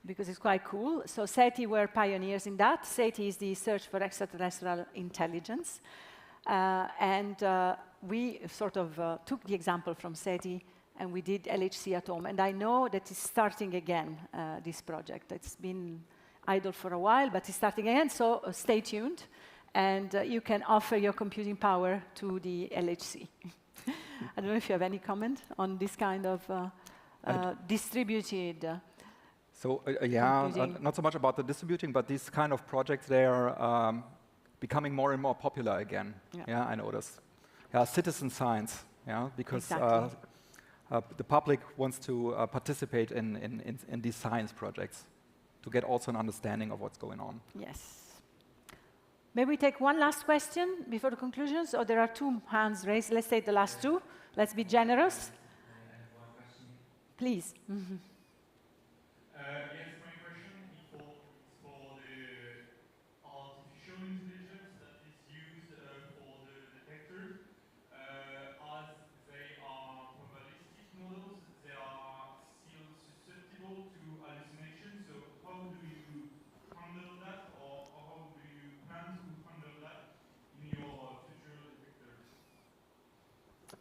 because it's quite cool. So SETI were pioneers in that. SETI is the Search for Extraterrestrial Intelligence. We sort of took the example from SETI and we did LHC at Home. And I know that it's starting again, this project. It's been idle for a while, but it's starting again, so stay tuned. And you can offer your computing power to the LHC. I don't know if you have any comment on this kind of distributed not so much about the distributing, but these kind of projects, they are becoming more and more popular again. Yeah, I noticed. Yeah, citizen science. Yeah, because the public wants to participate in these science projects to get also an understanding of what's going on. Yes. Maybe we take one last question before the conclusions, or there are 2 hands raised. Let's take the last 2. Let's be generous. Please. Yes, my question is for the artificial intelligence that is used for the detectors. As they are probabilistic models, they are still susceptible to hallucination. So how do you handle that, or how do you plan to handle that in your future detectors?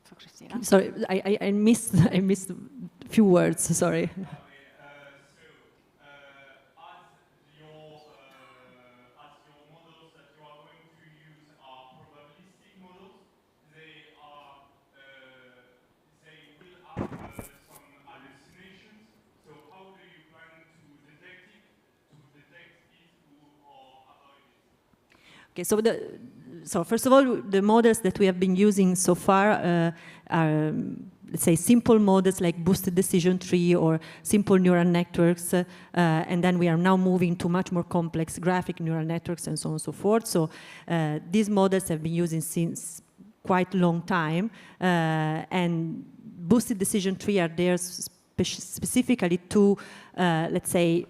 For Christina. Sorry, I missed a few words. Sorry. Okay, so first of all, the models that we have been using so far are, let's say, simple models like boosted decision tree or simple neural networks, and then we are now moving to much more complex graphic neural networks and so on and so forth. So these models have been using since quite a long time, and boosted decision tree are there specifically to, let's say,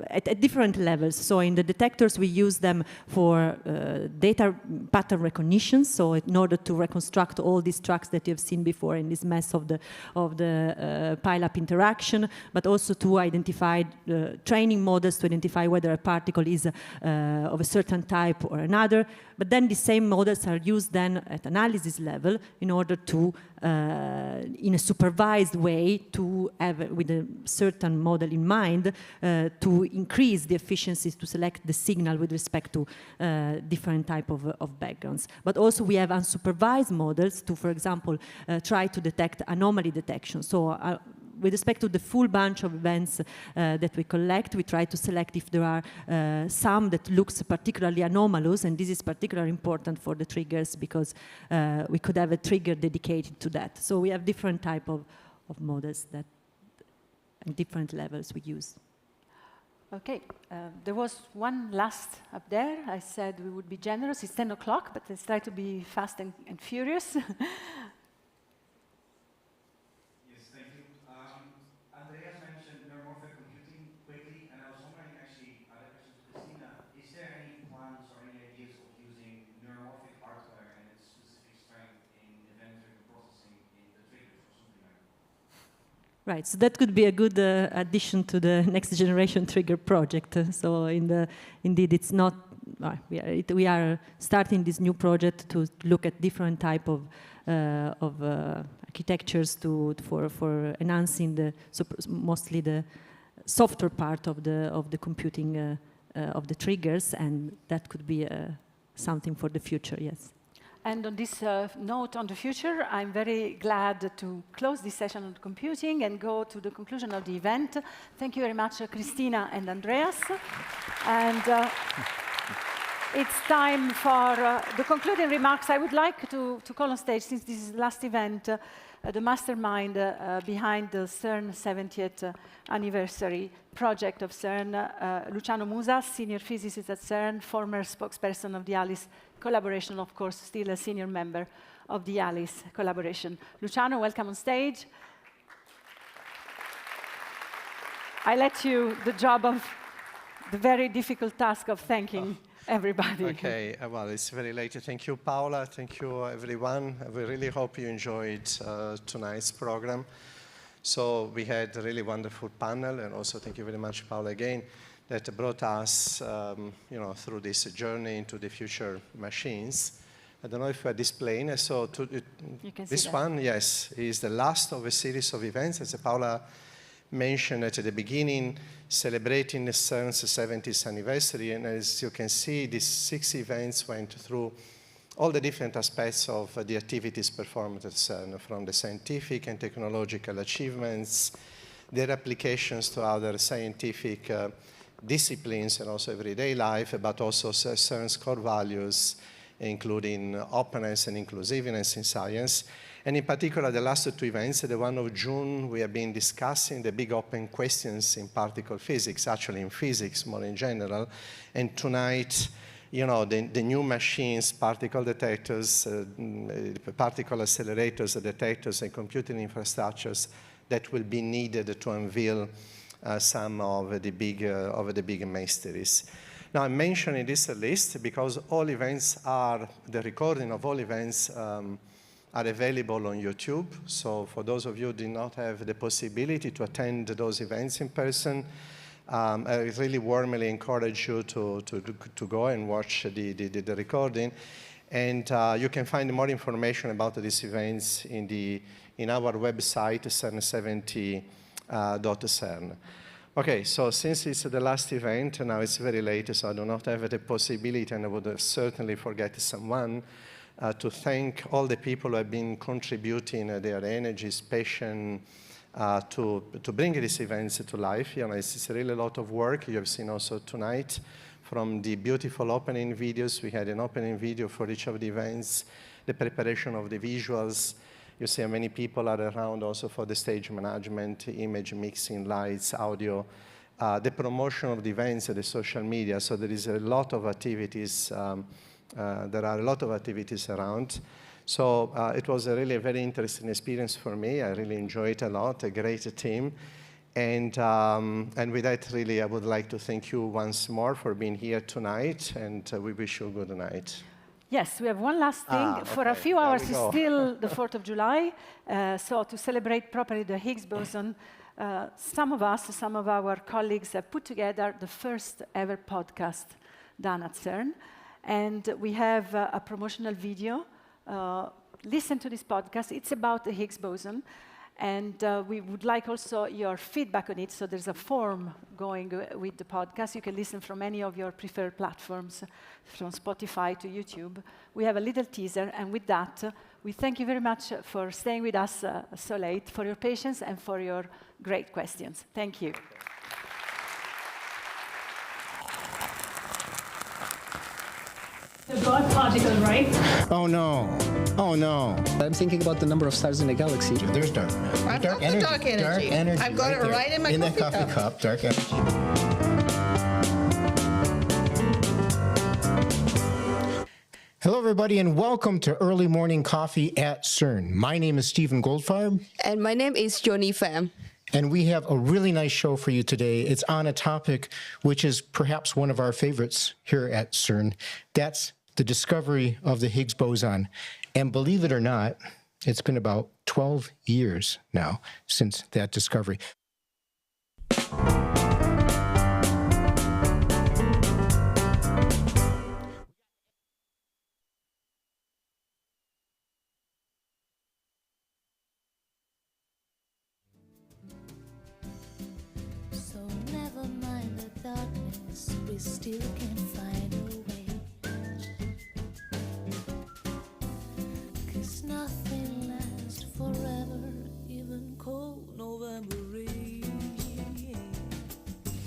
at different levels. So in the detectors, we use them for data pattern recognition. So in order to reconstruct all these tracks that you've seen before in this mess of the pile-up interaction, but also to identify training models to identify whether a particle is of a certain type or another. But then the same models are used then at analysis level in order to, in a supervised way, to have, with a certain model in mind, to increase the efficiencies to select the signal with respect to different type of backgrounds. But also we have unsupervised models to, for example, try to detect anomaly detection. So with respect to the full bunch of events that we collect, we try to select if there are some that looks particularly anomalous, and this is particularly important for the triggers because we could have a trigger dedicated to that. So we have different type of models that, and different levels we use. Okay, there was one last up there. I said we would be generous. It's 10 o'clock, but let's try to be fast and furious. Andreas mentioned neuromorphic computing quickly, and I was wondering Right, so that could be a good addition to the next generation trigger project. So indeed, it's not, we are starting this new project to look at different type of architectures for enhancing mostly the software part of the computing of the triggers, and that could be something for the future, yes. And on this note on the future, I'm very glad to close this session on computing and go to the conclusion of the event. Thank you very much, Christina and Andreas. And it's time for the concluding remarks. I would like to call on stage, since this is the last event, the mastermind behind the CERN 70th anniversary project of CERN, Luciano Musa, senior physicist at CERN, former spokesperson of the ALICE collaboration, of course, still a senior member of the ALICE collaboration. Luciano, welcome on stage. I let you the job of the very difficult task of thanking everybody. Okay, well, it's very late. Thank you, Paola. Thank you, everyone. We really hope you enjoyed tonight's program. So we had a really wonderful panel, and also thank you very much, Paola, again, that brought us through this journey into the future machines. I don't know if we're displaying. So this one, yes, is the last of a series of events, as Paola mentioned at the beginning, celebrating the CERN's 70th anniversary. And as you can see, these 6 events went through all the different aspects of the activities performed at CERN, from the scientific and technological achievements, their applications to other scientific disciplines and also everyday life, but also CERN's core values, including openness and inclusiveness in science. And in particular, the last 2 events, the one of June, we have been discussing the big open questions in particle physics, actually in physics more in general. And tonight, the new machines, particle detectors, particle accelerators, detectors, and computing infrastructures that will be needed to unveil some of the big mysteries. Now, I'm mentioning this list because all events the recording of all events are available on YouTube. So for those of you who do not have the possibility to attend those events in person, I really warmly encourage you to go and watch the recording. And you can find more information about these events in our website, cern70.cern. Okay, so since it's the last event, now it's very late, so I do not have the possibility, and I would certainly forget someone, to thank all the people who have been contributing their energies, passion, to bring these events to life. It's really a lot of work. You have seen also tonight from the beautiful opening videos. We had an opening video for each of the events, the preparation of the visuals. You see how many people are around also for the stage management, image mixing, lights, audio, the promotion of the events, the social media. So there is a lot of activities. There are a lot of activities around. So it was really a very interesting experience for me. I really enjoyed it a lot, a great team. And with that, really, I would like to thank you once more for being here tonight, and we wish you a good night. Yes, we have one last thing. For a few hours, it's still the 4th of July. So to celebrate properly the Higgs boson, some of our colleagues have put together the first ever podcast done at CERN. And we have a promotional video. Listen to this podcast. It's about the Higgs boson. And we would like also your feedback on it. So there's a form going with the podcast. You can listen from any of your preferred platforms, from Spotify to YouTube. We have a little teaser. And with that, we thank you very much for staying with us so late, for your patience and for your great questions. Thank you. The God particle, right? Oh no. Oh no. I'm thinking about the number of stars in the galaxy. There's dark matter. I've got the dark energy. Dark energy. I've got it right in my coffee cup. Dark energy. Hello, everybody, and welcome to Early Morning Coffee at CERN. My name is Stephen Goldfarb. And my name is Johnny Pham. And we have a really nice show for you today. It's on a topic which is perhaps one of our favorites here at CERN. That's the discovery of the Higgs boson. And believe it or not, It's been about 12 years now since that discovery. So never mind the darkness, we still can find a